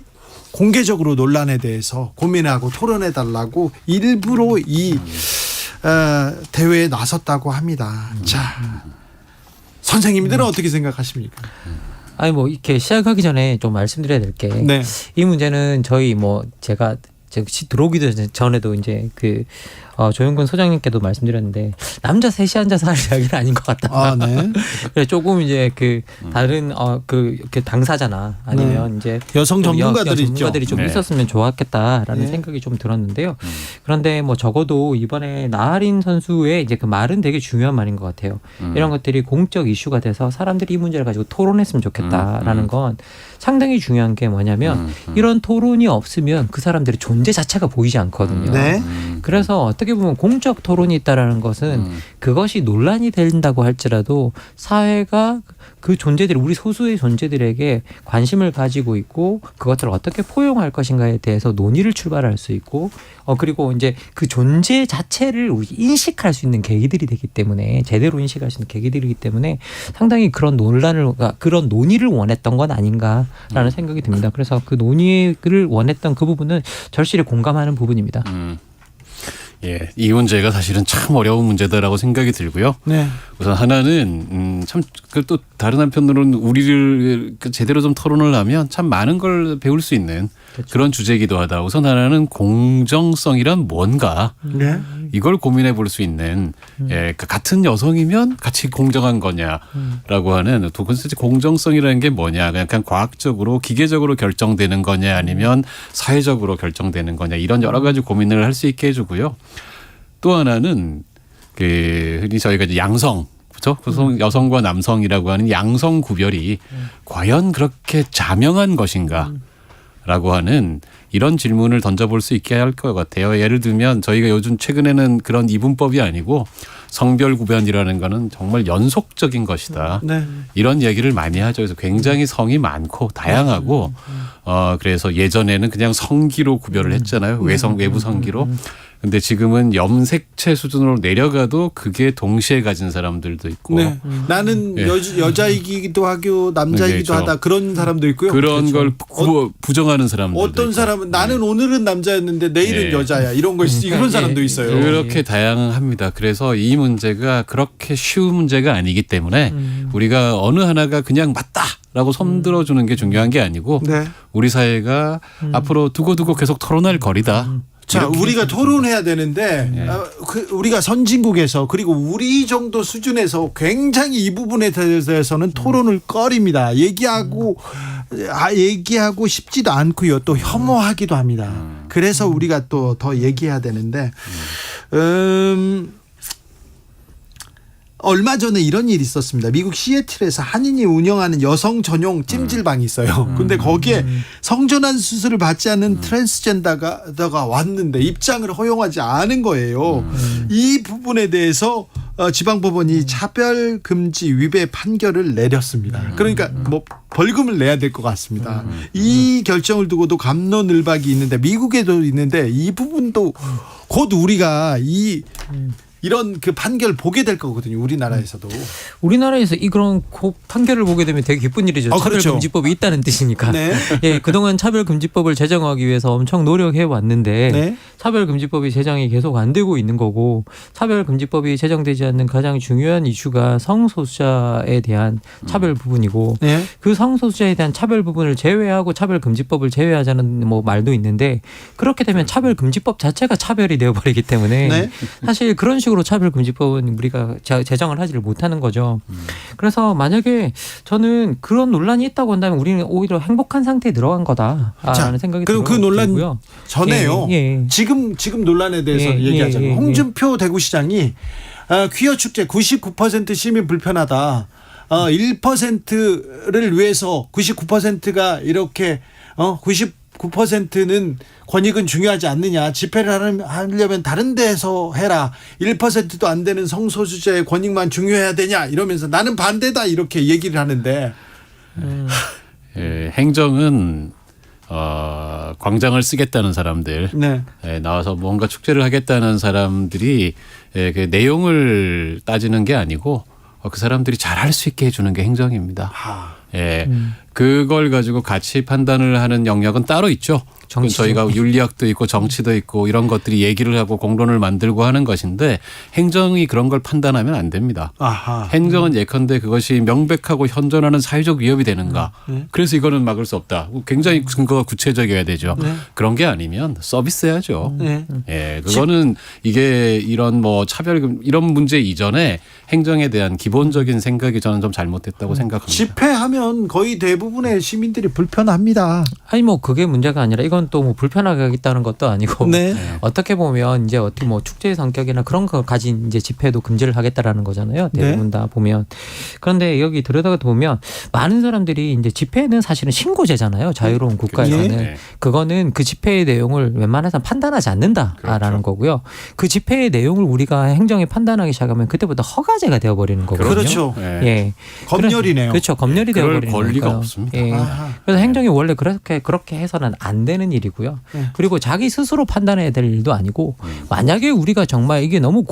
공개적으로 논란에 대해서 고민하고 토론해 달라고 일부러 이 대회에 나섰다고 합니다. 자, 선생님들은 어떻게 생각하십니까? 아니 뭐 이렇게 시작하기 전에 좀 말씀드려야 될 게 이 문제는 저희 뭐 제가 들어오기도 전에도 이제 그 조영근 소장님께도 말씀드렸는데 남자 셋이 앉아서 할 이야기는 아닌 것 같다. 아, 네. 그래 조금 이제 그 다른 그 당사자나 아니면 이제 여성 전문가들이 있죠. 전문가들이 좀 있었으면 좋았겠다라는 생각이 좀 들었는데요. 그런데 뭐 적어도 이번에 나하린 선수의 이제 그 말은 되게 중요한 말인 것 같아요. 이런 것들이 공적 이슈가 돼서 사람들이 이 문제를 가지고 토론했으면 좋겠다라는 건 상당히 중요한 게 뭐냐면 이런 토론이 없으면 그 사람들의 존재 자체가 보이지 않거든요. 그래서 어떻게 보면 공적 토론이 있다라는 것은 그것이 논란이 된다고 할지라도 사회가 그 존재들, 우리 소수의 존재들에게 관심을 가지고 있고 그것들을 어떻게 포용할 것인가에 대해서 논의를 출발할 수 있고 그리고 이제 그 존재 자체를 우리 인식할 수 있는 계기들이 되기 때문에, 제대로 인식할 수 있는 계기들이기 때문에 상당히 그런 그런 논의를 원했던 건 아닌가라는 생각이 듭니다. 그래서 그 논의를 원했던 그 부분은 절실히 공감하는 부분입니다. 예, 이 문제가 사실은 참 어려운 문제다라고 생각이 들고요. 네. 우선 하나는 참 또 다른 한편으로는 우리를 제대로 좀 토론을 하면 참 많은 걸 배울 수 있는 그런 주제이기도 하다. 우선 하나는 공정성이란 뭔가 이걸 고민해 볼 수 있는 같은 여성이면 같이 공정한 거냐라고 하는 두 번째 공정성이라는 게 뭐냐, 그냥 과학적으로 기계적으로 결정되는 거냐 아니면 사회적으로 결정되는 거냐, 이런 여러 가지 고민을 할 수 있게 해주고요. 또 하나는 흔히 저희가 이제 양성, 그렇죠? 여성과 남성이라고 하는 양성 구별이 과연 그렇게 자명한 것인가라고 하는 이런 질문을 던져볼 수 있게 할 것 같아요. 예를 들면 저희가 요즘 최근에는 그런 이분법이 아니고 성별 구별이라는 거는 정말 연속적인 것이다. 이런 얘기를 많이 하죠. 그래서 굉장히 성이 많고 다양하고 그래서 예전에는 그냥 성기로 구별을 했잖아요. 외부 성기로. 근데 지금은 염색체 수준으로 내려가도 그게 동시에 가진 사람들도 있고. 나는 여자이기도 하고 남자이기도 하다, 그런 사람도 있고요. 그런 걸 부정하는 사람들. 어떤 사람은 나는 오늘은 남자였는데 내일은 여자야, 이런 거 이런 사람도 있어요. 그렇게 다양합니다. 그래서 이 문제가 그렇게 쉬운 문제가 아니기 때문에 우리가 어느 하나가 그냥 맞다라고 손들어주는 게 중요한 게 아니고 우리 사회가 앞으로 두고두고 계속 토론할 거리다. 자, 우리가 토론해야 되는데 우리가 선진국에서, 그리고 우리 정도 수준에서 굉장히 이 부분에 대해서는 토론을 꺼립니다. 얘기하고 싶지도 않고요. 또 혐오하기도 합니다. 그래서 우리가 또 더 얘기해야 되는데 얼마 전에 이런 일이 있었습니다. 미국 시애틀에서 한인이 운영하는 여성 전용 찜질방이 있어요. 근데 거기에 성전환 수술을 받지 않는 트랜스젠더가 왔는데 입장을 허용하지 않은 거예요. 이 부분에 대해서 지방법원이 차별금지 위배 판결을 내렸습니다. 그러니까 뭐 벌금을 내야 될 것 같습니다. 이 결정을 두고도 갑론을박이 있는데, 미국에도 있는데, 이 부분도 곧 우리가 이런 그 판결 보게 될 거거든요. 우리나라에서도. 우리나라에서 그런 판결을 보게 되면 되게 기쁜 일이죠. 차별금지법이 있다는 뜻이니까. 예, 그동안 차별금지법을 제정하기 위해서 엄청 노력해 왔는데 차별금지법이 제정이 계속 안 되고 있는 거고, 차별금지법이 제정되지 않는 가장 중요한 이슈가 성소수자에 대한 차별 부분이고, 그 성소수자에 대한 차별 부분을 제외하고 차별금지법을 제외하자는 뭐 말도 있는데, 그렇게 되면 차별금지법 자체가 차별이 되어버리기 때문에 사실 그런 식으로 차별금지법은 우리가 제정을 하지를 못하는 거죠. 그래서 만약에 저는 그런 논란이 있다고 한다면 우리는 오히려 행복한 상태에 들어간 거다라는 생각이 들고요. 그리고 그 논란 전에요. 지금 논란에 대해서 얘기하자면 홍준표 대구시장이 퀴어 축제 99% 시민 불편하다. 1%를 위해서 99%가 이렇게 99%는 권익은 중요하지 않느냐. 집회를 하려면 다른 데서 해라. 1%도 안 되는 성소수자의 권익만 중요해야 되냐. 이러면서 나는 반대다. 이렇게 얘기를 하는데. 행정은 광장을 쓰겠다는 사람들, 나와서 뭔가 축제를 하겠다는 사람들이 그 내용을 따지는 게 아니고 그 사람들이 잘할 수 있게 해주는 게 행정입니다. 그걸 가지고 가치 판단을 하는 영역은 따로 있죠. 저희가 윤리학도 있고 정치도 있고 이런 것들이 얘기를 하고 공론을 만들고 하는 것인데 행정이 그런 걸 판단하면 안 됩니다. 행정은 예컨대 그것이 명백하고 현존하는 사회적 위협이 되는가. 그래서 이거는 막을 수 없다. 굉장히 근거가 구체적이어야 되죠. 그런 게 아니면 서비스해야죠. 그거는 이게 이런 뭐 차별금 이런 문제 이전에 행정에 대한 기본적인 생각이 저는 좀 잘못됐다고 생각합니다. 집회하면 거의 대부분의 시민들이 불편합니다. 아니 뭐 그게 문제가 아니라 이건 또 뭐 불편하게 하겠다는 것도 아니고 어떻게 보면 이제 어떻게 뭐 축제의 성격이나 그런 거 가진 이제 집회도 금지를 하겠다라는 거잖아요. 대부분 다 보면. 그런데 여기 들여다가 보면 많은 사람들이 이제 집회는 사실은 신고제잖아요. 자유로운 국가에서는 그거는 그 집회의 내용을 웬만해서는 판단하지 않는다라는 거고요. 그 집회의 내용을 우리가 행정에 판단하기 시작하면 그때부터 허가제가 되어버리는 거거든요. 그렇죠. 검열이네요. 그렇죠. 검열이 되어버리는 권리가 거니까요. 없습니다. 그래서 행정이 원래 그렇게 해서는 안 되는 일이고요. 그리고 자기 스스로 판단해야 될 일도 아니고 만약에 우리가 정말 이게 너무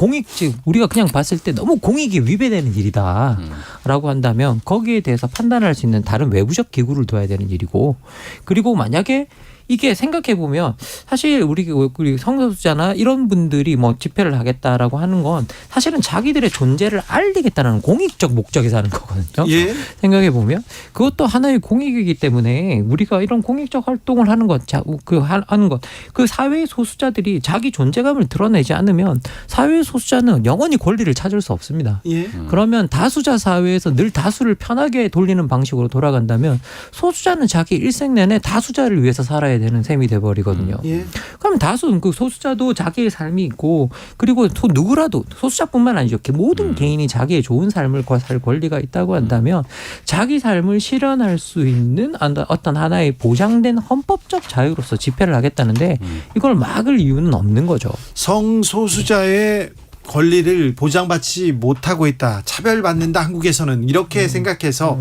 우리가 그냥 봤을 때 너무 공익이 위배되는 일이다라고 한다면 거기에 대해서 판단할 수 있는 다른 외부적 기구를 둬야 되는 일이고 그리고 만약에 이게 생각해 보면 사실 우리 성소수자나 이런 분들이 뭐 집회를 하겠다라고 하는 건 사실은 자기들의 존재를 알리겠다는 공익적 목적에서 하는 거거든요. 생각해 보면 그것도 하나의 공익이기 때문에 우리가 이런 공익적 활동을 하는 것, 그 사회의 소수자들이 자기 존재감을 드러내지 않으면 사회의 소수자는 영원히 권리를 찾을 수 없습니다. 그러면 다수자 사회에서 늘 다수를 편하게 돌리는 방식으로 돌아간다면 소수자는 자기 일생 내내 다수자를 위해서 살아야 되는 셈이 돼버리거든요. 그럼 그 소수자도 자기의 삶이 있고 그리고 누구라도 소수자뿐만 아니죠. 모든 개인이 자기의 좋은 삶을 살 권리가 있다고 한다면 자기 삶을 실현할 수 있는 어떤 하나의 보장된 헌법적 자유로서 집회를 하겠다는데 이걸 막을 이유는 없는 거죠. 성소수자의 권리를 보장받지 못하고 있다. 차별받는다 한국에서는 이렇게 생각해서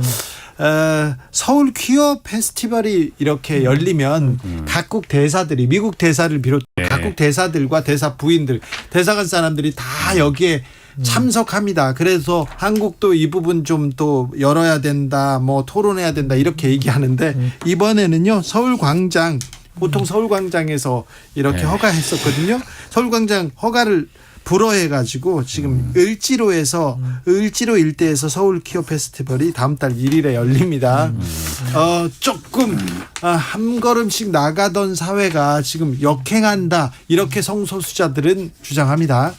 서울 퀴어 페스티벌이 이렇게 열리면 각국 대사들이 미국 대사를 비롯 각국 대사들과 대사 부인들 대사관 사람들이 다 여기에 참석합니다. 그래서 한국도 이 부분 좀 또 열어야 된다, 뭐 토론해야 된다 이렇게 얘기하는데 이번에는요 서울광장 보통 서울광장에서 이렇게 허가했었거든요. 서울광장 허가를 불허해가지고 지금 을지로 일대에서 서울 퀴어 페스티벌이 다음 달 1일에 열립니다. 조금 한 걸음씩 나가던 사회가 지금 역행한다 이렇게 성소수자들은 주장합니다.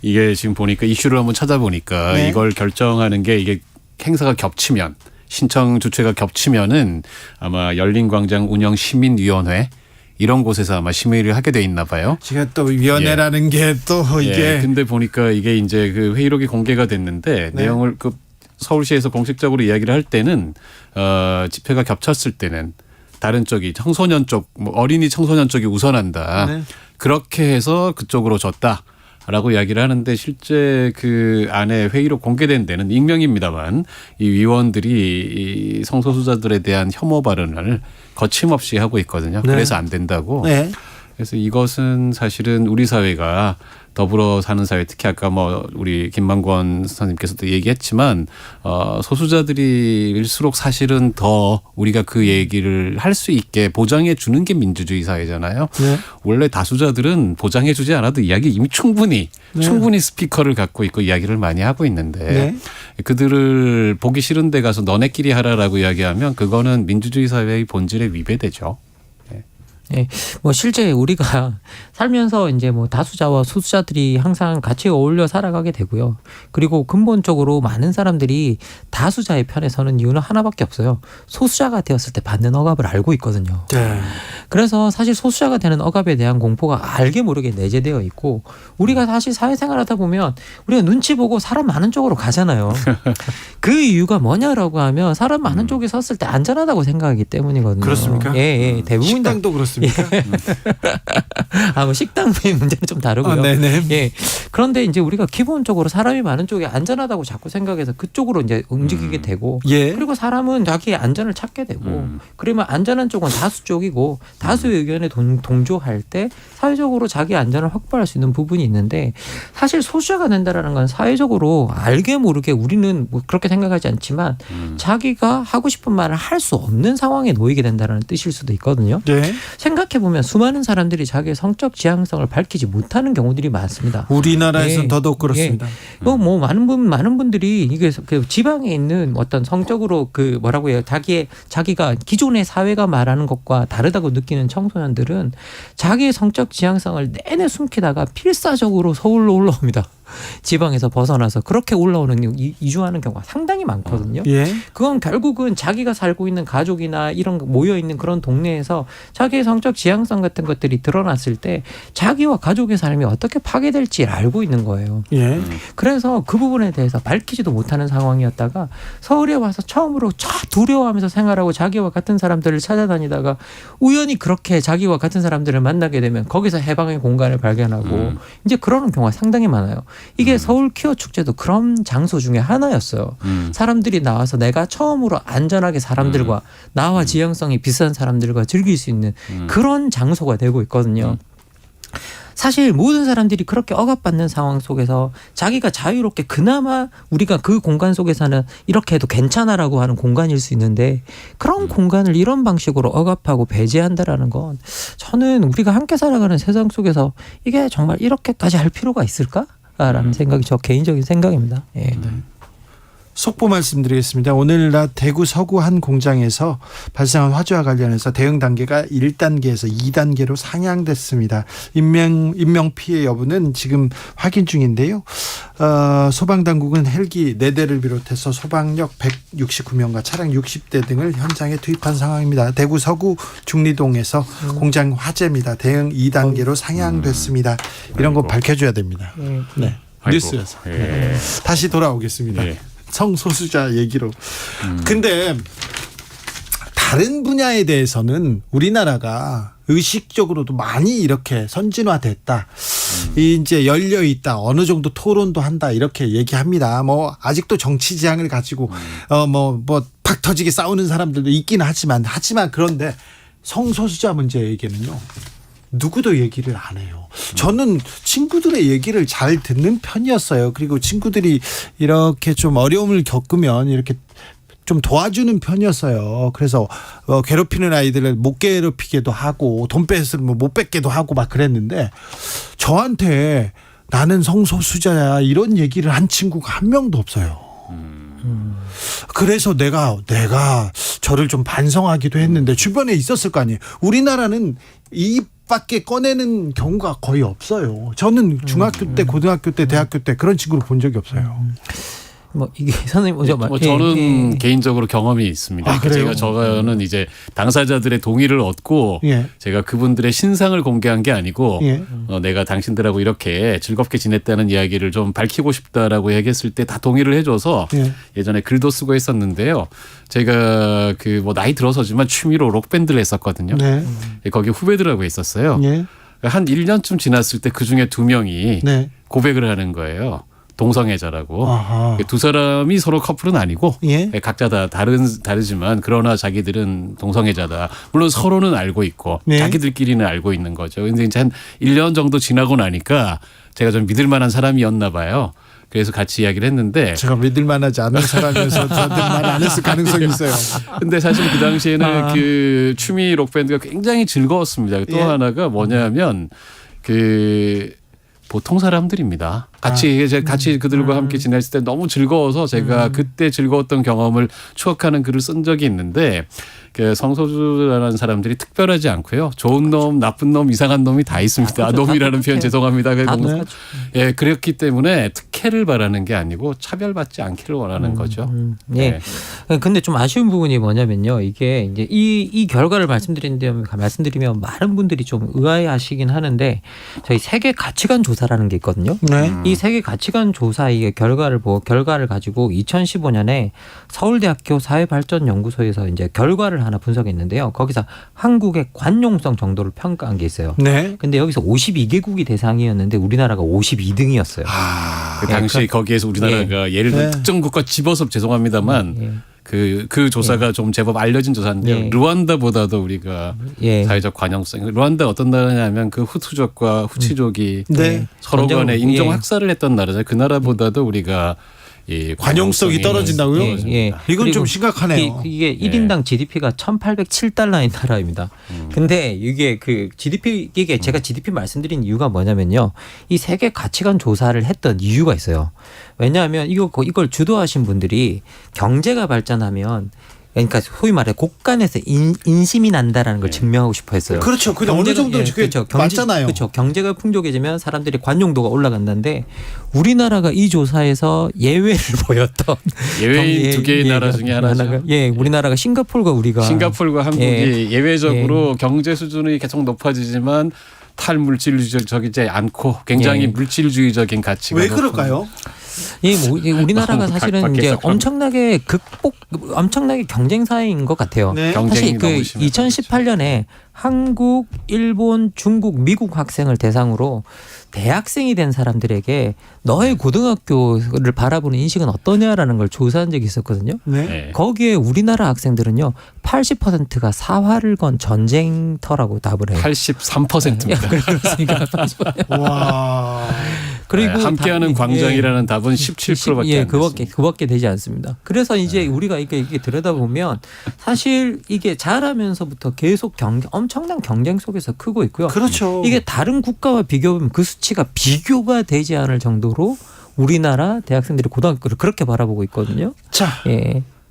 이게 지금 보니까 이슈를 한번 찾아보니까 이걸 결정하는 게 이게 행사가 겹치면 신청 주체가 겹치면은 아마 열린광장 운영 시민위원회 이런 곳에서 아마 심의를 하게 돼 있나 봐요. 제가 또 위원회라는 게 또 이게 근데 보니까 이게 이제 그 회의록이 공개가 됐는데 내용을 그 서울시에서 공식적으로 이야기를 할 때는 집회가 겹쳤을 때는 다른 쪽이 청소년 쪽, 뭐 어린이 청소년 쪽이 우선한다. 그렇게 해서 그쪽으로 줬다. 라고 이야기를 하는데 실제 그 안에 회의록 공개된 데는 익명입니다만 이 위원들이 이 성소수자들에 대한 혐오 발언을 거침없이 하고 있거든요. 그래서 안 된다고. 그래서 이것은 사실은 우리 사회가 더불어 사는 사회, 특히 아까 뭐 우리 김만권 선생님께서도 얘기했지만 소수자들일수록 사실은 더 우리가 그 얘기를 할 수 있게 보장해 주는 게 민주주의 사회잖아요. 원래 다수자들은 보장해 주지 않아도 이야기 이미 충분히 스피커를 갖고 있고 이야기를 많이 하고 있는데 그들을 보기 싫은 데 가서 너네끼리 하라라고 이야기하면 그거는 민주주의 사회의 본질에 위배되죠. 예, 뭐 실제 우리가 살면서 이제 뭐 다수자와 소수자들이 항상 같이 어울려 살아가게 되고요. 그리고 근본적으로 많은 사람들이 다수자의 편에 서는 이유는 하나밖에 없어요. 소수자가 되었을 때 받는 억압을 알고 있거든요. 네. 그래서 사실 소수자가 되는 억압에 대한 공포가 알게 모르게 내재되어 있고 우리가 사실 사회생활하다 보면 우리가 눈치 보고 사람 많은 쪽으로 가잖아요. 그 이유가 뭐냐라고 하면 사람 많은 쪽에 섰을 때 안전하다고 생각하기 때문이거든요. 그렇습니까? 예, 대부분 식당도 그렇습니까? 뭐 식당의 문제는 좀 다르고요. 네네. 예. 그런데 이제 우리가 기본적으로 사람이 많은 쪽이 안전하다고 자꾸 생각해서 그쪽으로 이제 움직이게 되고, 예. 그리고 사람은 자기의 안전을 찾게 되고, 그러면 안전한 쪽은 다수 쪽이고 다수의 의견에 동조할 때 사회적으로 자기 안전을 확보할 수 있는 부분이 있는데, 사실 소수자가 된다라는 건 사회적으로 알게 모르게 우리는 뭐 그렇게 생각하지 않지만 자기가 하고 싶은 말을 할 수 없는 상황에 놓이게 된다는 뜻일 수도 있거든요. 네. 생각해보면 수많은 사람들이 자기의 성적 지향성을 밝히지 못하는 경우들이 많습니다. 우리나라에서는 더더욱 그렇습니다. 뭐 많은 분들이 이게 그 지방에 있는 어떤 성적으로 그 뭐라고 해요, 자기가 기존의 사회가 말하는 것과 다르다고 느끼는 청소년들은 자기의 성적 지향성을 내내 숨기다가 필사적으로 서울로 올라옵니다. 지방에서 벗어나서 그렇게 올라오는 이주하는 경우가 상당히 많거든요. 예. 그건 결국은 자기가 살고 있는 가족이나 이런 모여 있는 그런 동네에서 자기의 성적 지향성 같은 것들이 드러났을 때 자기와 가족의 삶이 어떻게 파괴될지 알고 있는 거예요. 예. 그래서 그 부분에 대해서 밝히지도 못하는 상황이었다가 서울에 와서 처음으로 두려워하면서 생활하고 자기와 같은 사람들을 찾아다니다가 우연히 그렇게 자기와 같은 사람들을 만나게 되면 거기서 해방의 공간을 발견하고 이제 그러는 경우가 상당히 많아요. 이게 서울 퀴어 축제도 그런 장소 중에 하나였어요. 사람들이 나와서 내가 처음으로 안전하게 사람들과 나와 지향성이 비슷한 사람들과 즐길 수 있는 그런 장소가 되고 있거든요. 사실 모든 사람들이 그렇게 억압받는 상황 속에서 자기가 자유롭게 그나마 우리가 그 공간 속에서는 이렇게 해도 괜찮아라고 하는 공간일 수 있는데, 그런 공간을 이런 방식으로 억압하고 배제한다라는 건 저는 우리가 함께 살아가는 세상 속에서 이게 정말 이렇게까지 할 필요가 있을까라는 생각이 저 개인적인 생각입니다. 예. 속보 말씀드리겠습니다. 오늘 낮 대구 서구 한 공장에서 발생한 화재와 관련해서 대응 단계가 1단계에서 2단계로 상향됐습니다. 인명 피해 여부는 지금 확인 중인데요. 소방당국은 헬기 4대를 비롯해서 소방력 169명과 차량 60대 등을 현장에 투입한 상황입니다. 대구 서구 중리동에서 공장 화재입니다. 대응 2단계로 상향됐습니다. 이런 거 밝혀줘야 됩니다. 네. 뉴스에서. 네. 다시 돌아오겠습니다. 성소수자 얘기로. 근데 다른 분야에 대해서는 우리나라가 의식적으로도 많이 이렇게 선진화됐다. 이제 열려 있다. 어느 정도 토론도 한다. 이렇게 얘기합니다. 뭐 아직도 정치 지향을 가지고 뭐 팍 터지게 싸우는 사람들도 있긴 하지만 그런데 성소수자 문제에게는요, 누구도 얘기를 안 해요. 저는 친구들의 얘기를 잘 듣는 편이었어요. 그리고 친구들이 이렇게 좀 어려움을 겪으면 이렇게 좀 도와주는 편이었어요. 그래서 괴롭히는 아이들을 못 괴롭히게도 하고 돈 뺏으면 못 뺏게도 하고 막 그랬는데, 저한테 나는 성소수자야 이런 얘기를 한 친구가 한 명도 없어요. 그래서 내가 저를 좀 반성하기도 했는데, 주변에 있었을 거 아니에요. 우리나라는 밖에 꺼내는 경우가 거의 없어요. 저는 중학교 때, 고등학교 때, 대학교 때 그런 친구를 본 적이 없어요. 뭐 이게 선생님 저는 개인적으로 경험이 있습니다. 저는 이제 당사자들의 동의를 얻고 제가 그분들의 신상을 공개한 게 아니고 내가 당신들하고 이렇게 즐겁게 지냈다는 이야기를 좀 밝히고 싶다라고 얘기했을 때 다 동의를 해줘서 예전에 글도 쓰고 했었는데요. 제가 나이 들어서지만 취미로 록밴드를 했었거든요. 거기 후배들하고 있었어요. 한 1년쯤 지났을 때 그중에 2명이 고백을 하는 거예요. 동성애자라고. 두 사람이 서로 커플은 아니고 각자 다 다르지만 그러나 자기들은 동성애자다. 물론 서로는 알고 있고 자기들끼리는 알고 있는 거죠. 근데 이제 한 1년 정도 지나고 나니까 제가 좀 믿을 만한 사람이었나 봐요. 그래서 같이 이야기를 했는데, 제가 믿을 만하지 않은 사람이어서 저한테 말 안 했을 가능성이 있어요. 근데 사실 그 당시에는 그 취미 록밴드가 굉장히 즐거웠습니다. 또 하나가 뭐냐면 보통 사람들입니다. 같이 그들과 함께 지냈을 때 너무 즐거워서 제가 그때 즐거웠던 경험을 추억하는 글을 쓴 적이 있는데 그 성소수라는 사람들이 특별하지 않고요. 좋은 놈, 나쁜 놈, 이상한 놈이 다 있습니다. 놈이라는 표현 죄송합니다. 예, 그렇기 때문에 특혜를 바라는 게 아니고 차별받지 않기를 원하는 거죠. 예. 근데 좀 아쉬운 부분이 뭐냐면요. 이게 이제 이 결과를 말씀드리면 많은 분들이 좀 의아해하시긴 하는데 저희 세계 가치관 조사라는 게 있거든요. 네. 이 세계 가치관 조사의 결과를 가지고 2015년에 서울대학교 사회발전연구소에서 이제 결과를 하나 분석했는데요. 거기서 한국의 관용성 정도를 평가한 게 있어요. 네. 근데 여기서 52개국이 대상이었는데 우리나라가 52등이었어요. 그 당시 거기에서 우리나라가 예를 들어 특정 국가 집어서 죄송합니다만 그 조사가 좀 제법 알려진 조사인데 르완다보다도 우리가 사회적 관용성. 르완다 어떤 나라냐면 그 후투족과 후치족이 서로 간에 인종 학살을 했던 나라죠. 그 나라보다도 우리가 관용성이 떨어진다고요? 이건 좀 심각하네요. 이게 1인당 GDP가 1,807달러인 나라입니다. 근데 이게 이게 제가 GDP 말씀드린 이유가 뭐냐면요. 이 세계 가치관 조사를 했던 이유가 있어요. 왜냐하면 이걸 주도하신 분들이 경제가 발전하면 그러니까 소위 말해 곳간에서 인심이 난다라는 걸 증명하고 싶어 했어요. 그렇죠. 근데 어느 정도 그게 맞잖아요. 그렇죠. 경제가 풍족해지면 사람들이 관용도가 올라간다는데 우리나라가 이 조사에서 예외를 보였던 예외인 두 개의 나라 중에 하나죠. 우리나라가 싱가포르가 한국이 예외적으로 경제 수준이 계속 높아지지만 탈물질주의적이지 않고 굉장히 물질주의적인 가치가 왜 그럴까요? 우리나라가 사실은 이제 엄청나게 경쟁 사회인 것 같아요. 사실 2018년에 한국, 일본, 중국, 미국 학생을 대상으로 대학생이 된 사람들에게 너의 고등학교를 바라보는 인식은 어떠냐라는 걸 조사한 적이 있었거든요. 거기에 우리나라 학생들은요 80%가 사활을 건 전쟁터라고 답을 해요. 83%입니다. 그렇습니까? 80%. 와. 그리고 함께하는 광장이라는 답은 17%밖에 안 됐습니다. 그밖에 되지 않습니다. 그래서 이제 우리가 이게 들여다보면 사실 이게 자라면서부터 계속 엄청난 경쟁 속에서 크고 있고요. 그렇죠. 이게 다른 국가와 비교하면 그 수치가 비교가 되지 않을 정도로 우리나라 대학생들이 고등학교를 그렇게 바라보고 있거든요. 자,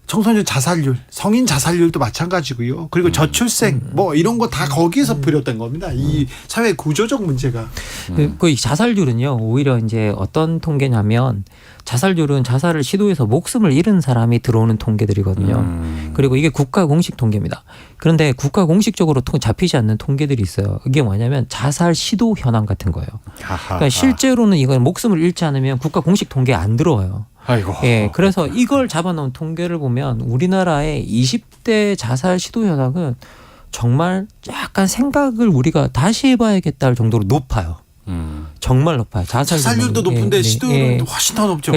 청소년 자살률, 성인 자살률도 마찬가지고요. 그리고 저출생 뭐 이런 거 다 거기에서 비롯된 겁니다. 이 사회 구조적 문제가. 그 자살률은요 오히려 이제 어떤 통계냐면 자살률은 자살을 시도해서 목숨을 잃은 사람이 들어오는 통계들이거든요. 그리고 이게 국가 공식 통계입니다. 그런데 국가 공식적으로 잡히지 않는 통계들이 있어요. 이게 뭐냐면 자살 시도 현황 같은 거예요. 그러니까 실제로는 이건 목숨을 잃지 않으면 국가 공식 통계에 안 들어와요. 아이고. 그래서 이걸 잡아놓은 통계를 보면 우리나라의 20대 자살 시도 현황은 정말 약간 생각을 우리가 다시 해봐야겠다 할 정도로 높아요. 정말 높아요. 자살률도 높은데 시도율은 훨씬 더 높죠.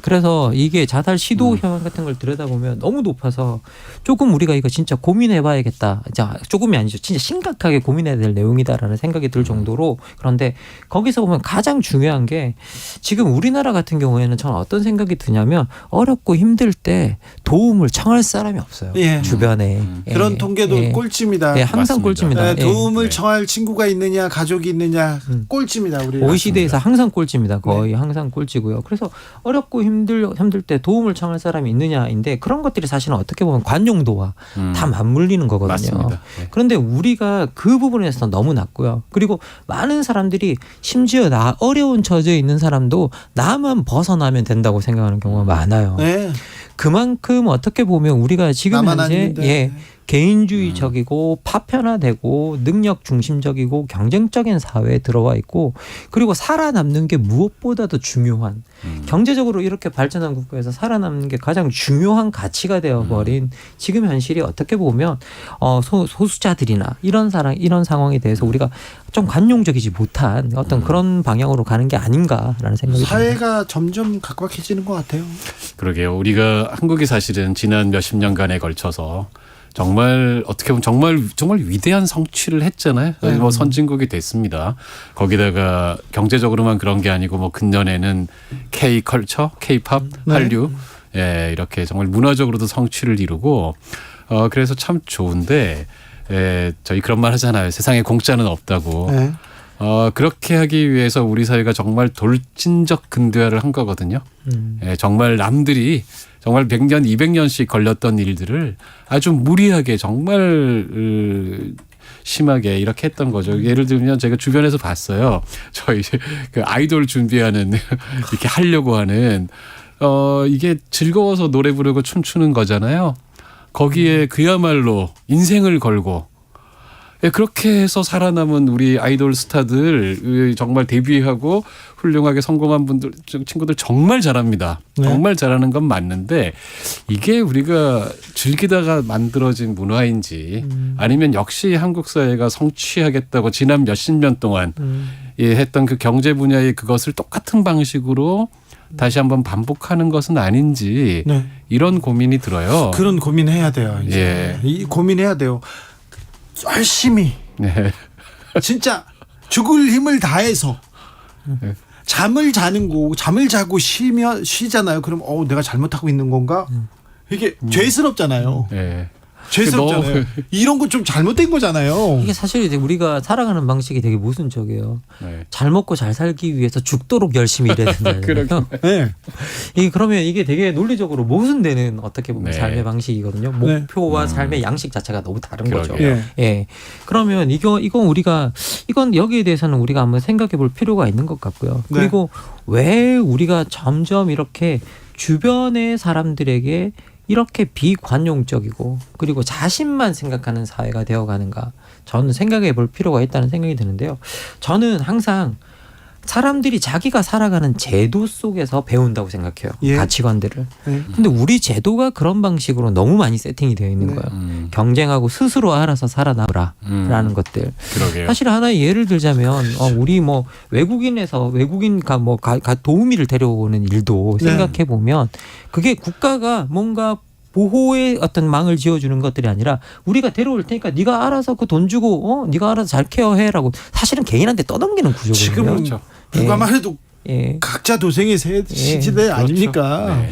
그래서 이게 자살 시도 현황 같은 걸 들여다보면 너무 높아서 조금 우리가 이거 진짜 고민해봐야겠다. 조금이 아니죠. 진짜 심각하게 고민해야 될 내용이다라는 생각이 들 정도로 그런데 거기서 보면 가장 중요한 게 지금 우리나라 같은 경우에는 저는 어떤 생각이 드냐면 어렵고 힘들 때 도움을 청할 사람이 없어요. 주변에. 그런 통계도 꼴찌입니다. 항상 꼴찌입니다. 도움을 청할 친구가 있느냐 가족이 있느냐 꼴찌입니다. 우리 OECD에서 항상 꼴찌입니다. 거의 항상 꼴찌고요. 그래서 어렵고 힘들 때 도움을 청할 사람이 있느냐인데 그런 것들이 사실은 어떻게 보면 관용도와 다 맞물리는 거거든요. 맞습니다. 그런데 우리가 그 부분에서 너무 낮고요. 그리고 많은 사람들이 심지어 어려운 처지에 있는 사람도 나만 벗어나면 된다고 생각하는 경우가 많아요. 그만큼 어떻게 보면 우리가 지금 현재 개인주의적이고 파편화되고 능력 중심적이고 경쟁적인 사회에 들어와 있고 그리고 살아남는 게 무엇보다도 중요한 경제적으로 이렇게 발전한 국가에서 살아남는 게 가장 중요한 가치가 되어버린 지금 현실이 어떻게 보면 소수자들이나 이런 상황에 대해서 우리가 좀 관용적이지 못한 어떤 그런 방향으로 가는 게 아닌가라는 생각이 듭니다. 사회가 점점 각박해지는 것 같아요. 그러게요. 우리가 한국이 사실은 지난 몇십 년간에 걸쳐서 정말 어떻게 보면 정말 위대한 성취를 했잖아요. 뭐 선진국이 됐습니다. 거기다가 경제적으로만 그런 게 아니고 뭐 근년에는 K-컬처, K-팝, 한류 이렇게 정말 문화적으로도 성취를 이루고 그래서 참 좋은데 저희 그런 말 하잖아요. 세상에 공짜는 없다고. 그렇게 하기 위해서 우리 사회가 정말 돌진적 근대화를 한 거거든요. 예, 정말 남들이 정말 100년, 200년씩 걸렸던 일들을 아주 무리하게 정말 심하게 이렇게 했던 거죠. 예를 들면 제가 주변에서 봤어요. 저희 그 아이돌 준비하는 이렇게 하려고 하는 이게 즐거워서 노래 부르고 춤추는 거잖아요. 거기에 그야말로 인생을 걸고 그렇게 해서 살아남은 우리 아이돌 스타들 정말 데뷔하고 훌륭하게 성공한 분들 친구들 정말 잘합니다. 네. 정말 잘하는 건 맞는데 이게 우리가 즐기다가 만들어진 문화인지 아니면 역시 한국 사회가 성취하겠다고 지난 몇십 년 동안 했던 그 경제 분야의 그것을 똑같은 방식으로 다시 한번 반복하는 것은 아닌지 네. 이런 고민이 들어요. 그런 고민해야 돼요. 이제. 이 고민해야 돼요. 열심히 네. 진짜 죽을 힘을 다해서 잠을 자고 쉬잖아요. 그럼 내가 잘못하고 있는 건가? 이게 죄스럽잖아요. 네. 죄스럽잖아요. 이런 거 좀 잘못된 거잖아요. 이게 사실 이제 우리가 살아가는 방식이 되게 모순적이에요. 네. 잘 먹고 잘 살기 위해서 죽도록 열심히 일해야 된다는 네. 그러면 이게 되게 논리적으로 모순되는 어떻게 보면 네. 삶의 방식이거든요. 목표와 삶의 양식 자체가 너무 다른 거죠. 그러게요. 예. 그러면 이건 여기에 대해서는 우리가 한번 생각해 볼 필요가 있는 것 같고요. 네. 그리고 왜 우리가 점점 이렇게 주변의 사람들에게 이렇게 비관용적이고 그리고 자신만 생각하는 사회가 되어가는가 저는 생각해 볼 필요가 있다는 생각이 드는데요. 저는 항상 사람들이 자기가 살아가는 제도 속에서 배운다고 생각해요. 가치관들을. 근데 우리 제도가 그런 방식으로 너무 많이 세팅이 되어 있는 거예요. 경쟁하고 스스로 알아서 살아남으라라는 것들. 그러게요. 사실 하나의 예를 들자면 우리 뭐 외국인과 도우미를 데려오는 일도 생각해 보면 그게 국가가 뭔가 보호의 어떤 망을 지어주는 것들이 아니라 우리가 데려올 테니까 네가 알아서 그 돈 주고 네가 알아서 잘 케어해라고 사실은 개인한테 떠넘기는 구조거든요. 지금 그렇죠. 누가 말해도 각자 도생의 시대 아닙니까?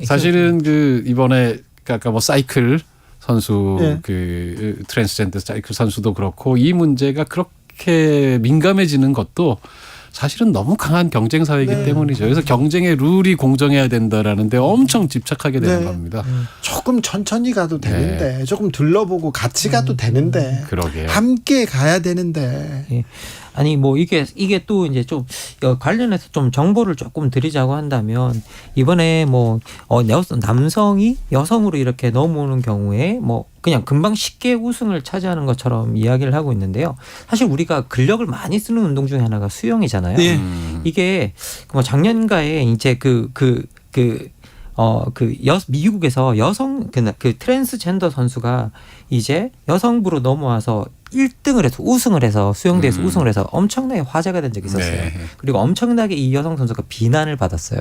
사실은 그 이번에 아까 뭐 사이클 선수 그 트랜스젠더 사이클 선수도 그렇고 이 문제가 그렇게 민감해지는 것도 사실은 너무 강한 경쟁 사회이기 때문이죠. 그래서 경쟁의 룰이 공정해야 된다라는 데 엄청 집착하게 되는 겁니다. 조금 천천히 가도 되는데 조금 둘러보고 같이 가도 되는데 그러게요. 함께 가야 되는데 아니 뭐 이게 또 이제 좀 관련해서 좀 정보를 조금 드리자고 한다면 이번에 뭐 남성이 여성으로 이렇게 넘어오는 경우에 뭐 그냥 금방 쉽게 우승을 차지하는 것처럼 이야기를 하고 있는데요. 사실 우리가 근력을 많이 쓰는 운동 중에 하나가 수영이잖아요. 이게 뭐 작년가에 이제 미국에서 여성 그 트랜스젠더 선수가 이제 여성부로 넘어와서 1등을 해서 우승을 해서 수영대회에서 우승을 해서 엄청나게 화제가 된 적이 있었어요. 그리고 엄청나게 이 여성 선수가 비난을 받았어요.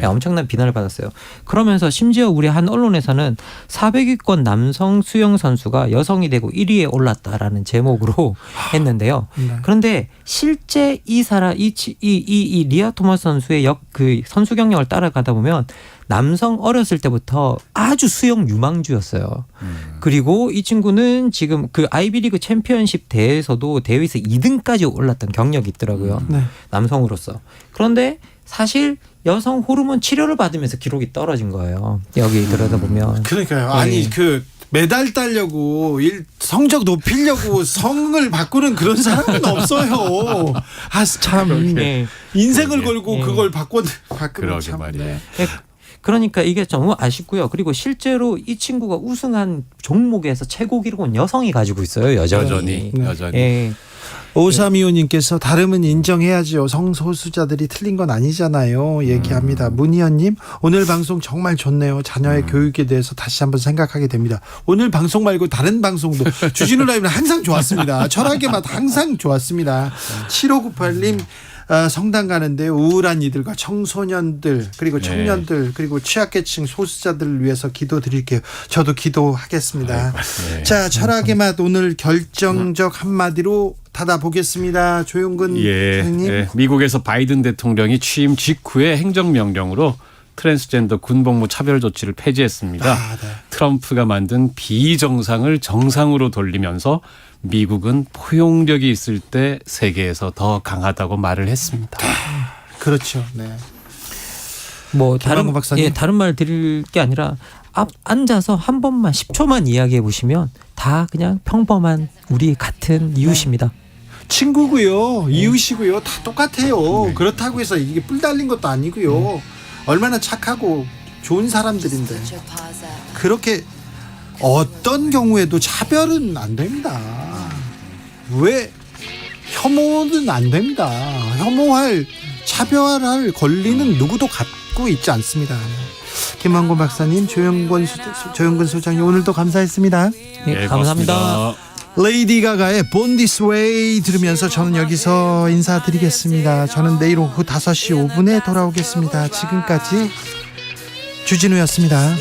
엄청난 비난을 받았어요. 그러면서 심지어 우리 한 언론에서는 400위권 남성 수영 선수가 여성이 되고 1위에 올랐다라는 제목으로 했는데요. 그런데 실제 이 리아 토마스 선수의 그 선수 경력을 따라가다 보면 남성 어렸을 때부터 아주 수영 유망주였어요. 그리고 이 친구는 지금 그 아이비리그 챔피언십 대회에서도 대회에서 2등까지 올랐던 경력이 있더라고요. 남성으로서. 그런데 사실 여성 호르몬 치료를 받으면서 기록이 떨어진 거예요. 여기 들여다보면. 그러니까요. 아니 그 메달 따려고 성적 높이려고 성을 바꾸는 그런 사람은 없어요. 참 인생을 걸고 그걸 바꾸는 그러게 말이에요. 그러니까 이게 너무 아쉽고요. 그리고 실제로 이 친구가 우승한 종목에서 최고 기록은 여성이 가지고 있어요. 여전히. 네. 5325님께서 다름은 인정해야죠. 성소수자들이 틀린 건 아니잖아요. 얘기합니다. 문희연님 오늘 방송 정말 좋네요. 자녀의 교육에 대해서 다시 한번 생각하게 됩니다. 오늘 방송 말고 다른 방송도 주진우 라이브는 항상 좋았습니다. 철학의 맛 항상 좋았습니다. 7598님 성당 가는데 우울한 이들과 청소년들 그리고 청년들 그리고 취약계층 소수자들을 위해서 기도드릴게요. 저도 기도하겠습니다. 자, 철학의 맛 오늘 결정적 한마디로 닫아보겠습니다. 조용근 선생님. 미국에서 바이든 대통령이 취임 직후에 행정명령으로 트랜스젠더 군복무 차별 조치를 폐지했습니다. 트럼프가 만든 비정상을 정상으로 돌리면서 미국은 포용력이 있을 때 세계에서 더 강하다고 말을 했습니다. 그렇죠. 네. 뭐 김만곤 박사님. 다른 말 드릴 게 아니라 앉아서 한 번만 10초만 이야기해 보시면 다 그냥 평범한 우리 같은 이웃입니다. 친구고요, 이웃이고요, 다 똑같아요. 그렇다고 해서 이게 뿔 달린 것도 아니고요. 얼마나 착하고 좋은 사람들인데 그렇게 어떤 경우에도 차별은 안 됩니다. 왜 혐오는 안 됩니다. 혐오할 차별할 권리는 누구도 갖고 있지 않습니다. 김만곤 박사님, 조영근 소장님 오늘도 감사했습니다. 네, 감사합니다. 레이디 가가의 Born This Way 들으면서 저는 여기서 인사드리겠습니다. 저는 내일 오후 5시 5분에 돌아오겠습니다. 지금까지 주진우였습니다.